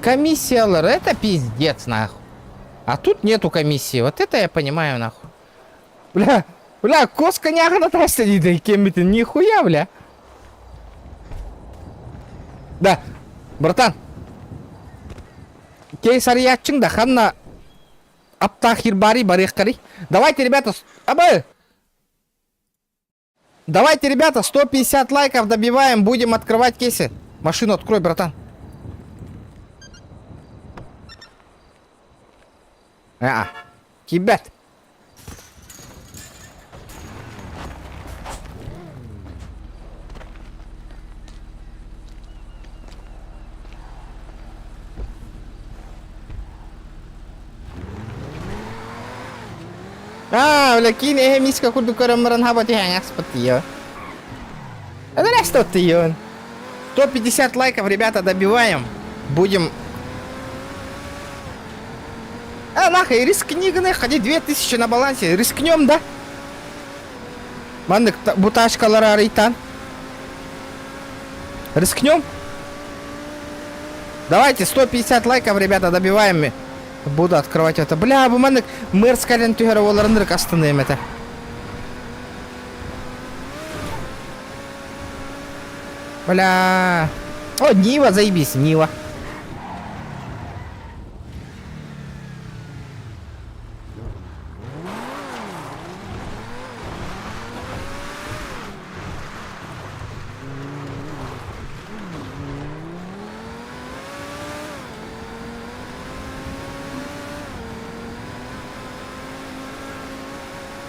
комиссиялар, это пиздец, нахуй. А тут нету комиссии, вот это я понимаю, нахуй. Бля, коска няга на трассе не дай кемити, нихуя, бля. Да, братан. Кейсариятчың да ханна аптахир бари барихкари. Давайте, ребята, Давайте, ребята, 150 лайков добиваем, будем открывать кейсы. Машину открой, братан. Кибет. Bля, kini miska kudu keremeran habati hanyak seperti ya. Это что-то ее. 150 лайков, ребята, добиваем. Будем... нахуй, рискни, ходи, 2000 на балансе. Рискнем, да? Мандык, буташкалар аритан. Рискнем? Давайте, 150 лайков, ребята, добиваем. Буду открывать это. Бля, bu мандык, мэрскален тюгероволарындыр кастыным это. Бля. О, Нива, заебись, Нива.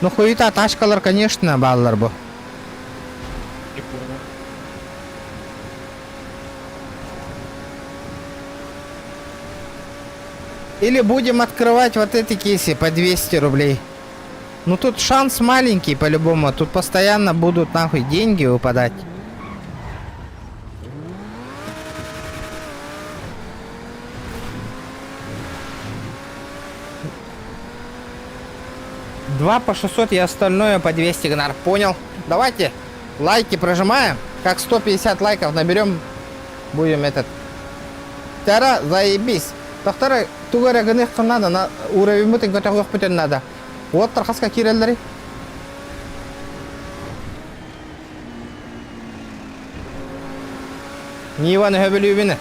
Ну хуета тачкалар, конечно, баллар бу. Или будем открывать вот эти кейсы по 200 рублей. Ну тут шанс маленький по-любому. Тут постоянно будут нахуй деньги выпадать. Два по 600 и остальное по 200 гнар. Понял? Давайте лайки прожимаем. Как 150 лайков наберем, будем этот. Тара, заебись. Доктора, тугара гынех надо, на уровень мутын готовых путен надо. Вот тархаска киреллери. Ниваны хөбелюбины.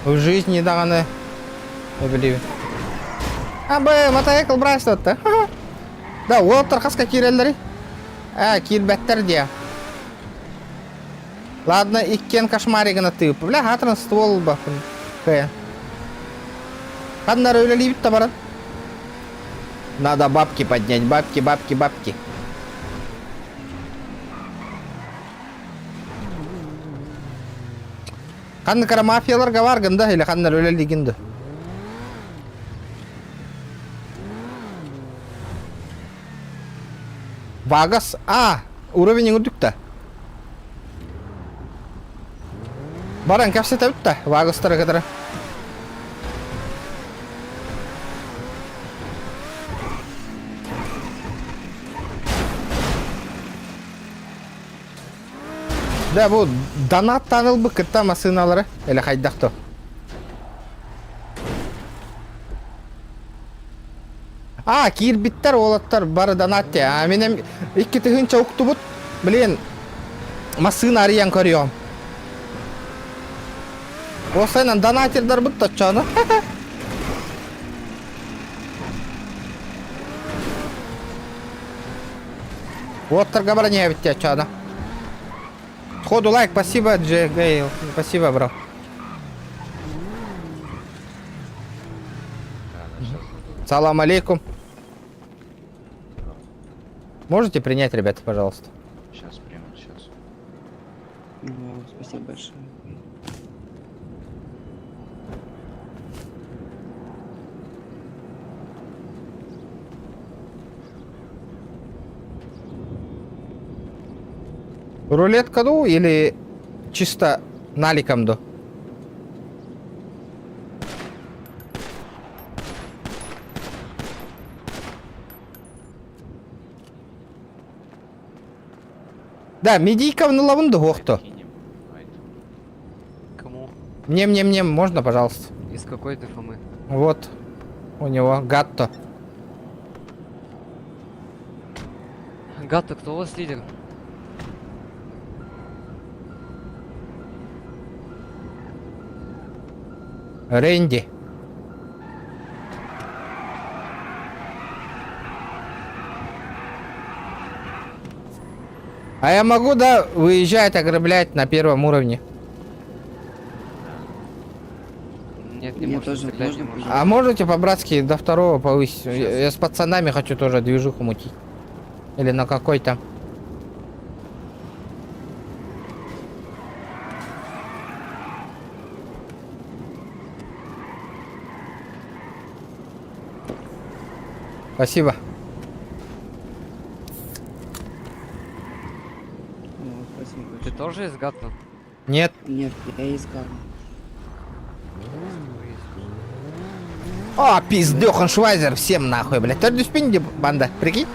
В жизни даганы хөбелюбин. Мотоцикл брать что-то. Да, вот тархаска киреллери. Кирбеттер де. Ладно, иккен кошмаригана ты. Бля, хатран ствол бахын. Ханнар өлелибит табаран. Надо бабки поднять, бабки. Ханны кара мафияларга барган да, или ханнар өлелигинді. Вагас, уровень үдікті. Баран кәпсет өтті, Вагастары кадыры. Да, бу донат таныл бы кытта машиналары. Эле хайдакты. Кирбиттер олаттар бары донат те. Менем 2 тыгынча уктубут. Блин, машина ариян көрüyorum. Осайнан донатердар бут тачаны. Оттарга бара не битте чана. Ходу лайк, спасибо, Джей Гейл. Спасибо, бро. Салам алейкум. Можете принять, ребята, пожалуйста? Сейчас приму, сейчас. Спасибо большое. Рулетка ду или чисто наликом ду? Да, медийка в налавунду гохто. Кому? Мне, можно, пожалуйста? Из какой ты фомы? Вот. У него гатто. Гатто, кто у вас лидер? Рэнди. А я могу, да, выезжать, ограблять на 1 уровне? Нет, не можешь стрелять, не можешь. А можете по-братски до 2 повысить? Я с пацанами хочу тоже движуху мутить. Или на какой-то. Спасибо. Ты тоже из Гатна? Нет. Нет, я из Гарма. Пиздёхан Швайзер, всем нахуй, блядь. Ты спинди, банда, прикинь?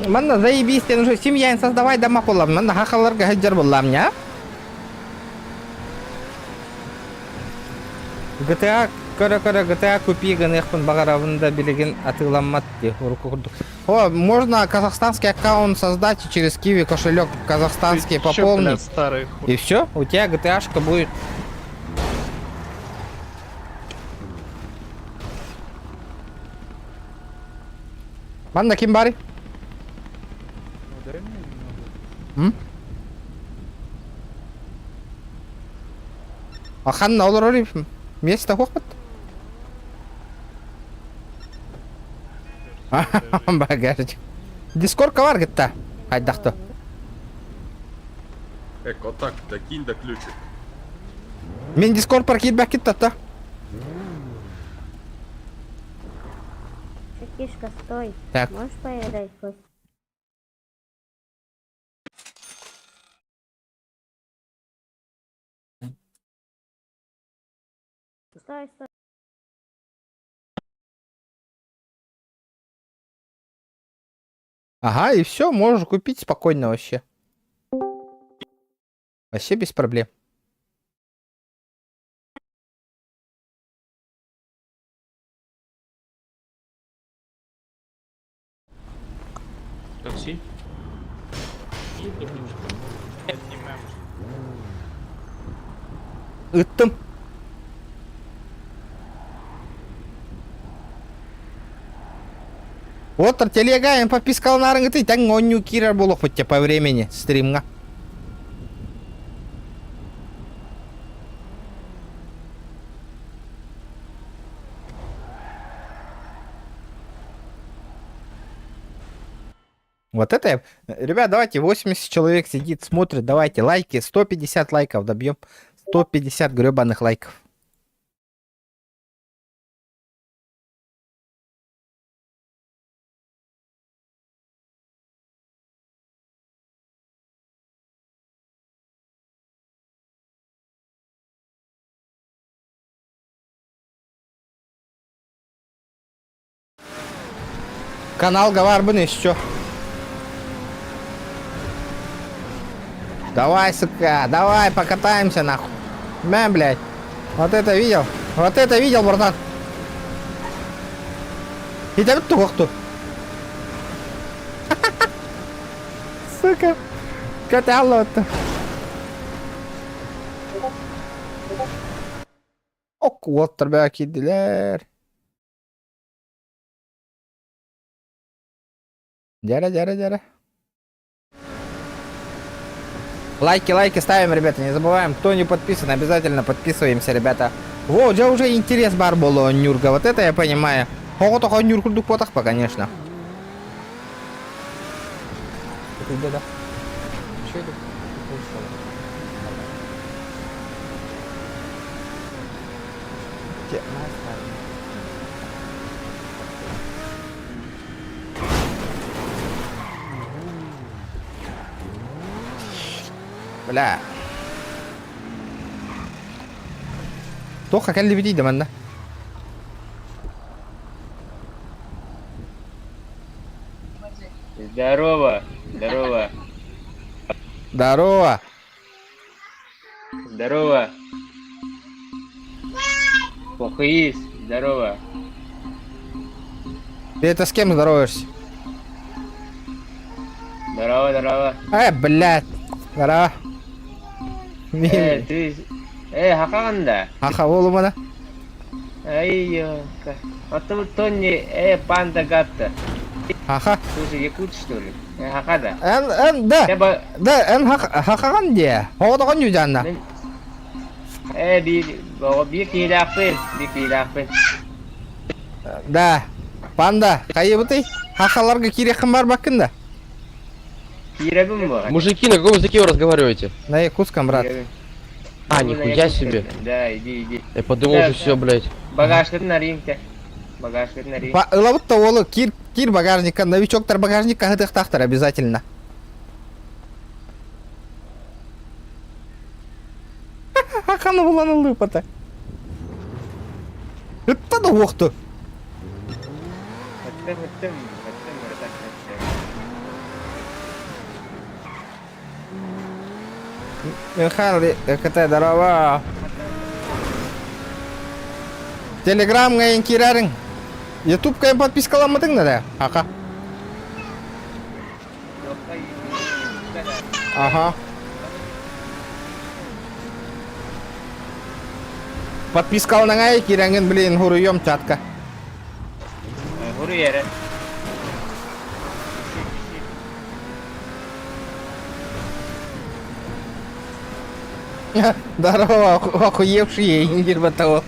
Манна заебись, сен уже семья создавай дома полам, манна хахаларга хаджар боллам, ня? GTA кара GTA купи гынехпын багаравында билеген атыламат ди руку курдук. Можно казахстанский аккаунт создать и через Киви кошелек казахстанский пополнить. И все, у тебя GTA-шка будет. Манна Кимбари? Аханна олорори место хохпат? Багажчик. Дискордка бар гитта. Хайдахты. Вот так, докинь до ключик. Мен дискорд паркитбак киттата. Кишка, стой. Так. Можешь поиграть хоть? Стой. Ага, и все, можешь купить спокойно вообще. Вообще без проблем. Такси? Ыттым. Вот телега, подпискал на рынок, ты так гоню кирар было хоть по времени стримга. Вот это, ребят, давайте 80 человек сидит, смотрит, давайте лайки, 150 лайков добьем, 150 гребаных лайков. Каналга бар bunu еще. Давай, сука, давай покатаемся нахуй. Блядь. Вот это видел? Вот это видел, братан? Иди в тухту. Сука. Каталото. Ok, water kediler. Дяра. Лайки ставим, ребята, не забываем. Кто не подписан, обязательно подписываемся, ребята. Во, уже интерес бар было, Нюрга. Вот это я понимаю. Ого, только Нюрку дупотах, конечно. Да. Бля. Тоха, как видеть, да, манда? Здорово. Похуис, здорово. Ты это с кем здороваешься? Здорово. Блядь. Здорово. Ты... хақағанда? Хаха, болу мана? Ай-ё-ка. Тони, панда гатта. Хаха. Слушай, якут, что ли? Хақада. Да, хақаған де. Оғытығын южанна. Бик елақпен. Да. Панда, қайы бұтай? Хақаларға керекім бар бақында? Керегім бар. Мужики, на каком языке вы разговариваете? На якутском, брат. А, нихуя себе. Да, иди. Я подумал, что все, блядь. Багажканы наринка. Лавутта олы кир багажникка, новичоктар багажникка хытықтақтар обязательно. Хақаны болан ұлды пата. Үтті да оқты. Михаил, какая здорова. Телеграм ngayon kiraring. YouTube kayo подпискаламадың да? Аха. Ага. Подпискал на ngayon kirangin блин хурuyом чатка. Хуруере. Здорово, охуевший индир батаво.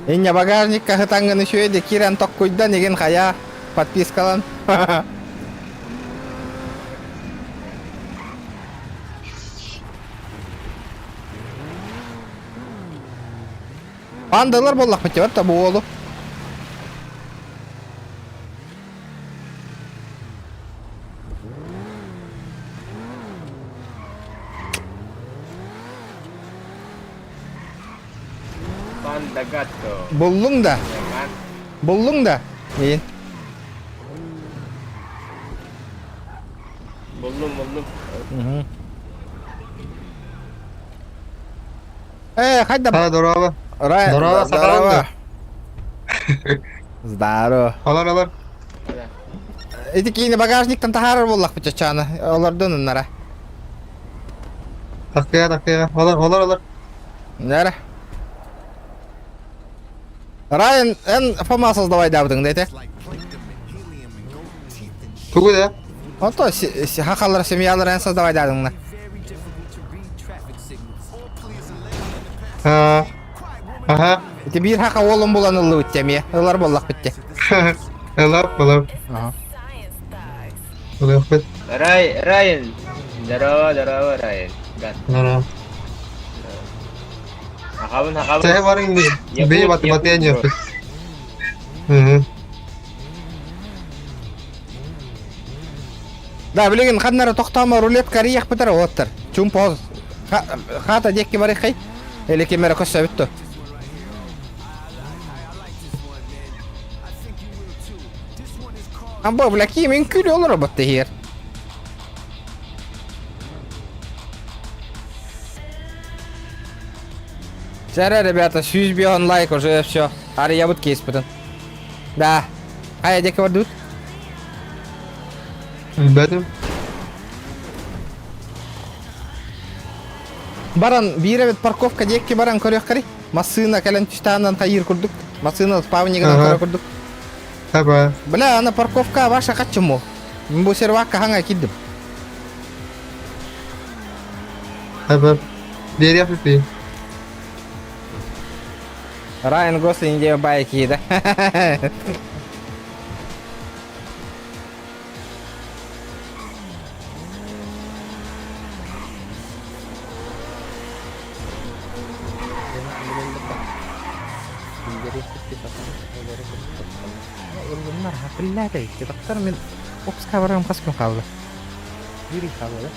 Иня багажник кахытангын еще еді киран ток койда неген хая подпискалан. Пандалар боллақ бітті бар табу олу. Bullung da. Iya. Bullung. Хать да. Здорово. Здорово. Здорово. Алар. Эти кейіне багажниктан тахарар боллақ бітчачаны. Олардың ұнара. Тақия. Олар. Нара. Райан, фома создавай дабдың, дейті? Тугу да? Вот то, хақалар семьялар ән создавай дабдыңна. Ага. Эти бір хақа олым болан ұлы өттеме, олар боллақ бітті. Олар. Райан. Здорово, Райан. Здорово. Хақабын. Saya baru ini. Beli mati-matiannya. Да, білеген қаднары тоқтама рулет карияқ бітір оттыр. Чумпоз Хата декки барыг хай. Или кемера көсө бүттү. Амбо блаки мен күлү олор ботты хер. Жара, ребята, сюзбион лайк уже все. Ари я вот кейс потом. Да. А я декки бардут. Ребята. Баран биребет парковка декки баран көрөк кари. Машина калан түштандан кайыр курдук. Машина спавниган көрөк курдук. Таба. Бля, ана парковка ваша качымы. Мен бу сервакка ханга киддим. Таба. Дерев пи. Райан Гослинг де байки, да? Bunlar haklılar değil. Doktor men ops kameram kaskım kaldı. Yürü kaldı.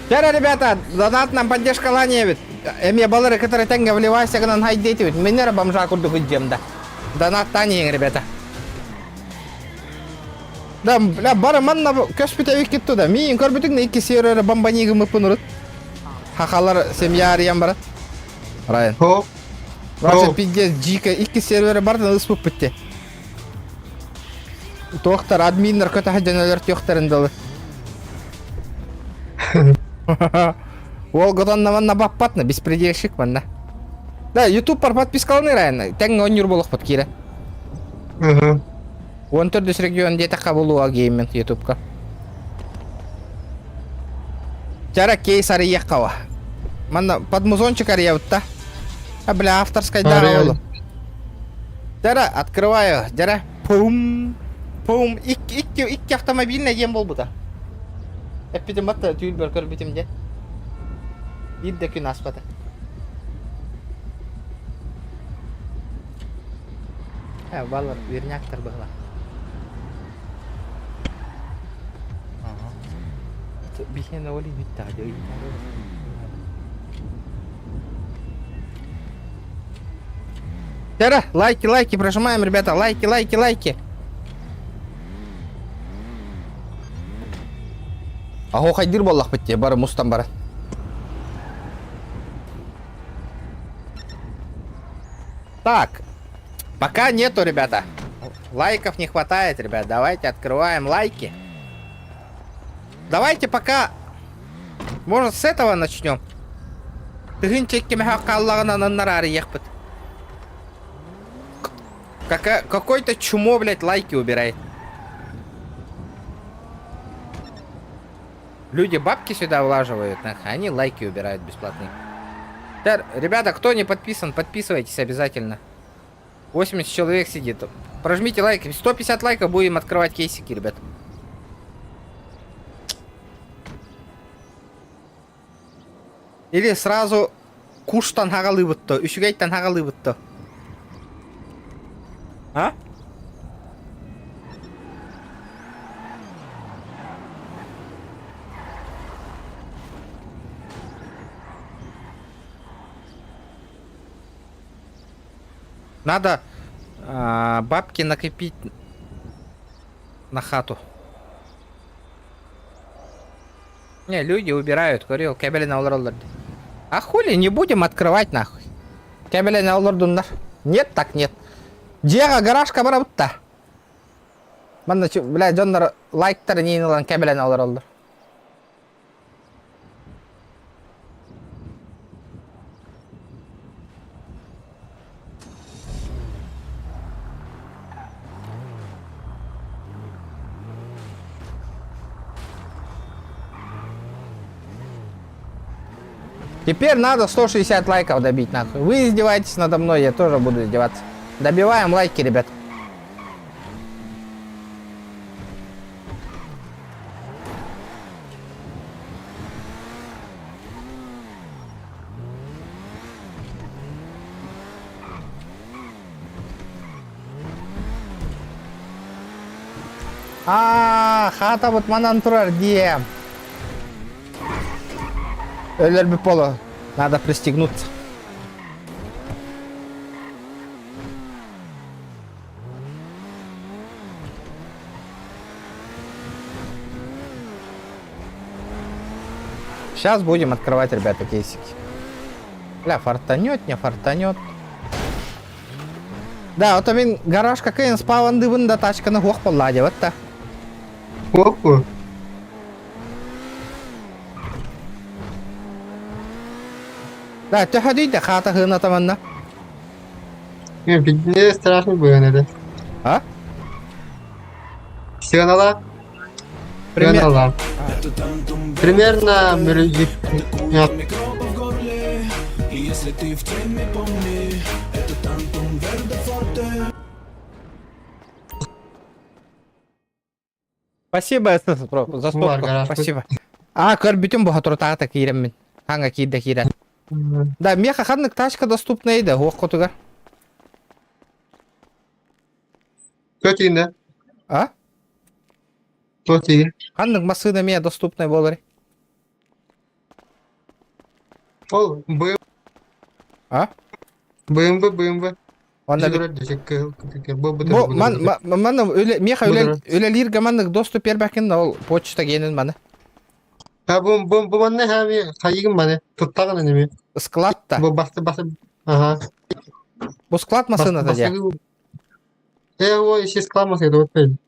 Вчера, ребята, донат нам поддержка ланевит. Эми балары, которые тенга вливайся, гнан хайдейтивит. Менера бомжа курду гудем, да. Донат тани, ребята. Да, бля, бары манна көспүтө кетту да. Мин көрбүтүң эки сервер бомбаниги мыпынырыт. Хакалар семья ариян барат. Райан. Хоп. Вообще пиздец, дико, эки сервер бардан ыспып битти. Тоқтар, админнер көтө хаджанелер тоқтарын далы. Ол годонна манна баппатна, беспредельщик манна. Да, YouTube пар подпискаланы райан, тең онюр болук бат кире. 14 регион дете кабылуа геймент YouTube-ка. Жара кейс ария кава. Манна подмузончик ария бутта. А бля, авторская дара олу. Жара, открываю, жара. Пум. Пум. Икки автомобильный ем бол бута. Эпидем батта түйілбер көрбетім де. Идді күн аспады. Балар, верняктар бағла. Бихена оли бітті ады. Тера, лайки, прожимаем, ребята, лайки. Ахо хайдир боллах бітте, бары мустан бары. Так, пока нету, ребята. Лайков не хватает, ребят. Давайте открываем лайки. Давайте пока... Может, с этого начнем? Какой-то чумо, блядь, лайки убирает. Люди бабки сюда влаживают, они лайки убирают бесплатные. Ребята, кто не подписан, подписывайтесь обязательно. 80 человек сидит. Прожмите лайк. 150 лайков, будем открывать кейсики, ребят. Или сразу куштан хагалы бутто, үшүгейттен хагалы бутто. А? Надо бабки накопить на хату. Не, люди убирают, говорил, кабели на улроллар. А хули, не будем открывать нахуй. Кабели на улрдундар. Нет, так нет. Диага гаражка барабутта. Манда, бля, джондар лайктар не инылан кабели на улроллар. Теперь надо 160 лайков добить, нахуй. Вы издеваетесь надо мной, я тоже буду издеваться. Добиваем лайки, ребят. Хата вот манан турар дием. Өлер бі поло. Надо пристегнуться. Сейчас будем открывать, ребята, кейсики. Бля, фартанет, не фартанет. Да, вот мен гаражка кайын спаванды бында тачканы хоқ боллади, вот та. Опа. Да, төхө дейді хата хына таманна. Мне страшно было, это. А? Сигнала? Примерно. Примерно... Если ты в теме, помни, это Тантум Вердефорте. Спасибо, за стопку. Спасибо. Көрбүтүн бұға тұртаға киірем мен. Ханға кейді кейді. Да, меха ханнык тачка доступна еді, оқ құтыға. Кто тиінде? А? Кто тиінде? Ханнык машина мне доступна болары. Ол, БМВ. А? БМВ. Мана меха өлелерге маннык доступ бербәкін, ол почта генін маны. Бұл манны хәме қайығын маны, тұттағын әнеме. Складта. Бұл басы. Ага. Бұл склад машина да де. О, еще склад машина, вот пейн.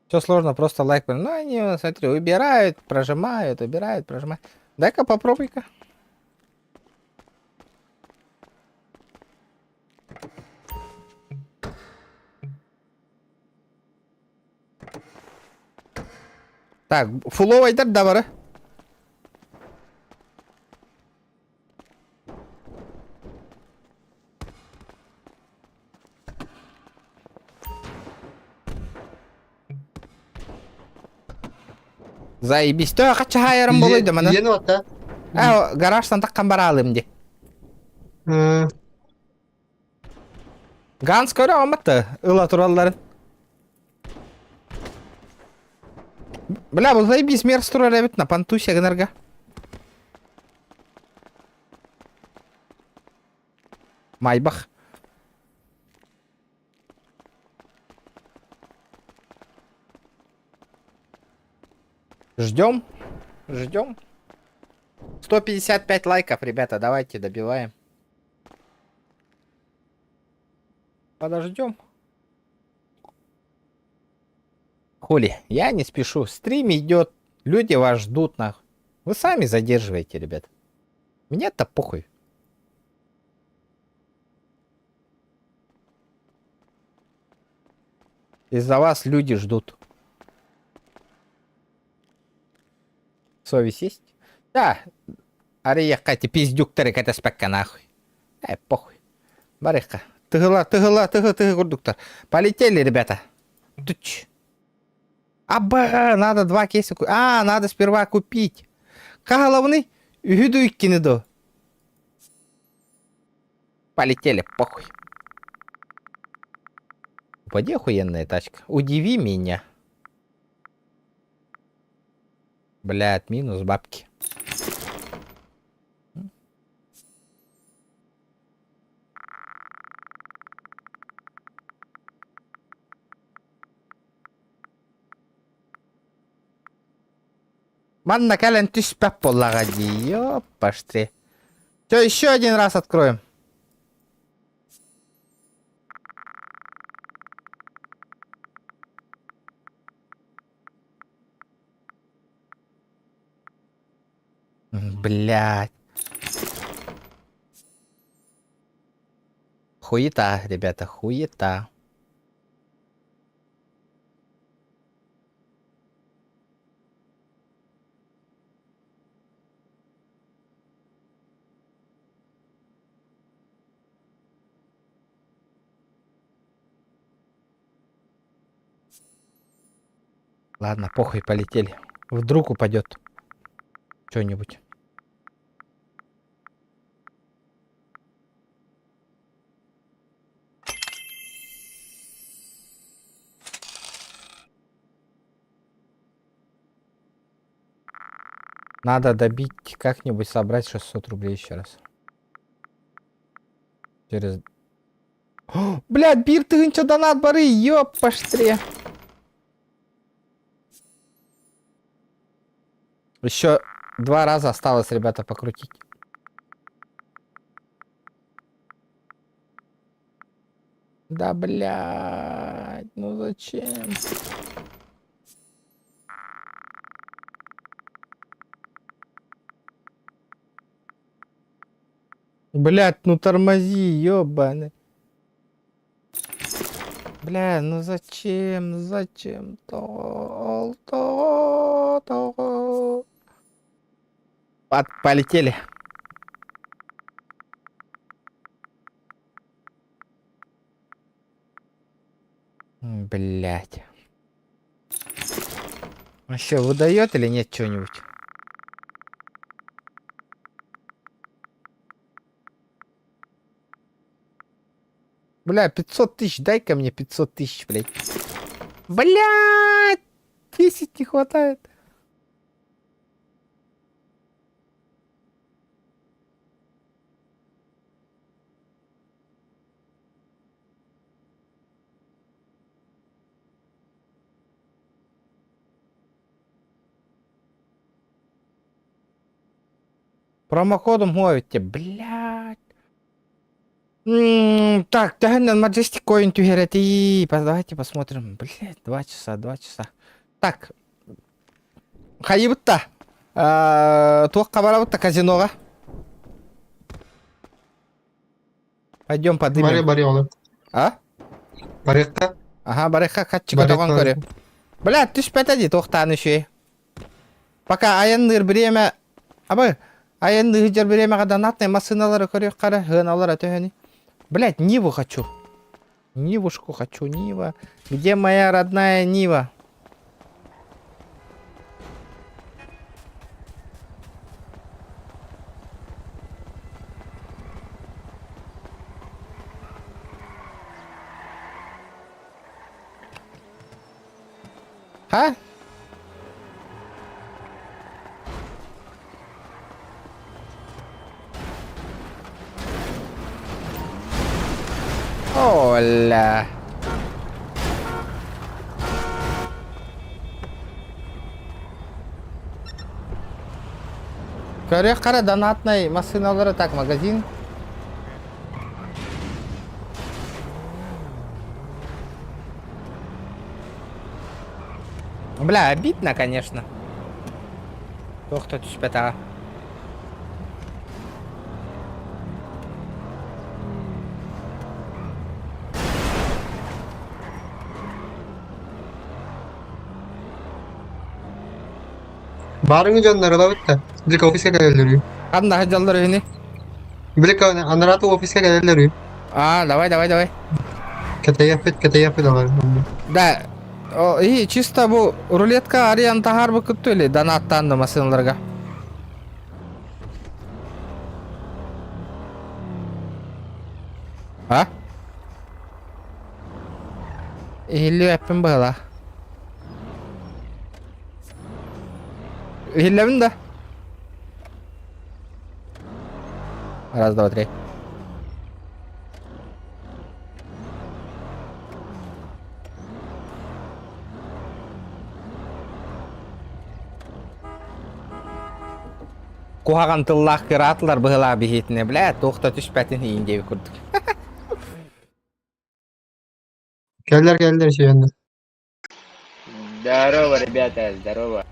Все сложно, просто лайк. Ну, они, смотри, убирают, прожимают, убирают, прожимают. Дай-ка попробуй-ка. Так, фуловайдар да бары. Заебись. Төө қача хайырым болойды мана. Ені отта. Гаражтан таққан бара алым де. Ганс көрі алматты, ұла тураларын. Бля, бұл заебись мерс турар әбіт на пантуся гынарға. Майбах. Ждем. 155 лайков, ребята, давайте добиваем. Подождем. Хули, я не спешу. Стрим идет, люди вас ждут, нахуй. Вы сами задерживаете, ребят. Мне-то похуй. Из-за вас люди ждут. Совесть есть? Да. Ария, Катя, пиздюктары, Катя, спекка, нахуй. Похуй. Барыха. Тыгыла, курдуктар. Полетели, ребята. Туч. Надо 2 кейса купить. Надо сперва купить. Головный. Юду и кинеду. Полетели, похуй. Упади, охуенная тачка. Удиви меня. Блядь, минус бабки. Манна кален түспәп боллага ди. Ёппашты. Всё, еще один раз откроем. Блядь. Хуета, ребята, хуета. Ладно, похуй, полетели. Вдруг упадет что-нибудь. Надо добить как-нибудь, собрать 600 рублей еще раз. Через... О, блядь, бир тыгынча донат бары, ёп, поштре. Еще 2 раза осталось, ребята, покрутить. Да, блядь, ну зачем? Блядь, ну тормози, ёбаный. Бля, ну зачем? Зачем? Полетели. Блять. Вообще выдает или нет что-нибудь? Бля, 500 тысяч, дай-ка мне 500 тысяч, блядь. Блядь, 10 не хватает. Промокодом ловите, блядь. Так, Таган Majestic Coin Тугерети. Давайте посмотрим. Блядь, 2 часа. Так. Хайбутта. Туакка барабутта казиноға. Пойдем подымем. Баре. А? Барекка. Ага, барекка катчика тоған көре. Блядь, түспәті де тоқтаны шөй. Пока аянныр біреме... Абы, аянныр жер біреме донатный машиналары көрек қары. Ғыналар өтөхені. Блять, Ниву хочу. Нивушку хочу, Нива. Где моя родная Нива? А? Оля. Көрек қара донатный машиналары, так, магазин. Бля, обидно, конечно. Тоқта түспет аға. Barın canları da bitti. Direkt ofise gelirler. Anda hacallar ini. Direkt anaratu ofise gelirler. Давай. Kete yapıyorlar. Да, и чисто bu рулетка ариан тахар быкытту эле донаттанды машиналарга. А? Или әппен была. Хиллевин да. Раз, два, три. Кухаган тыллах кыратлар была бихитне, бля, тоқта түспәтін иіндегі күрдік. Geldiler şey yanına. Здорово, ребята, здорово.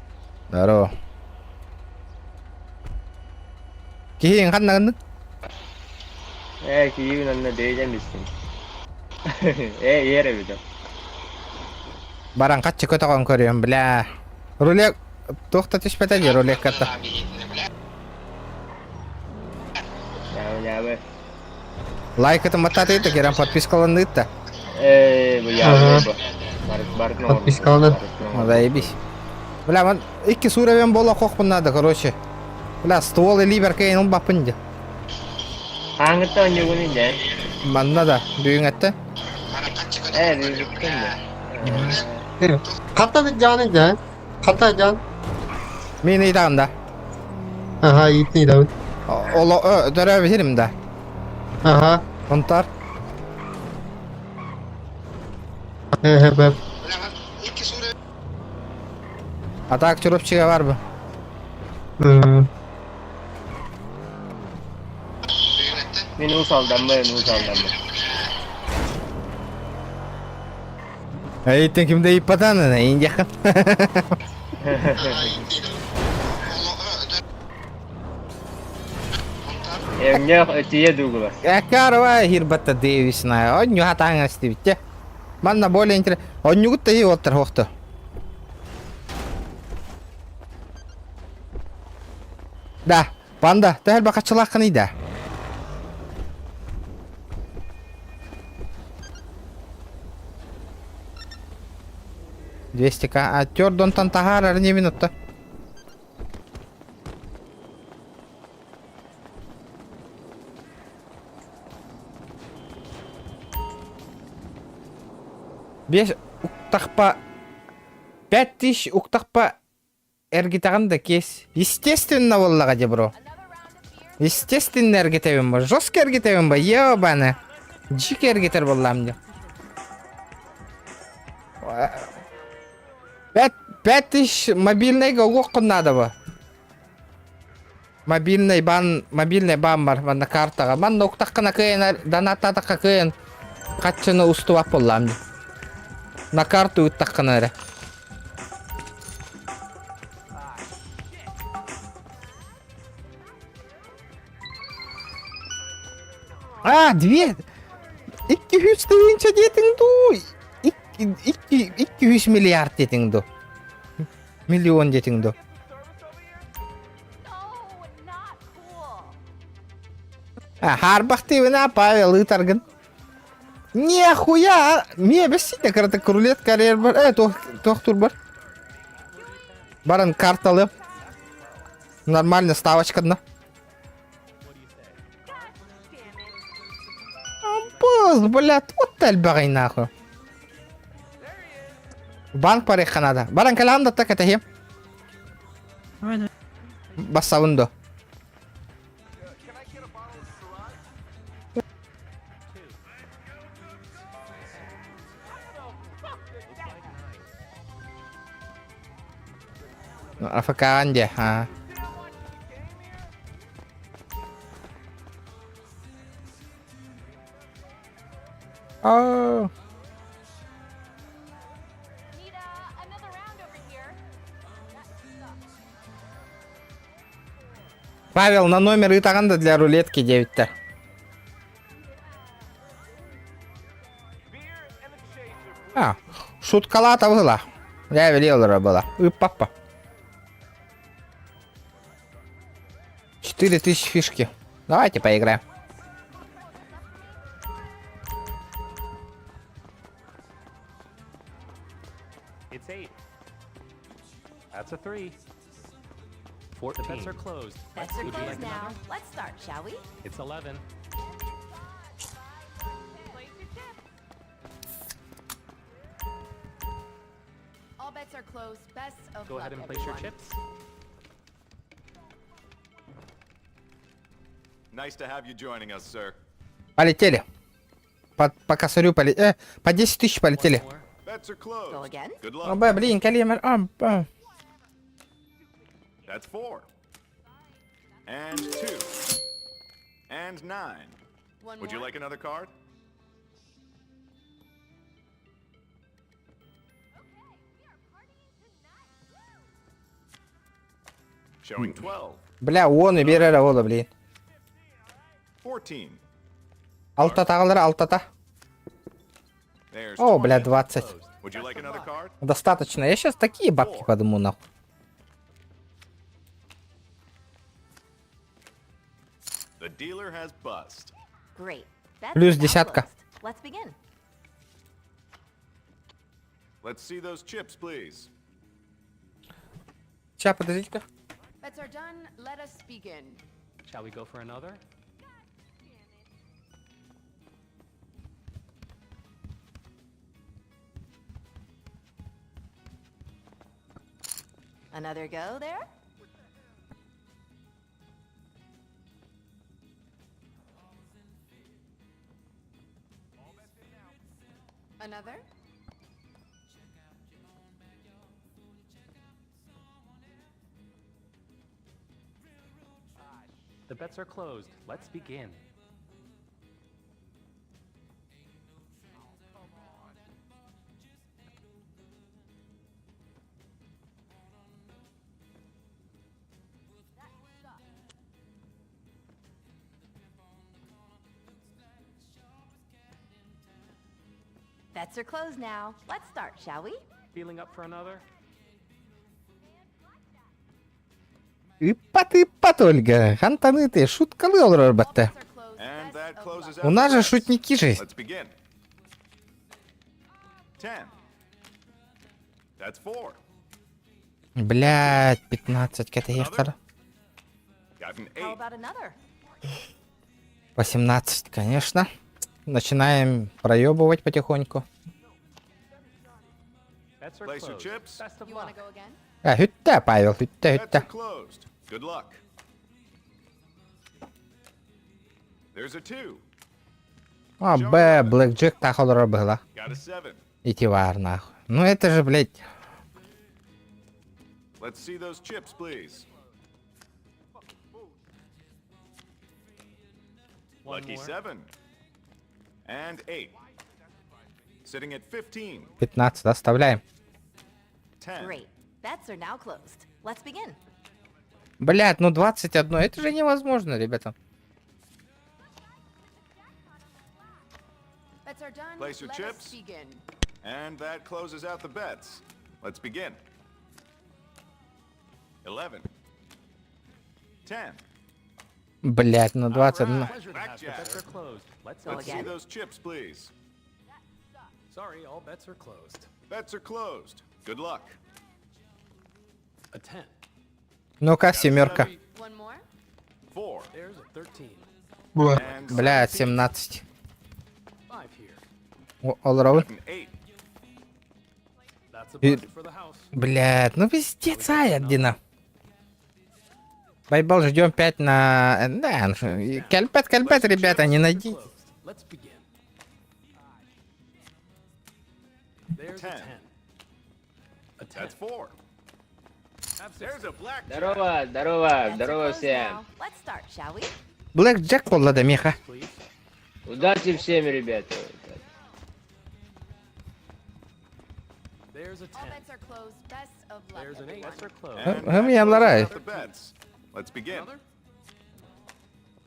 Здорово. Кейін қандағындың? Кейін анна дейден бістің. Ері бідім. Баран қатшы көтіған көрем, бля. Рулек, тоқта түспәті де рулек қатты. Лайк это мотать это, керам подпискаланды это. Подпискаланды. Заебись. Бля, man iki suurem bola kokpun надо, короче. Бля, ствол и либер кейн бапынды. Хаңытта онжығын де? Манна да, бүйін әтті. Бүйін Katta bir canı can. Katta can. Meni idağında. Ага, итний Давид. Оло, дөрә бирим да. Ага. Онтар. Бәп. Атак чурупчыга барбы? Meni usaldan ben usaldan ben. Эйтен кимде ипатаны, инде якын. Эмне тие дугула. Карва хирбатта Дэвисна. Онню хатаңа стибитте. Манна более интерес. Онню гутта и оттер хохто. Да, панда, тәл бакачылак кыйда. Двестика, а тёрдон тантагара не минута. Беш уктахпа 5000 уктахпа эргитаганда кес. Естественно воллага же, бро. Естественно эргитебен ба. Жестко эргитебен ба. Ёбана. Жик эргитер боллам же. 5000 мобильныйга угук надо ба. Мобильный бан бар мана картага. Ман уктахкана кыйын донататака кыйын. Катчыны устубап боллам же. На карту уттахкана эре. А, 200 deyince dedin du. 200 milyar dedin du. Milyon dedin du. Harбах ты вина, Павел, Итарган. Нихуя! Мне бессильно, когда рулет карьер бар. Тохтур бар. Баран карталы. Нормально, ставочка одна. Босс, блядь, вот тальбагай нахуй. Банк пареха надо. Баран каланда так это хим. Бассаундо. Афакан де, а. О. Павел, на номер и таганда для рулетки 9-то. А, шуткалата была. Я велел была. И папа. 4000 фишки. Давайте поиграем. It's 8. That's a 3. 14. The bets are closed. Bets are closed now. Let's start, shall we? It's 11. All bets are closed. Best of Go luck, ahead and place your everyone. chips. Nice to have you joining us, sir. Полетели. По косарю полетели. По 10 тысяч полетели. Bets are closed. Go again. Good О, luck. блин, калимер. That's 4. And 2. And 9. One Would you more. like another card? Showing 12. Бля, он и берер ола, блин. 14. Алтата қалдыр, алтата. There's О, 20. бля, 20. Would you like another card? Достаточно. Я сейчас такие бабки подыму, нахуй. The dealer has bust. Great. Bets Плюс now десятка. closed. Let's begin. Let's see those chips, please. Сейчас, подождите-ка. Bets are done. Let us begin. Shall we go for another? Another go there? Another? The bets are closed. Let's begin. Bets are closed now. Let's start, shall we? Feeling up for another? Ипат, Ольга. Хантаны ты, шуткалы olur elbette. And that closes У out нас the же bets. шутники же. Let's begin. 10. That's 4. Блядь, 15 катаехали. Got an How 8. about another? 18, конечно. Начинаем проебывать потихоньку. Bets are Place your closed. chips. Best of You want luck. to go again? Hütte, Павел, hütte, Bets are hütte. closed. Good luck. There's a 2. Блэк Джек так olur было. Got a 7. Идти вар, нахуй. Ну это же, блядь. Let's see those chips, please. One Lucky more. 7. And 8. Sitting at 15. 15, оставляем. 10. Great. Bets are now closed. Let's begin. Блядь, ну 21, это же невозможно, ребята. Bets are done. Place your Let chips. us begin. And that closes out the bets. Let's begin. 11. 10. Блядь, ну 21. Pleasure to have. The bets are closed. Let's Go Let's see again. those chips, please. Sorry, all bets are closed. Bets are closed. Good luck. A 10. Ну-ка, семерка. One more? 4. There's a 13. And Блядь, 17. 17. 5 here. All around. An 8. That's a И- bust for the house. Блядь, ну пиздец, Дина. Байбал, ждем 5 на... Да, кальпет, ребята, не найдите. Closed. Let's begin. There's a 10. 10. A 10. That's 4. There's a black Здорово, Bets are closed now. Let's start, shall we? Блэк Джек поллада меха. Please. Удачи всем, ребята. There's a All 10. bets are closed. Best of luck, There's an 8. everyone. Bets are closed. And Hem that yanlara. closes out the bets. Let's begin. Another?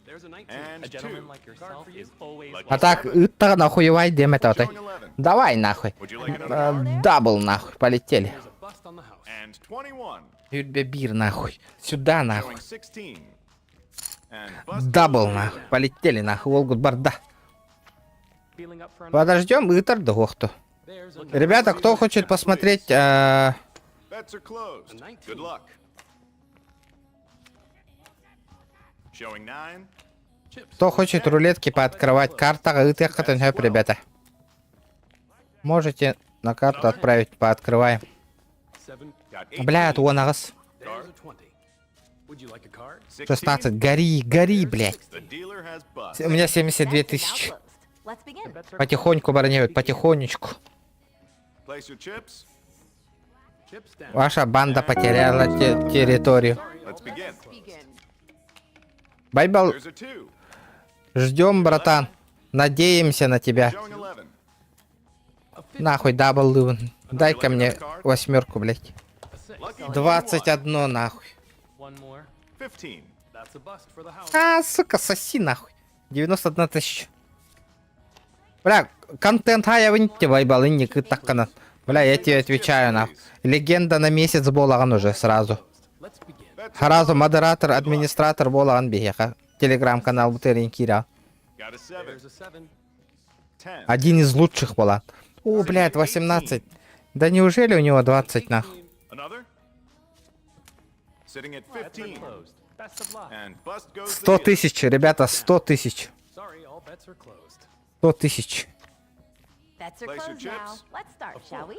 There's a 19. And a gentleman 2. like yourself is always Lucky А так, ыттага нахуевай демета-то. Showing 11. Давай нахуй. Would you like another card? Дабл нахуй, полетели. There's a bust on the house. And 21. Бир нахуй. Сюда нахуй. Showing 16. And bust Дабл goes нахуй, down. полетели нахуй, Волгут Барда. Feeling up for another. Подождем, Итар Дохту. There's a Ребята, кто хочет посмотреть... Bets are closed. Good luck. Showing 9. Кто хочет рулетки пооткрывать карта, ребята. Можете на карту отправить, пооткрываем. 7. Got 18. Блядь, он раз. There's a 20. Would you like a card? 16, гори, блядь. The dealer has bust. У меня 72 Bets are now тысячи. closed. Let's begin. Bets are Потихоньку бронировать, потихонечку. Place your chips. chips down. Ваша банда потеряла территорию. Let's begin. Begin. Байбал, There's a 2. ждем, братан. Надеемся на тебя. Showing 11. Нахуй, дабл. Дай-ка мне восьмерку, блядь. A 6. 21, нахуй. One more. 15. That's a bust for the house. А, сука, соси, нахуй. 91 тысяча. Бля, контент хая выньте, байбал, и ник, и так канат. Бля, я тебе отвечаю, нахуй. Легенда на месяц болаған уже сразу. Let's begin. Сразу модератор, администратор болаған бейха. Телеграм-канал бутерин кира. Got a 7. There's a 7. 10. Один из лучших была. О, блядь, 18. Да неужели у него 20, нахуй? Another. Sitting at Bets are 15. closed. Best of luck. And bust goes the 100 dealer. тысяч, ребята, 100 тысяч. Sorry, all bets are closed. 100 тысяч. Bets are Place your closed now. chips. Let's start, shall we?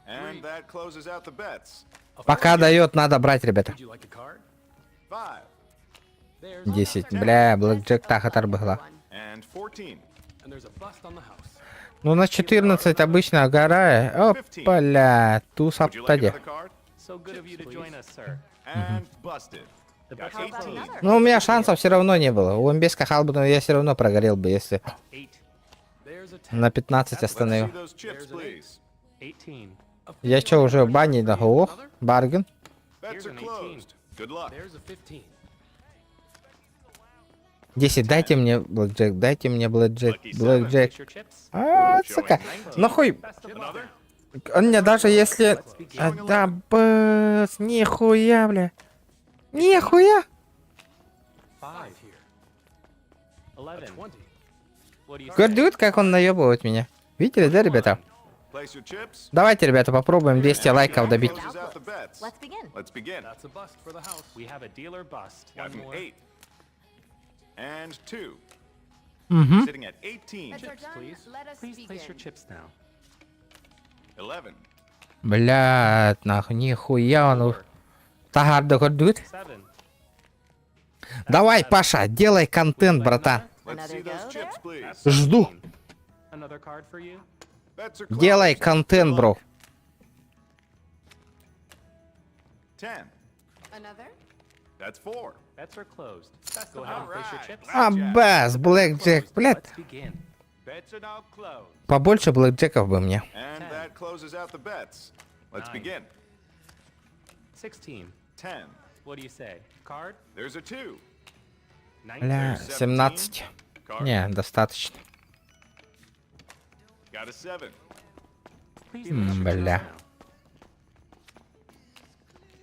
And that closes out the bets. Пока дает, надо брать, ребята. Would you like a card? 5. There's 10. Бля, Блэк Джек так была. And 14. and there's a bust on the house. Ну на 14 обычно гора. Опаля, туз Would you like аптаде. another card? So good of you to join us, sir. And busted. The Got best 18. Ну у меня шансов все равно не было. Он без скакал бы, но я все равно прогорел бы, если 8. There's a 10. на 15 Let's see остановил. those chips, please. 18. Я что, уже в бане на ох? Барген? Bets Here's are an 18. closed. Good luck. There's a 15. 10, дайте мне блэкджек, дайте мне блэкджек, Lucky блэкджек. Place your chips. А, сука, нахуй. Best of luck. Another? Он мне даже если... А, да, бэс, нихуя, бля. Нихуя. 5 here. 11. What do you say? Гордут, как он наебывает меня. Видели, да, ребята? Place your chips. Давайте, ребята, попробуем 200 лайков добить. Closes out the bets. Let's begin. Let's begin. That's a bust for the house. We have a dealer bust. Got One an more. 8. And 2. Угу. Sitting at 18. Bets are done. Please. Let us Please place your begin. chips now. 11. Блядь, нахуй, нихуя он... Тагарды гордут. 7. Давай, Паша, делай контент, братан. Let's see those chips, please. Жду. Another card for you. Bets are closed. Делай контент, бро. 10. Another? That's 4. Bets are closed. Go ahead and place your chips. А, бас, блэкджек, блядь. Let's begin. Bets are now closed. Побольше блэкджеков бы мне. And that closes out the bets. Let's Nine. begin. 16. 10. What do you say? Card? There's a 2. 19. Бля, 17. Card. Не, достаточно. Got a 7. Please place your chips Бля. now.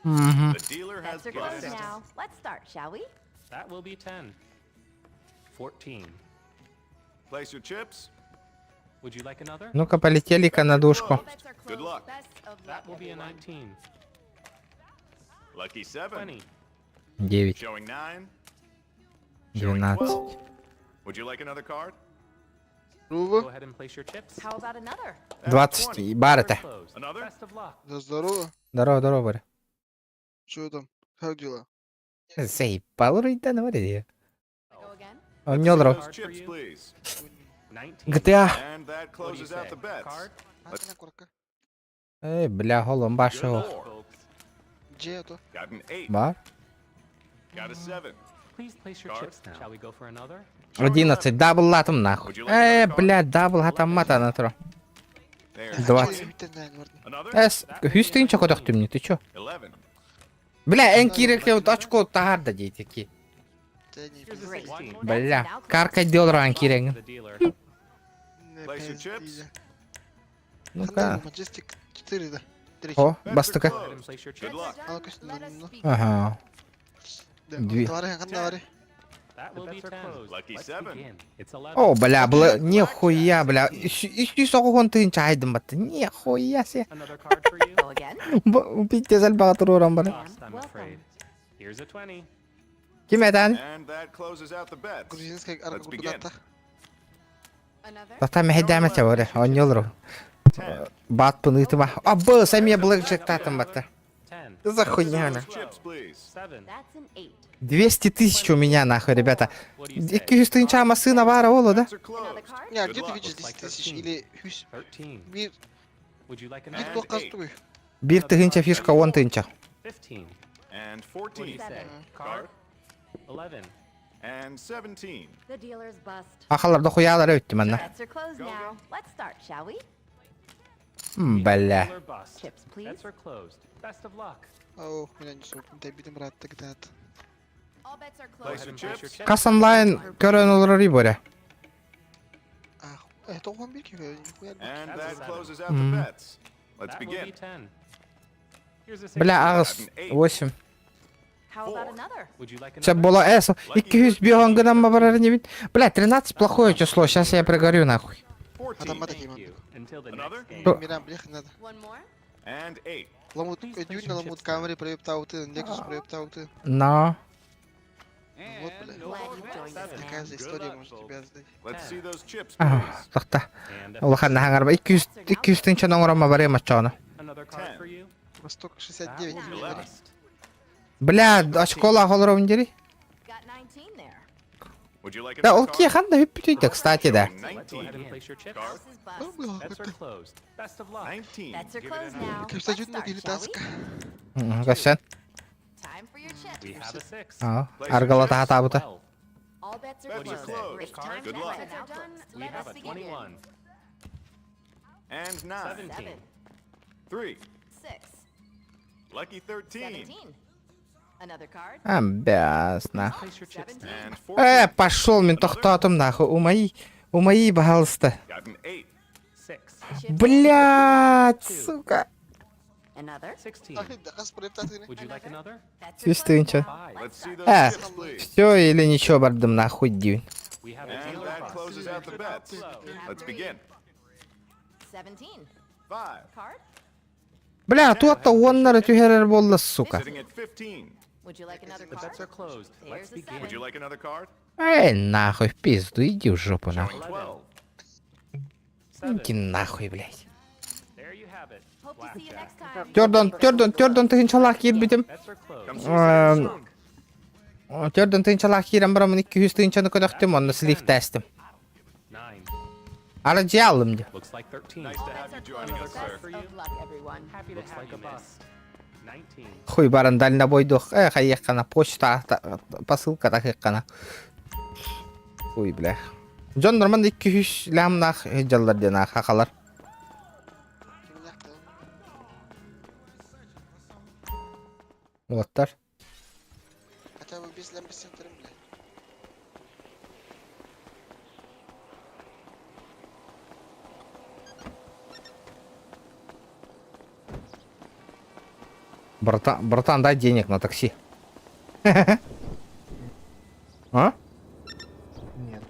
Угу. The dealer has Bets are closed guessed. now. Let's start, shall we? That will be 10. 14. Place your chips. Would you like another? Ну-ка, полетели-ка на душку. Bets are Good closed. luck. Best of luck, That will be a everyone. 19. Lucky 7. 20. 9, Showing 9. Showing 12. 12. Would you like another card? Go ahead and place your chips. How about another? That's 20. Барыта. Closed. Another? Best of luck. Да здорово. Здорово, здорово, Боря. Что там? Как дела? Заебал, да, на варе. Go again? Он не дров. Those chips, please. 19. GTA. And that closes out the bets. Card? Одна корка. Эй, бля, голом башел. Folks. Где это? Got an 8. Бар? Got a 7. Please place your Card. chips now. Shall we go for another? 11. Дабл латом нахуй. Бля, дабл хатам мата на тро. There's 20. another. Эс, хюстинча кодах ты мне, ты чё? 11. Бля, эн киректе вот очко тагар да дети ки. Here's a Great. 16. Бля, карка дел ран киреген. The dealer. Place your chips. Ну-ка. Majestic 4, да. 3. О, Bets are бастыка. Go ahead and closed. place your Good chips. luck. А ну-ка, Let us ну. begin. Ага. Две. Давай, давай. That will be 10. Lucky Let's 7. begin. It's 11. О, бля, бля, нихуя, бля. Ищи согон ты инчайдем бат. Нихуя се. Another card for you. Go again? Убейте зальбагатру рамбара. Lost, I'm afraid. Here's a 20. Киметан? And that closes out the bets. Грузинская Let's арка begin. куда-то. Another? Тата мехедаме чаваре. Он не дров. 10. Бат пынытыма. А, бо, сами блэкджек татам бата. 10. За хуйня, на. Chips, please. 7. That's an 8. 200 тысяч у меня, нахуй, ребята. What do you say? Икюстынча масына вара оло, да? Bets are Another closed. card? Не, а Good где ты luck. видишь 10 тысяч или хюсь? 13. Бир, Would you like бир another? покастуй. Бир тыгынча фишка, он тынча. 15. And What do you 14. say? Card? 11. And 17. The dealer's bust. Ахаларда хуялар өтті манна. Bets are closed now. Let's start, shall we? Бля. Dealer bust. Chips, please. Bets are closed. Best of luck. Ау, меня не сок. Дай бидем брат тогда-то. All bets are Place closed. your Place your chips. chips. Кас онлайн көрөн олар риборе. Это он бирки, нихуя. And That's a that 7. closes out the bets. Let's That will be begin. 10. Here's a 6. Бля, агас 8. How about another? Would you like Це another? було есо. Икюс бігон гнам бабара не вид. Бля, 13 плохое число. Сейчас я пригорю нахуй. 14. Thank you. Until the Another? next game. Бро- Мирам, блях, надо. One more? And 8. Ламут, Please place дюйна, your ламут chips камери, проеб тауты, лексус, проеб тауты. Но. Вот, бля. Glad you joined us. Такая же история может тебя сдать. Let's see those chips, Аа, please. тахта. And Улахан нахангар ба 200 тынча номером баре мачана. another card for you. Восток That 69. will be говори. bust. Бля, очкола холоров индери. Got 19 there. Would you like Да, another окей, card? ханда өппүтүйдө, кстати, да. Let's go ahead and place your chips. Ну, было Bets are closed. Best of luck. 19. Bets are closed now. Кажется, Let's чуть на start, shall we? дилетантска. Кашсан. Time for your chips. We have a six. Аргалата хатабыта. Well, All bets are Bets are closed. closed. It's time Good for luck. bets are done. we Let have us a begin. 21. And 9. 17. 3. 6. Lucky 13. 17. Another card. Амбяс, нахуй. Place your chips down. And 14. Пошел, мен тоқтатым, нахуй. У моей, пожалуйста. Got an 8. 6. Блядь, сука. Another. 16. Да, спроектатыны. Would you like another? Bets are Чувствую, closed ничего. now. Let's see those Ah. chips, please. Все или ничего, бардым, нахуй, дивин. We have a And deal that across. closes out the bets. Let's begin. 17. 5. Card. Бля, туатта оннары түхерер болды, сука. Sitting at 15. Would you like another The bets are card? closed. Let's There's a begin. Would you like another card? Эй, нахуй, в пизду, иди в жопу, нахуй. 12. Иди нахуй, блядь. There you have it. Hope to see you next time. Törдөн тыгынчалак кирбитим. Bets are closed. Comes from Samsung. Törдөн тыгынчалак кирем барамын 200 тыгынчаны көдөктүм, онда слив тестим. 9. Ара жиалым де. Looks like 13. Nice to have you joining us, sir. Best of luck, everyone. Happy to have you, miss. 19. Хуй баран дальнобойдук. Хаеккана почта посылка такеккана. Хуй, бля. Жон норман 200 лямнах жаллар дена хакалар. Оттар. Хотя бы без лямбы центром, блядь. Братан, дай денег на такси. А? Нет.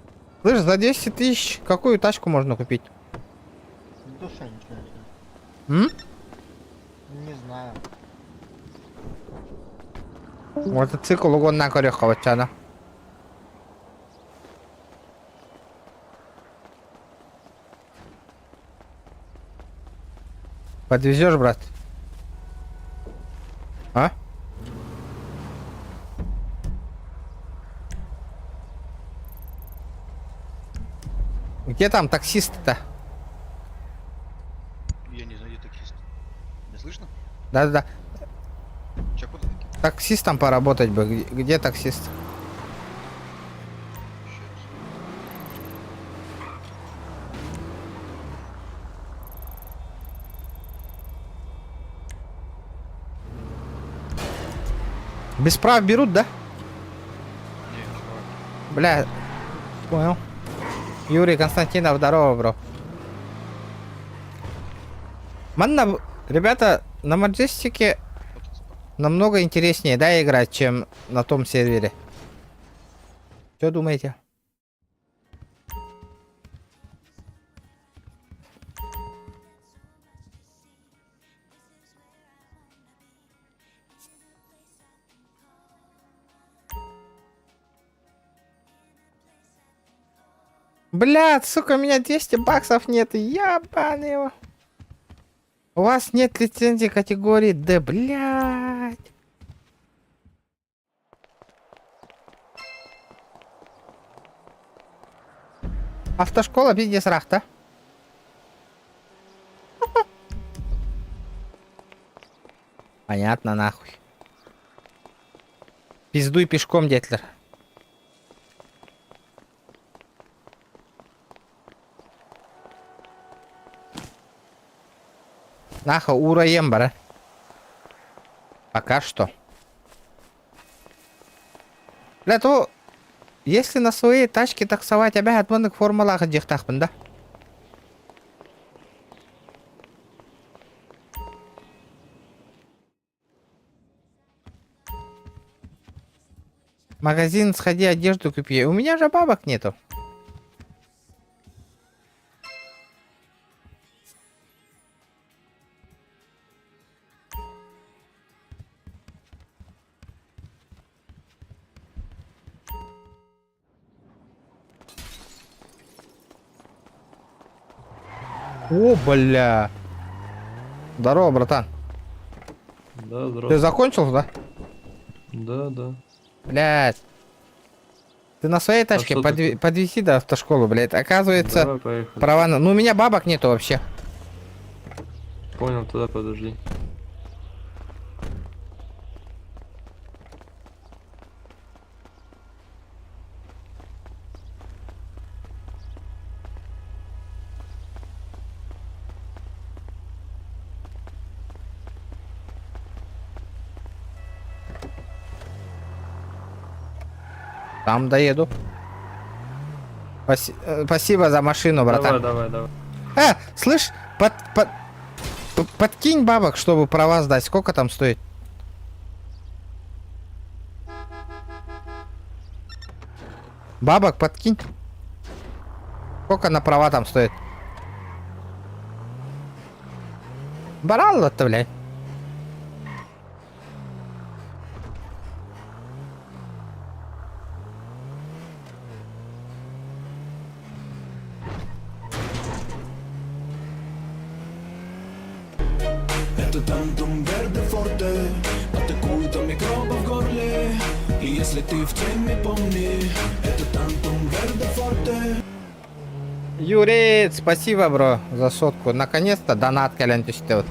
Слышь, за 10 тысяч какую тачку можно купить? Душа ничего. М? Не знаю. Мотоцикл угодно кореховачана. Подвезешь, брат? А? Где там таксист-то? Я не знаю, где таксист. Не слышно? Да-да-да. Че, куда такие? Таксистом поработать бы. Где таксист? Без прав берут, да? Бля, понял. Юрий Константинов, здорово, бро. Манна, ребята, на Маджестике намного интереснее, да, играть, чем на том сервере. Что думаете? Блядь, сука, у меня 200 баксов нет, ябаный его. У вас нет лицензии категории D, блядь. Автошкола бизнес рахта. Понятно, нахуй. Пиздуй пешком, Детлер. Нахуй, ураем, бра. Пока что. Бля, то... Если на своей тачке таксовать, я от монок формулах дихтахпен, да? Магазин, сходи, одежду купи. У меня же бабок нету. О, бля. Здорово, братан. Да, здорово. Ты закончил, да? Да, да. Блядь. Ты на своей тачке что ты подвези до автошколы, блядь. Оказывается, Давай, поехали. права на... Ну, у меня бабок нету вообще. Понял, туда подожди. Там доеду. Спасибо за машину, братан. Давай. Слышь, подкинь бабок, чтобы права сдать. Сколько там стоит? Бабок подкинь. Сколько на права там стоит? Баралло-то, блядь. Это тантум верде форте, атакует микробы в горле. И если ты в теме, помни, это тантум верде форте. Юрий, спасибо, бро, за сотку. Наконец-то донат калянтиште.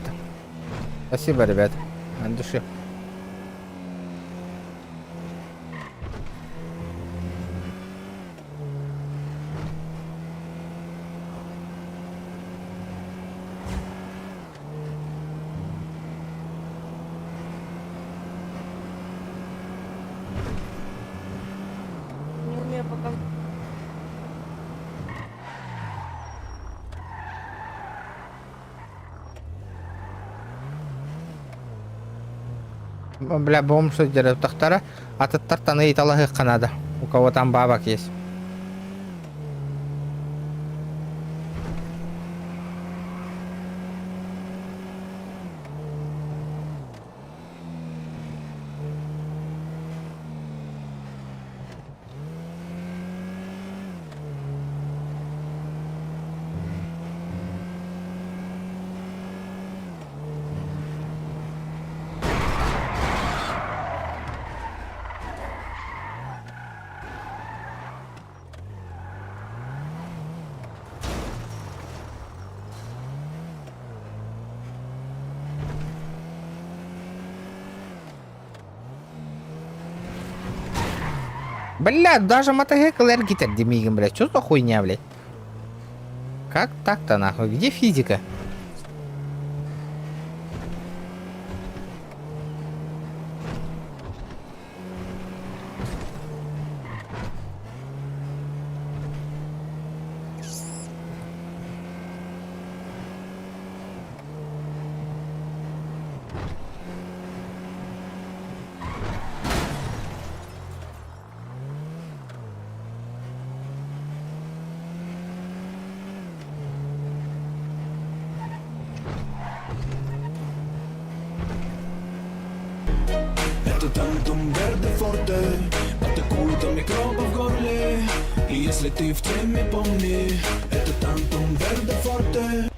Спасибо, ребят. От души. Не умею пока. Бля, бомж дерет тахтара, а тут тартаны и талагы канада. У кого там бабок есть. Бля, даже мотоцикл эргитер демигом, блядь. Что за хуйня, блядь? Как так-то, нахуй? Где физика? Это тантум верде форте, атакует микробы в горле. И если ты в теме, помни, это тантум верде форте.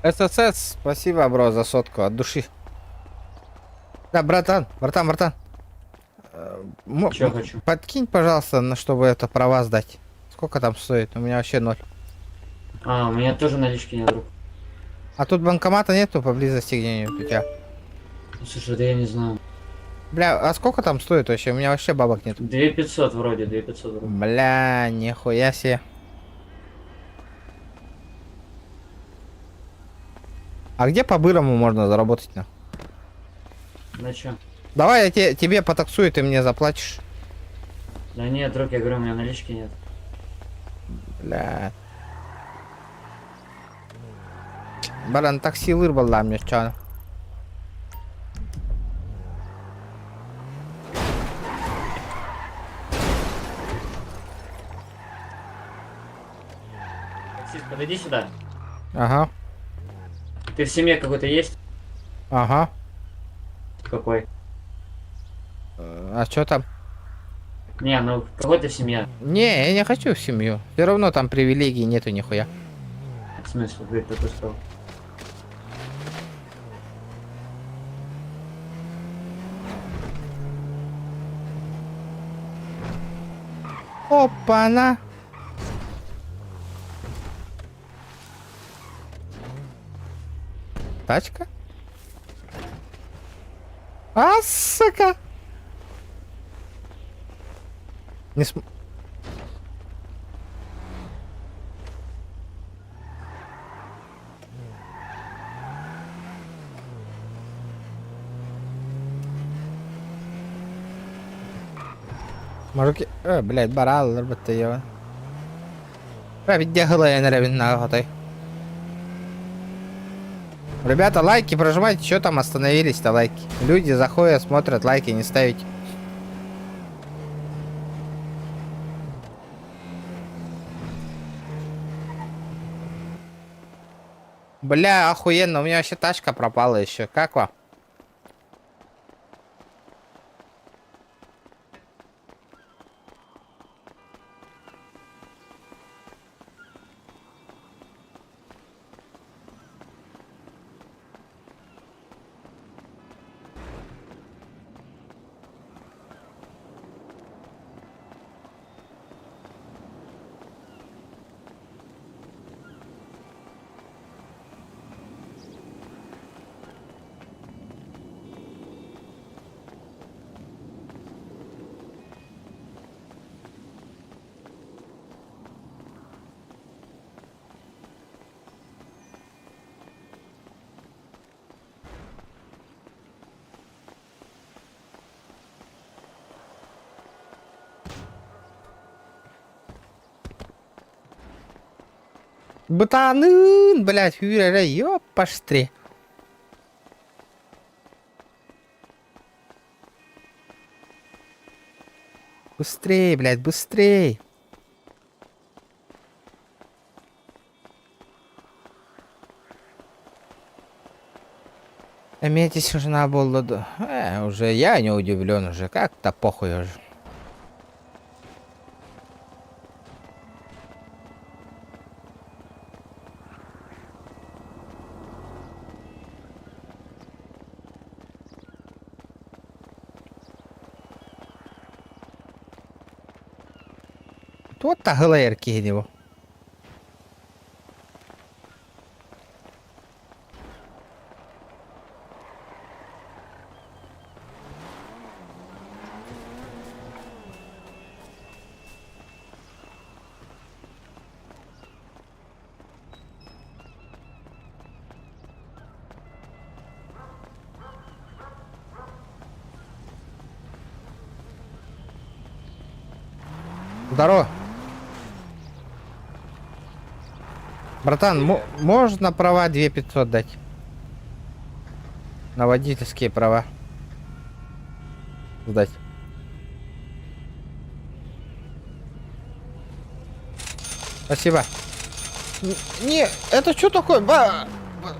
ССС, спасибо, бро, за сотку от души. Да, братан. Чё хочу? Подкинь, пожалуйста, на чтобы это права сдать. Сколько там стоит? У меня вообще 0. А, у меня тоже налички нет, друг. А тут банкомата нету поблизости где-нибудь у тебя? Слушай, да я не знаю. Бля, а сколько там стоит вообще? У меня вообще бабок нет. 2500 вроде, 2500 вроде. Бля, нихуя себе. А где по-бырому можно заработать, на? На чё? Давай я тебе потаксую, ты мне заплатишь. Да нет, друг, я говорю, у меня налички нет. Бля. Баран, такси вырвал мне, чё? Таксист, подойди сюда. Ага. Ты в семье какой-то есть? Ага. Какой? А что там? Не, ну какой-то семья. Не, я не хочу в семью. Все равно там привилегий нету нихуя. В смысле, ты только что? Опа-на. Тачка? А, сука! Не см... Мужики... блядь, бараллар бітті ева. Видде гылайын рәбін нағатай. Ребята, лайки прожимайте, что там остановились-то лайки? Люди заходят, смотрят, лайки не ставить. Бля, охуенно, у меня вообще тачка пропала еще. Как вам? Бутанын, блядь, фюрера, ёпаштри. Быстрей, блядь, быстрей. Метись уже на болоду. Уже я не удивлен уже, как-то похуй уже. Вот-то ГЛР его. Здорово. Братан, можно права 2500 дать? На водительские права. Сдать. Спасибо. Не, это что такое?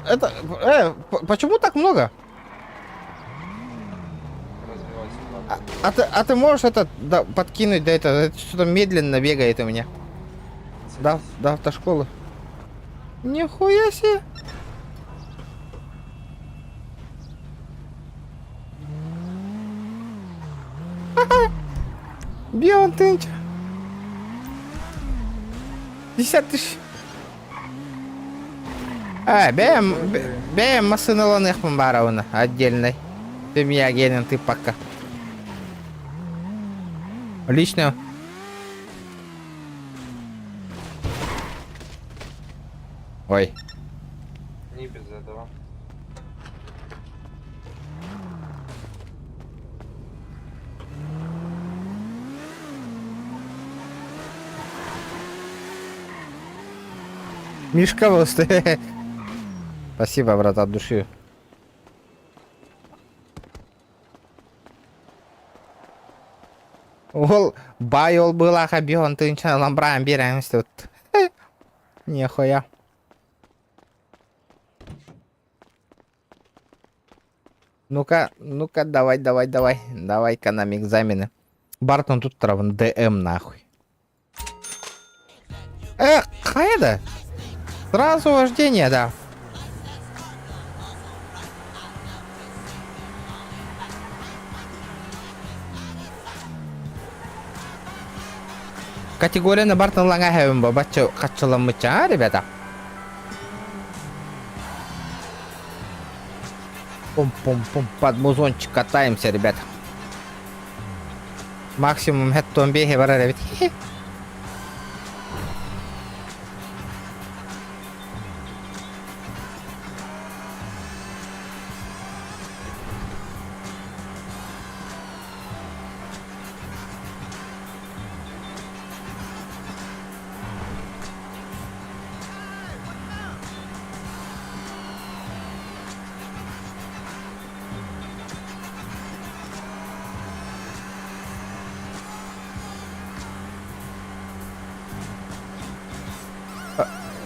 Это... почему так много? А ты можешь это подкинуть до этого? Это что-то медленно бегает у меня. До автошколы. Нихуя себе. Бион тынч. 50 тысяч. Бәйім масыналан яқпын барауына отдельной. Ты меня генен, ты пока. Лично. Ой. Не без этого. Мишка просто. Спасибо, брат, от души. Ол байол была хабион, ты ничего ламбраем берем тут. Нихуя. Ну-ка, давай-ка нам экзамены. Бартон тут траван ДМ нахуй. Хайда. Сразу вождение, да. Категорияны бартын лаңа хэвэн бабача качыламыча, а, ребята? Пум-пум-пум, под музончик катаемся, ребята. Максимум хэттон бехе бара, ребят.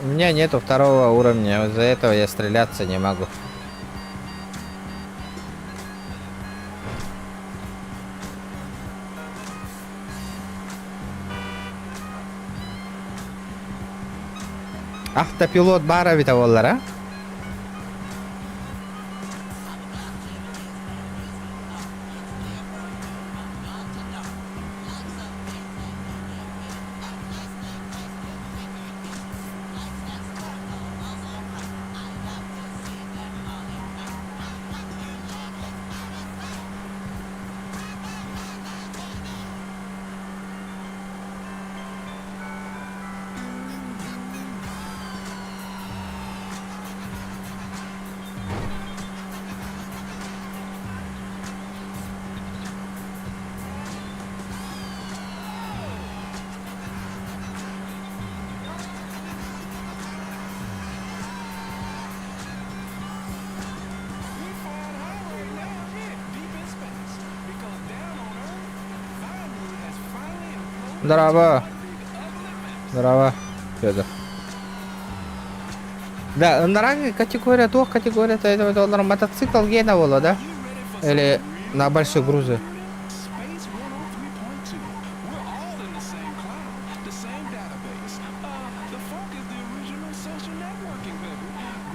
У меня нету второго уровня, из-за этого я стреляться не могу. Автопилот бара бит олар, а? Здорово. Здорово. Федор. Да, на ранге категория, то категория-то этого мотоцикл гена было, да? Или на большие грузы?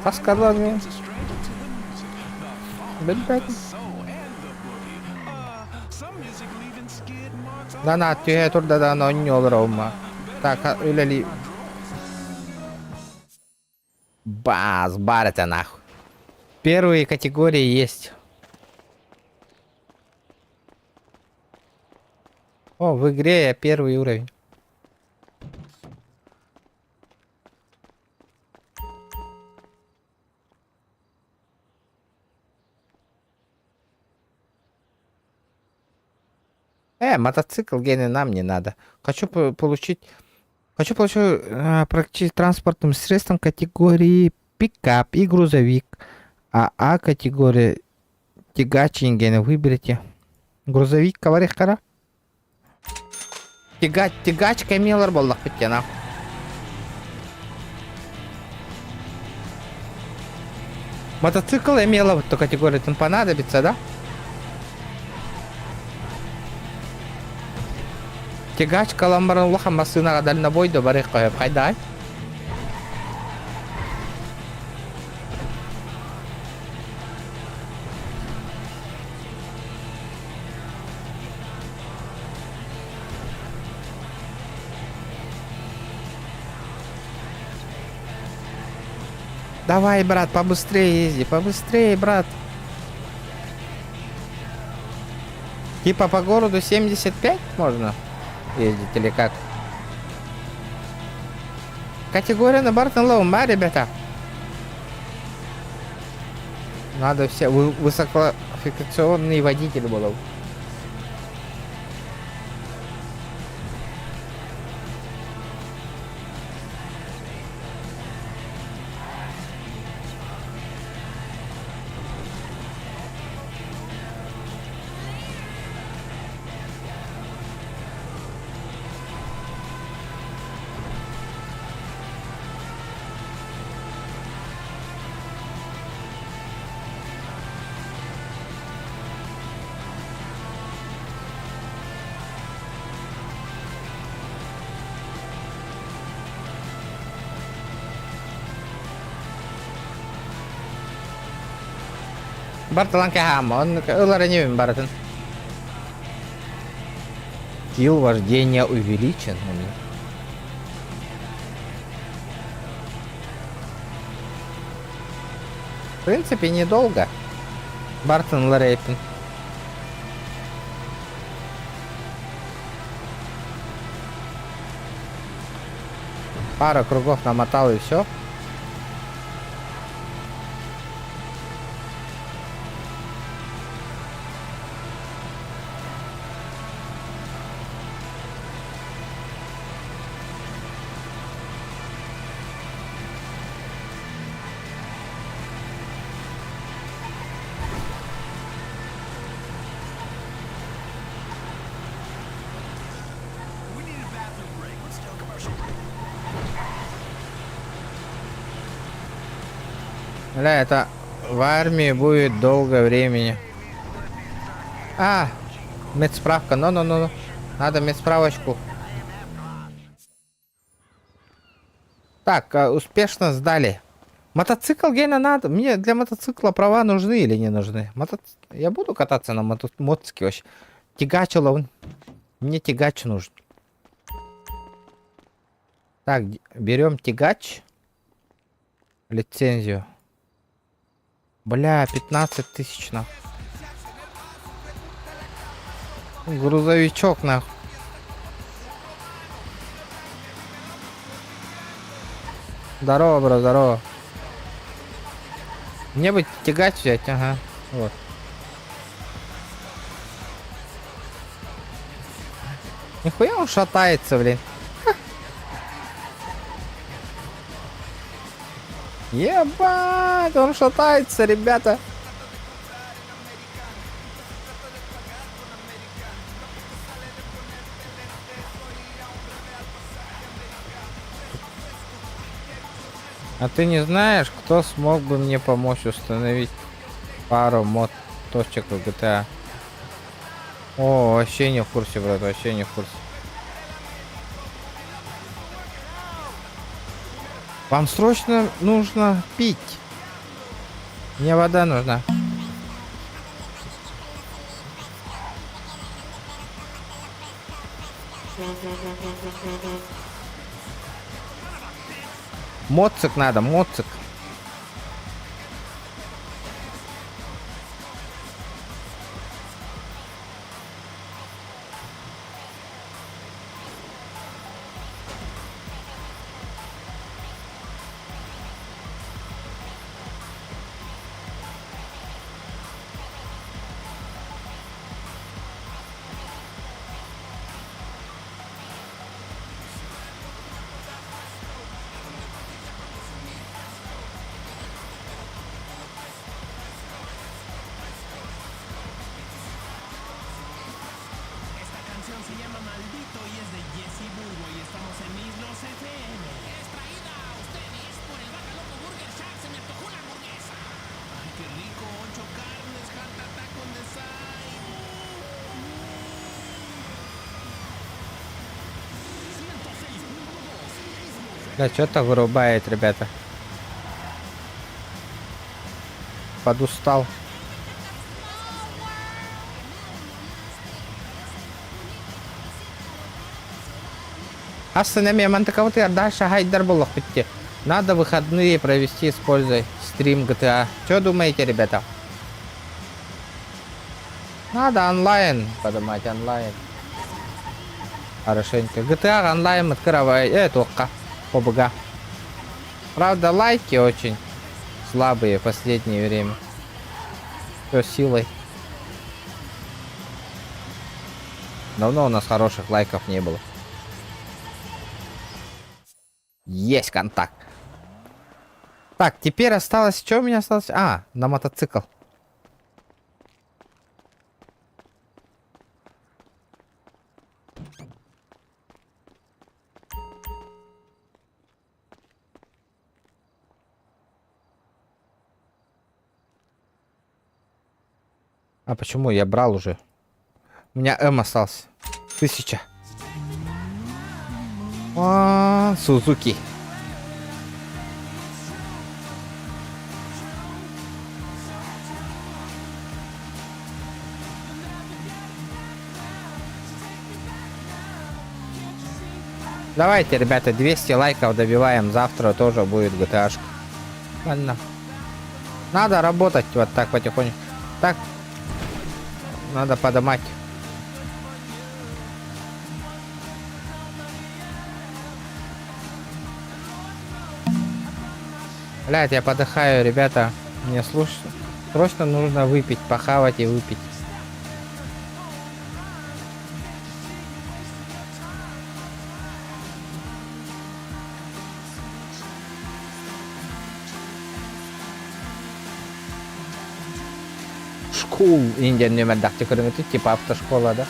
Таскалами. Да на, тюе турда да но не олрома. Так, или баз, барэто нахуй. Первые категории есть. О, в игре я первый уровень. Мотоцикл гены нам не надо. Хочу получить практически транспортным средством категории пикап и грузовик. А категория тягач гены выберите. Грузовик каварих кара. Тягач камилар болдық біткен ау. Мотоцикл имела вот эту категорию, там понадобится, да? Тягач каламбарын улаха масынаға дальнобойды барық қойып қайдай. Давай, брат, побыстрее езди, побыстрее, брат. Типа по городу 75 можно ездить или как? Категория на Бартон Лоума, ребята. Надо все высококвалификационный водитель был. Барталан Кахамон, Лараневым Бартон. Скилл вождения увеличен у меня. В принципе, недолго. Бартон Ларейпин. Пара кругов намотал и все. Бля, это в армии будет долго времени. А, медсправка, ну. Надо медсправочку. Так, успешно сдали. Мотоцикл Гена надо. Мне для мотоцикла права нужны или не нужны? Я буду кататься на мотоцикле вообще. Тягачило. Мне тягач нужен. Так, берем тягач. Лицензию. Бля, 15 тысяч нахуй. Грузовичок нахуй. Здорово, бро, здорово. Мне бы тягач взять, ага. Вот. Нихуя он шатается, блин. Ебать, он шатается, ребята. А ты не знаешь, кто смог бы мне помочь установить пару точек в GTA? О, вообще не в курсе, брат, вообще не в курсе. Вам срочно нужно пить. Мне вода нужна. Моцик надо, моцик. Да, что-то вырубает, ребята. Подустал. Ассана мен кого-то дальше хайдар было хотите. Надо выходные провести, используя стрим GTA. Что думаете, ребята? Надо онлайн поднимать, онлайн. Хорошенько. GTA онлайн открывает. Только побга. Правда, лайки очень слабые в последнее время. Все силой. Давно у нас хороших лайков не было. Есть контакт. Так, теперь осталось... Что у меня осталось? А, на мотоцикл. А почему? Я брал уже. У меня М остался. 1000. О, Сузуки. Давайте, ребята, 200 лайков добиваем. Завтра тоже будет GTA-шка. Ладно. Надо работать вот так потихоньку. Так. Надо подымать. Блядь, я подыхаю, ребята. Мне срочно нужно выпить, похавать и выпить. Школ Индиан нөмірдақчы көріңізді, типа автошкола, да?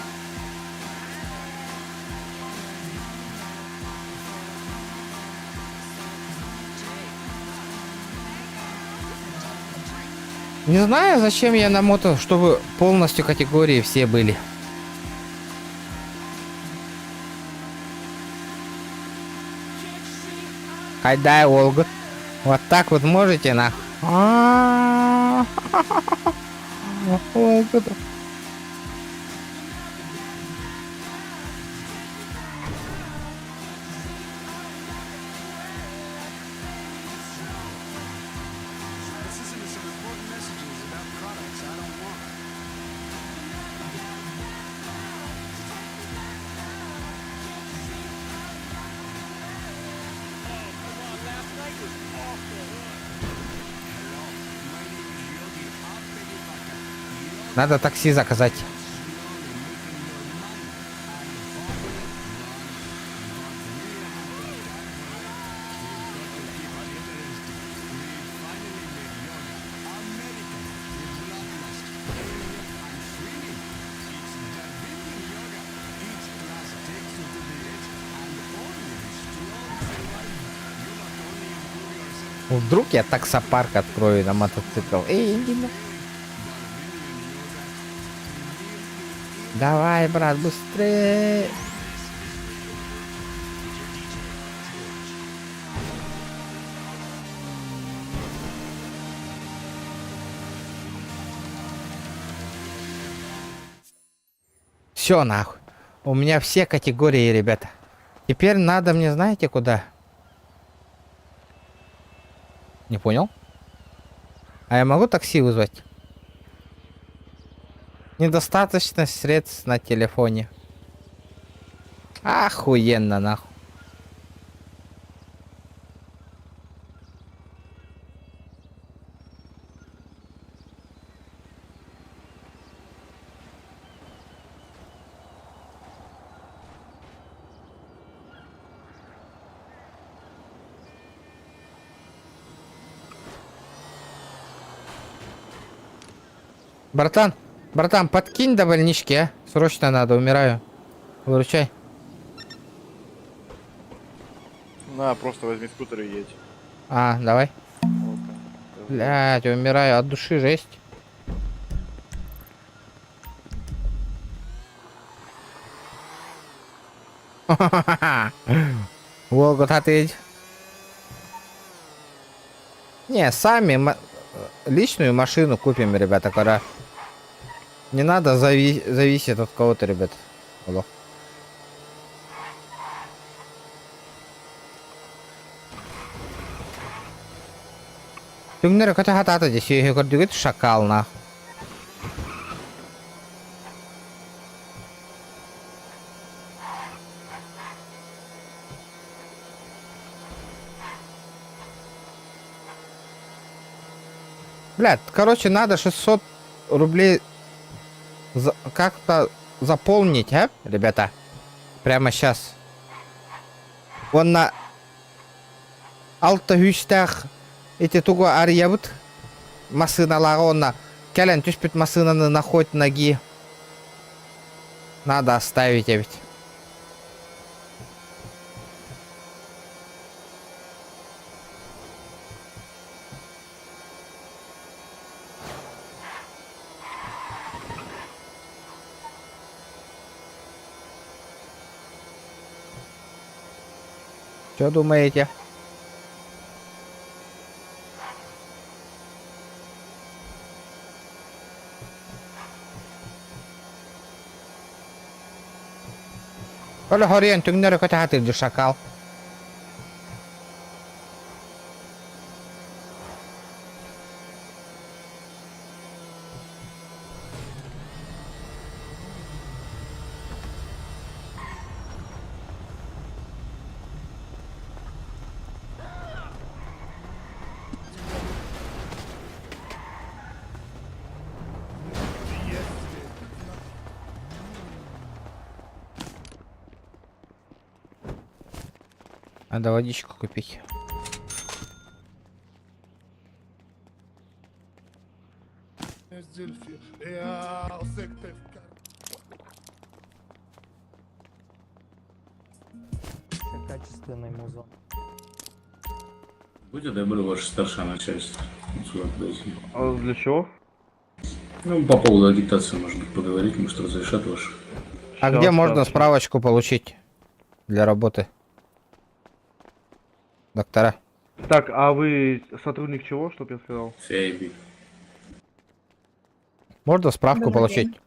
Не знаю, зачем я намотал, чтобы полностью категории все были. Хайдай, Волга. Вот так вот можете, нахуй. Волга. Надо такси заказать. Вдруг я таксопарк открою на мотоцикл. Эй, иди на... Давай, брат, быстрее. Все, нахуй. У меня все категории, ребята. Теперь надо мне, знаете, куда? Не понял? А я могу такси вызвать? Недостаточно средств на телефоне. Охуенно, нахуй. Братан, подкинь до больнички, а? Срочно надо, умираю. Выручай. На, просто возьми скутер и едь. А, давай. Блядь, умираю от души, жесть. Волгу татыть. Не, сами личную машину купим, ребята, когда... Не надо зависеть от кого-то, ребят. Алло. Түңнері көті хататы де сүйеге көрдігіт шакал, нахуй. Блядь, короче, надо 600 рублей как-то заполнить, а, ребята? Прямо сейчас. Он на Алтагюстах эти туго арьявут машиналары, он на кәлен түспет машинаны находит ноги. Надо оставить, а ведь. Что думаете? Оля Хориен, түңнері көті хатырды шакал. Надо водичку купить. Качественный музон. Будьте добры, ваше старшее начальство. Сюда подойти. А для чего? Ну, по поводу агитации, может быть, поговорить, может, разрешат ваше. А где можно справочку получить для работы? Доктора. Так, а вы сотрудник чего, чтоб я сказал? Фейби. Можно справку получить?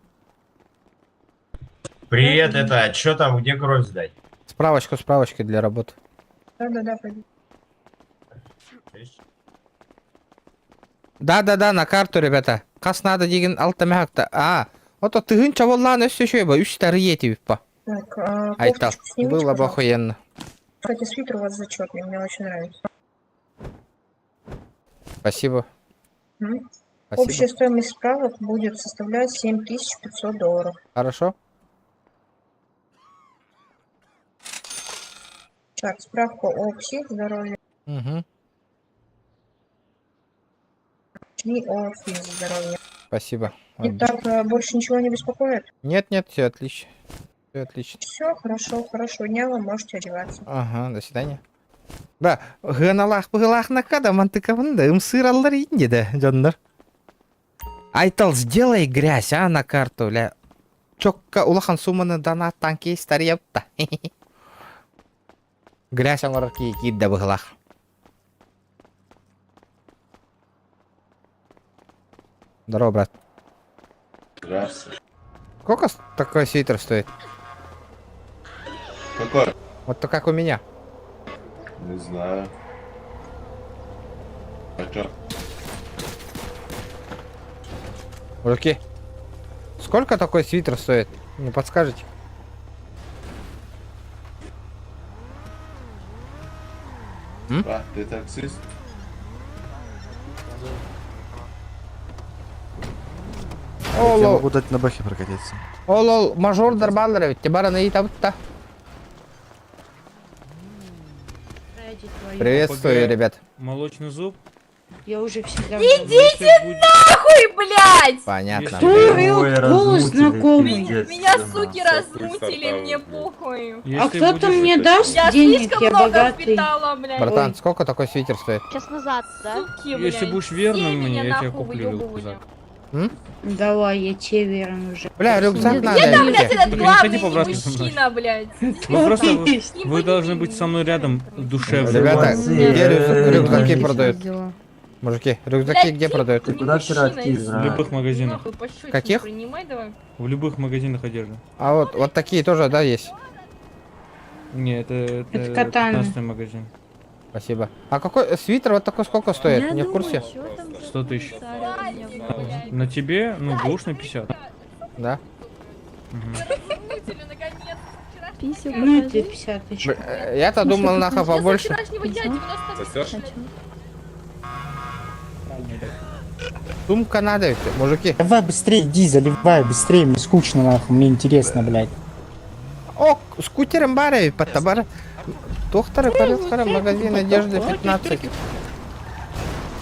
Привет, это, чё там, где кровь сдать? Справочки для работы. Да, пойду. Да, на карту, ребята. Кас надо деген алтамякта. А, вот ты чавалланы все еще бы, 3 етив по. Так, Айтал, было бы охуенно. Кстати, свитер у вас зачетный, мне очень нравится. Спасибо. Общая Спасибо. стоимость справок будет составлять $7500. Хорошо. Так, справка о психздоровье Угу. и о физздоровье. Спасибо. Итак, больше ничего не беспокоит? Нет, все отлично. Все отлично. Все, хорошо. Дня вы можете одеваться. Ага, до свидания. Да, гыналах пыгалах накада мантыковында ымсыраллар инде да, жандар. Айтал, сделай грязь, а, на карту, ля. Чокка улахан суманы донаттан кейстар епта. Грязь аңғар кейді бұғылақ. Здорово, брат. Здравствуй. Сколько такой свитер стоит? Какой? Вот то как у меня. Не знаю. А чё? Мужики, сколько такой свитер стоит? Не подскажете? А, ты таксист? Я могу дать на бахе прокатиться. Олол, мажор дарбаллар ведь, тебе рано и табутта. Приветствую, ребят. Молочный зуб. Я уже всегда... Идите нахуй, блядь! Понятно. Голос знакомый. Меня, суки, размутили, мне похуй. А кто-то мне даст Я денег, слишком я много богатый. впитала, блядь. Братан, сколько такой свитер стоит? Час назад, да? Суки, блядь. Если будешь верным Все мне, меня я тебе нахуй куплю выебывали. рюкзак. Давай, я тебе верен уже. Бля, рюкзак надо. Где там, блядь, этот главный по-братски мужчина, блядь? Вы просто, вы должны быть со мной рядом душевно. Ребята, где рюкзаки продают? Мужики, рюкзаки где продают? В любых магазинах. Каких? Принимай давай. В любых магазинах одежды. А вот такие тоже, да, есть? Не, это катана. 15-й магазин. Спасибо. А какой свитер вот такой сколько стоит? Не в курсе. 100 тысяч. На тебе, ну, бэушный 50. Да. Ну, это 50 тысяч. Я-то думал, нахуй побольше. Сумка надо ведь, мужики. Давай быстрее, иди, заливай, быстрее, мне скучно, нахуй, мне интересно, блядь. О, скутером баре, потабар. Доктор, магазин одежды 15.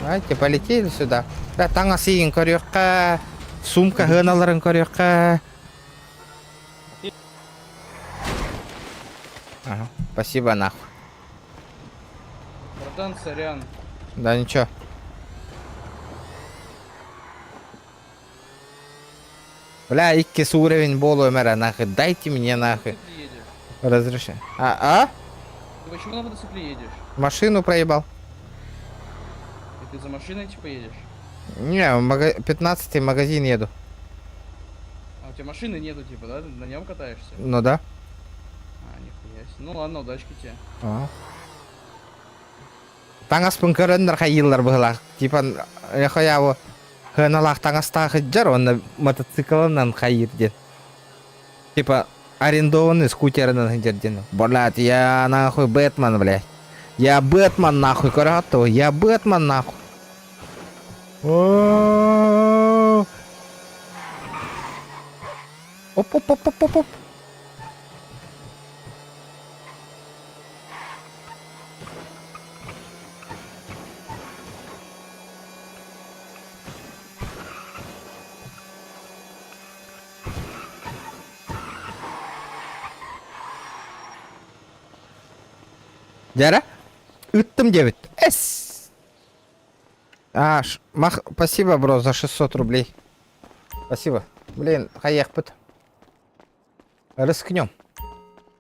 Давайте, полетели сюда. Да, таңа сейін көріққа, сумка ғыналарын көріққа. Ага, спасибо, нахуй. Братан, сорян. Да ничего. Бля, иккис уровень болу мэра, нахуй. Дайте мне, нахуй. Разреши. А? Ты почему на мотоцикле едешь? Машину проебал. И ты за машиной типа едешь? Не, в 15-й магазин еду. А у тебя машины нету типа, да? Ты на нем катаешься? Ну да. А, нихуя себе. Ну ладно, удачки тебе. Таңас пункарындар хайыллар бұғылақ. Типа, яхоявы хыналақ таңаста хыджар, оны мотоциклынан хайырден. Типа, арендованный скутерынан хыджарден. Блядь, я нахуй Бэтмен, блядь. Я Бэтмен нахуй, коротко. Я Бэтмен нахуй. Оп. Дяра? Ыттым дебит. Эс. Спасибо, бро, за 600 рублей. Спасибо. Блин, хаехпыт. Рискнем.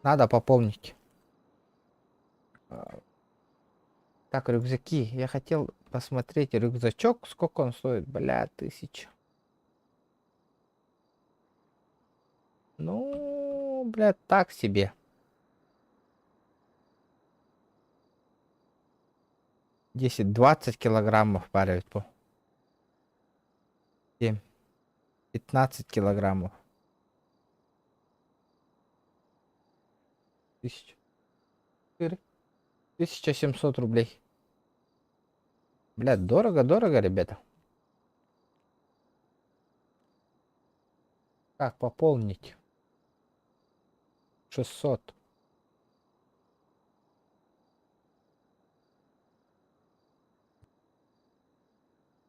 Надо пополнить. Так, рюкзаки. Я хотел посмотреть рюкзачок. Сколько он стоит? Бля, 1000. Ну, бля, так себе. 10-20 килограммов парят по. 7. 15 килограммов. 1000. 1700 рублей. Блядь, дорого, ребята. Как пополнить? 600.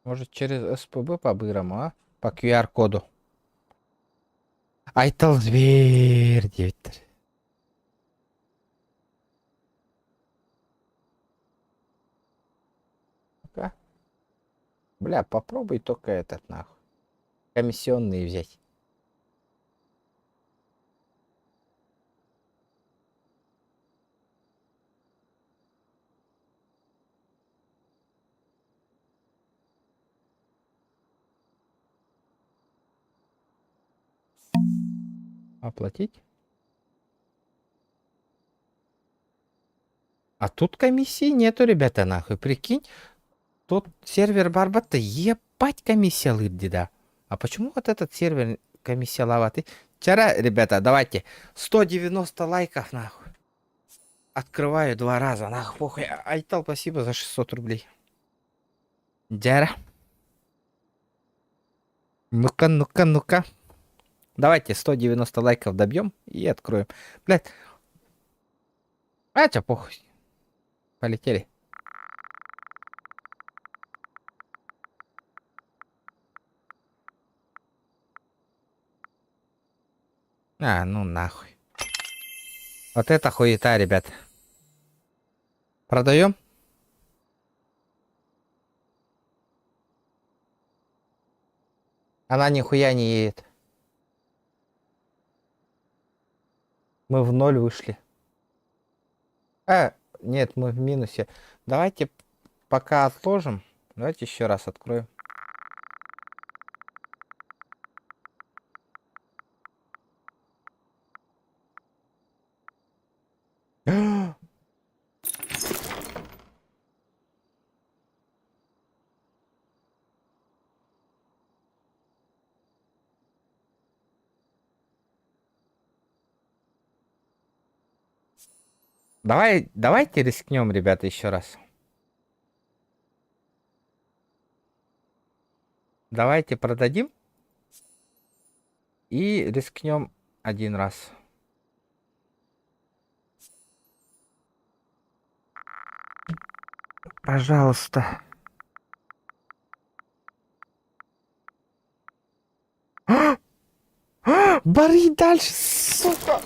Может, через СПБ по-бырому, а? По QR-коду. Айтал зверь, девять. Бля, попробуй только этот нахуй. Комиссионные взять. Оплатить? А тут комиссии нету, ребята, нахуй. Прикинь, тут сервер Барбата, ебать комиссия лырдида. А почему вот этот сервер комиссия лаватый? Вчера, ребята, давайте 190 лайков, нахуй. Открываю 2 раза, нахуй, похуй. Айтал, спасибо за 600 рублей. Дяра. Ну-ка, ну-ка, ну-ка. Давайте 190 лайков добьем и откроем. Блядь. А чё, похуй. Полетели. Ну нахуй. Вот это хуета, ребят. Продаем? Она нихуя не едет. Мы в 0 вышли. Нет, мы в минусе. Давайте пока отложим. Давайте еще раз откроем. Давайте рискнем, ребята, еще раз. Давайте продадим и рискнем один раз. Пожалуйста. Бори дальше, сука!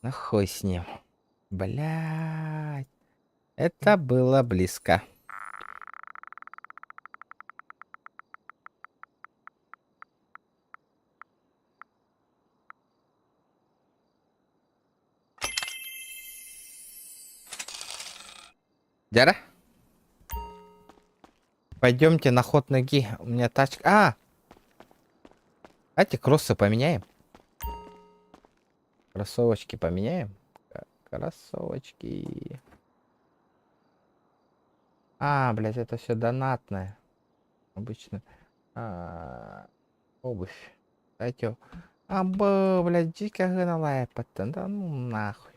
Ну хуй с ним. Блядь. Это было близко. Дяра? Пойдемте на ход ноги. У меня тачка. Давайте кроссы поменяем. Кроссовочки поменяем. Кроссовочки. Блядь, это все донатное. Обычно. Обувь. Давайте Абы, блядь, дико гыналай паттан, да ну нахуй.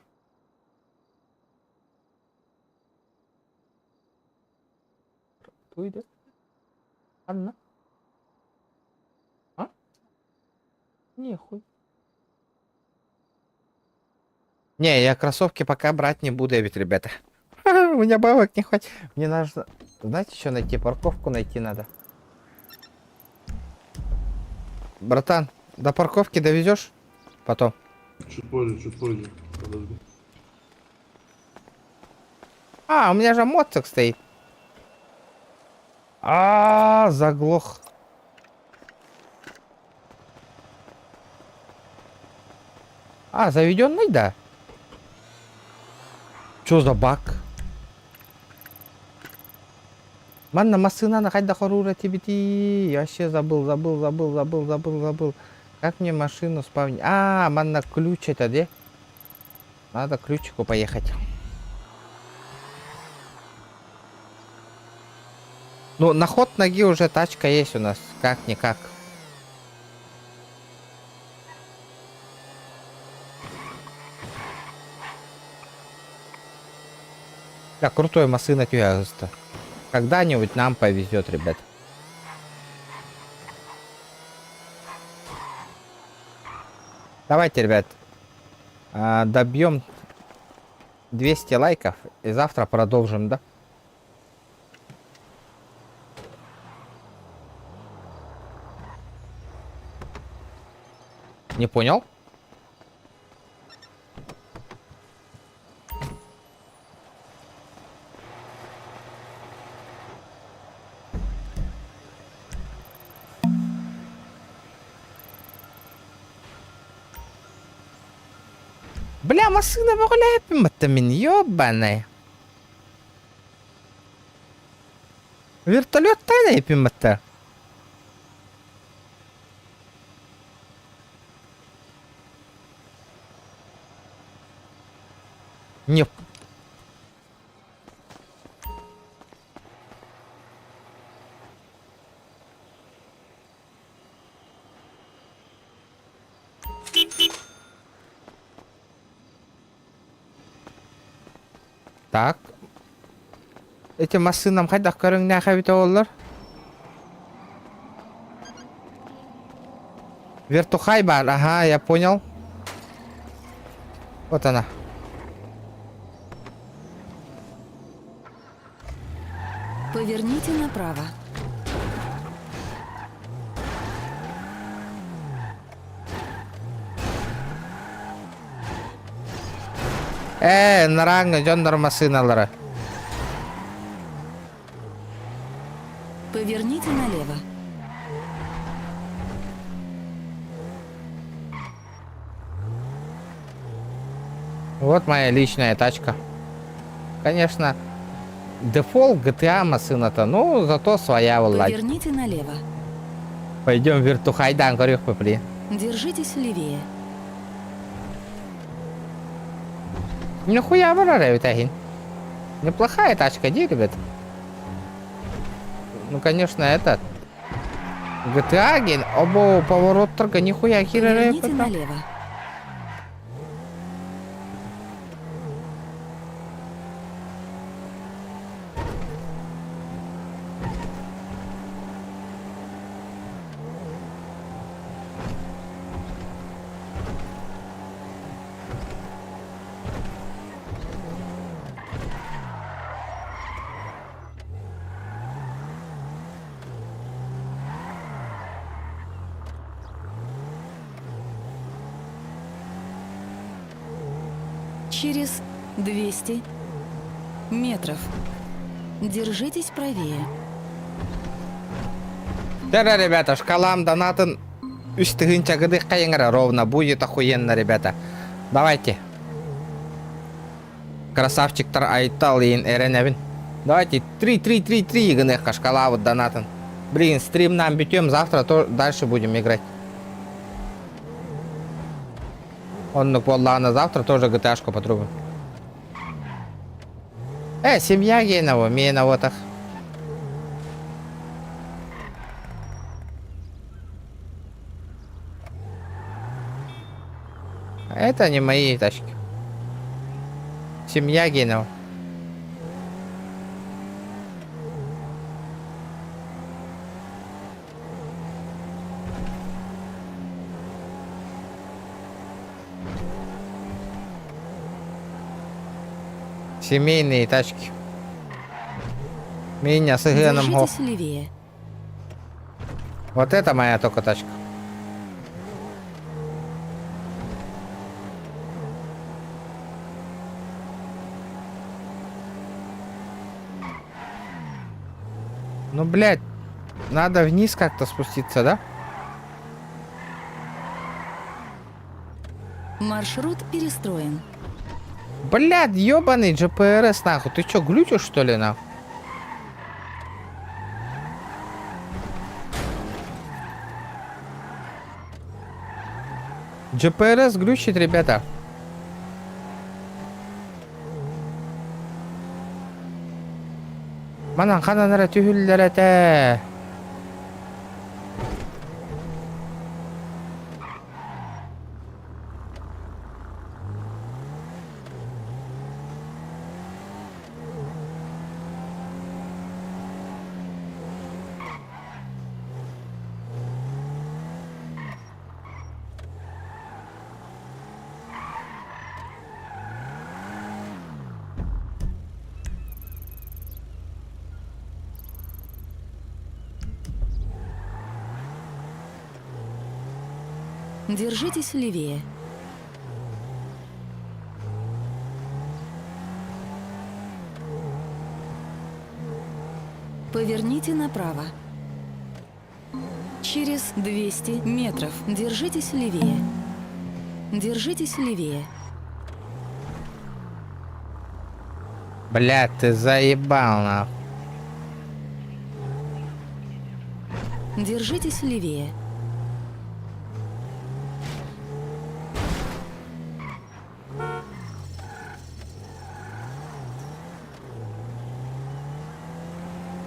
Туйды. Анна. А? Нихуй. Не, я кроссовки пока брать не буду, ведь, ребята. У меня бабок не хватит. Мне нужно, знаете, что найти? Парковку найти надо. Братан, до парковки довезешь? Потом. Чуть позже, подожди. А, у меня же мотик стоит. Заглох. Заведенный, да? Чё за баг? Манна машина на хайда хорура тибити. Я вообще забыл. Как мне машину спавнить? Манна ключ это, где? Надо к ключику поехать. Ну, на ход ноги уже тачка есть у нас. Как-никак. Да, крутой машина тюряста. Когда-нибудь нам повезет, ребят. Давайте, ребят, добьем 200 лайков и завтра продолжим, да? Не понял? Бля, машина выгуляет, это меня ёбаная. Вертолет тайна пимата. Не. Так. Эти машинам хайдах көріңне қабита олар. Вертухай бар, ага, я понял. Вот она. Поверните направо. Нараңы жондар машиналары. Поверните налево. Вот моя личная тачка. Конечно, дефолт GTA машина-то, ну, зато своя вылазь. Поверните налево. Пойдем вертухайдан, горюх попли. Держитесь левее. Нихуя варара, Витагин. Неплохая тачка, где, ребят? Ну, конечно, этот. GTA ген, обо поворот торга, нихуя хирара. Поверните налево. Через 200 метров. Держитесь правее. Да, ребята, шкалам донатын үстігінче гыдых кайыңыра ровно. Будет охуенно, ребята. Давайте. Красавчиктар айтал ейін әренәбін. Давайте 3 гыныққа шкала вот донатын. Блин, стрим нам бьем, завтра то дальше будем играть. Он на завтра тоже GTA-шку потрубим. Семья гейного, мейна вот так. Это не мои тачки. Семья Генова. Семейные тачки. Меня с Игеном Го. Держитесь левее. Вот это моя только тачка. Ну, блядь, надо вниз как-то спуститься, да? Маршрут перестроен. Блядь, ёбаный GPRS, нахуй. Ты чё, глючишь, что ли, нахуй? GPRS глючит, ребята. Манан кананара түйүллөр эте. Держитесь левее. Поверните направо. Через 200 метров. Держитесь левее. Держитесь левее. Блядь, ты заебал, нахуй. Держитесь левее.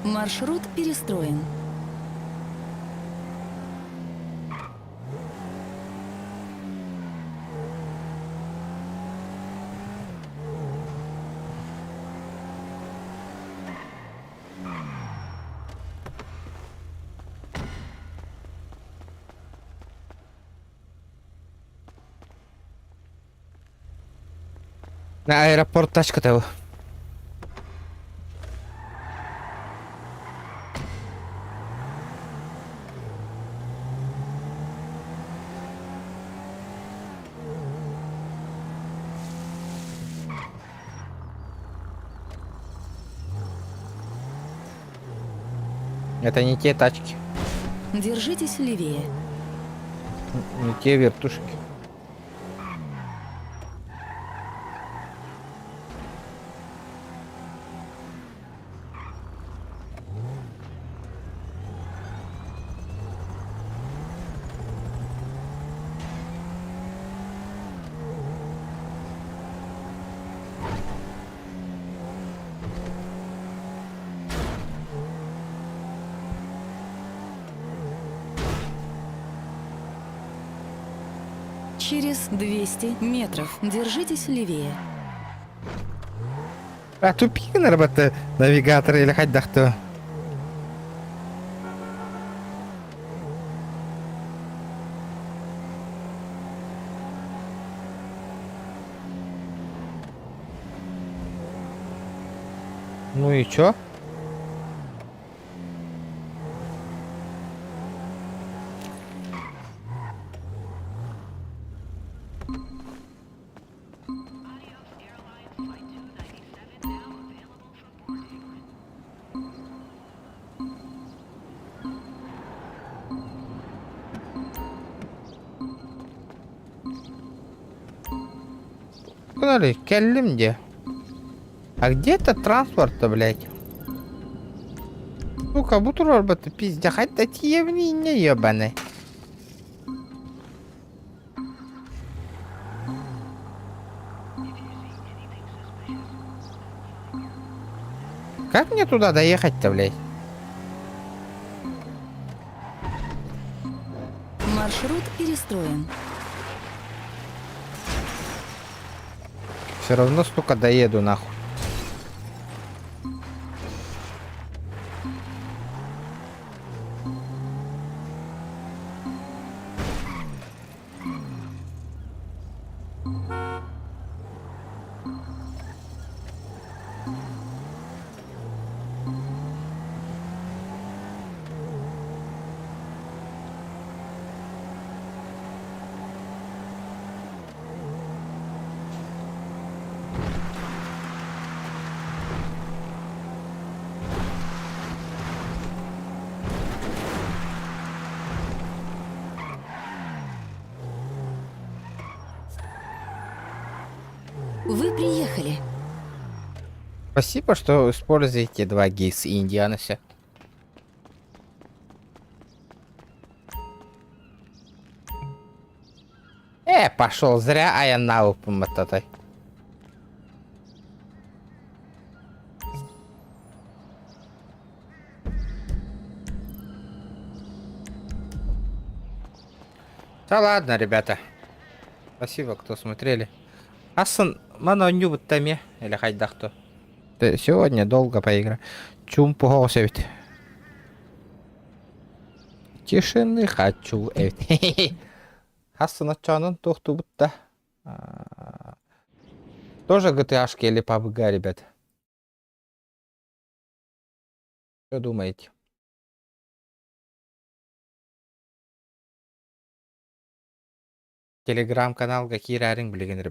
Маршрут перестроен. На аэропорт тачка-то. Это не те тачки, Держитесь левее. не те вертушки. Через 200 метров. Держитесь левее. А тупик, наверное, навигатор или хоть да кто. Ну и чё? Куда келлим где? А где этот транспорт-то, блядь? Сука, бутерброды пиздя, хоть тиевни не ебаный. Как мне туда доехать-то, блядь? Маршрут перестроен. Все равно столько доеду нахуй. Вы приехали. Спасибо, что используете 2 гейс и Индианосе. Пошел зря, а я наупом от этой. Да ладно, ребята. Спасибо, кто смотрели. Асын, мана нюбуттами, или хайдахту. Сегодня долго поиграю. Чум пугался ведь. Тишины хочу. Асын отчанын тухту будто. Тоже GTA-шки или PUBG, ребят? Что думаете? Телеграм-канал какие раринг, блин,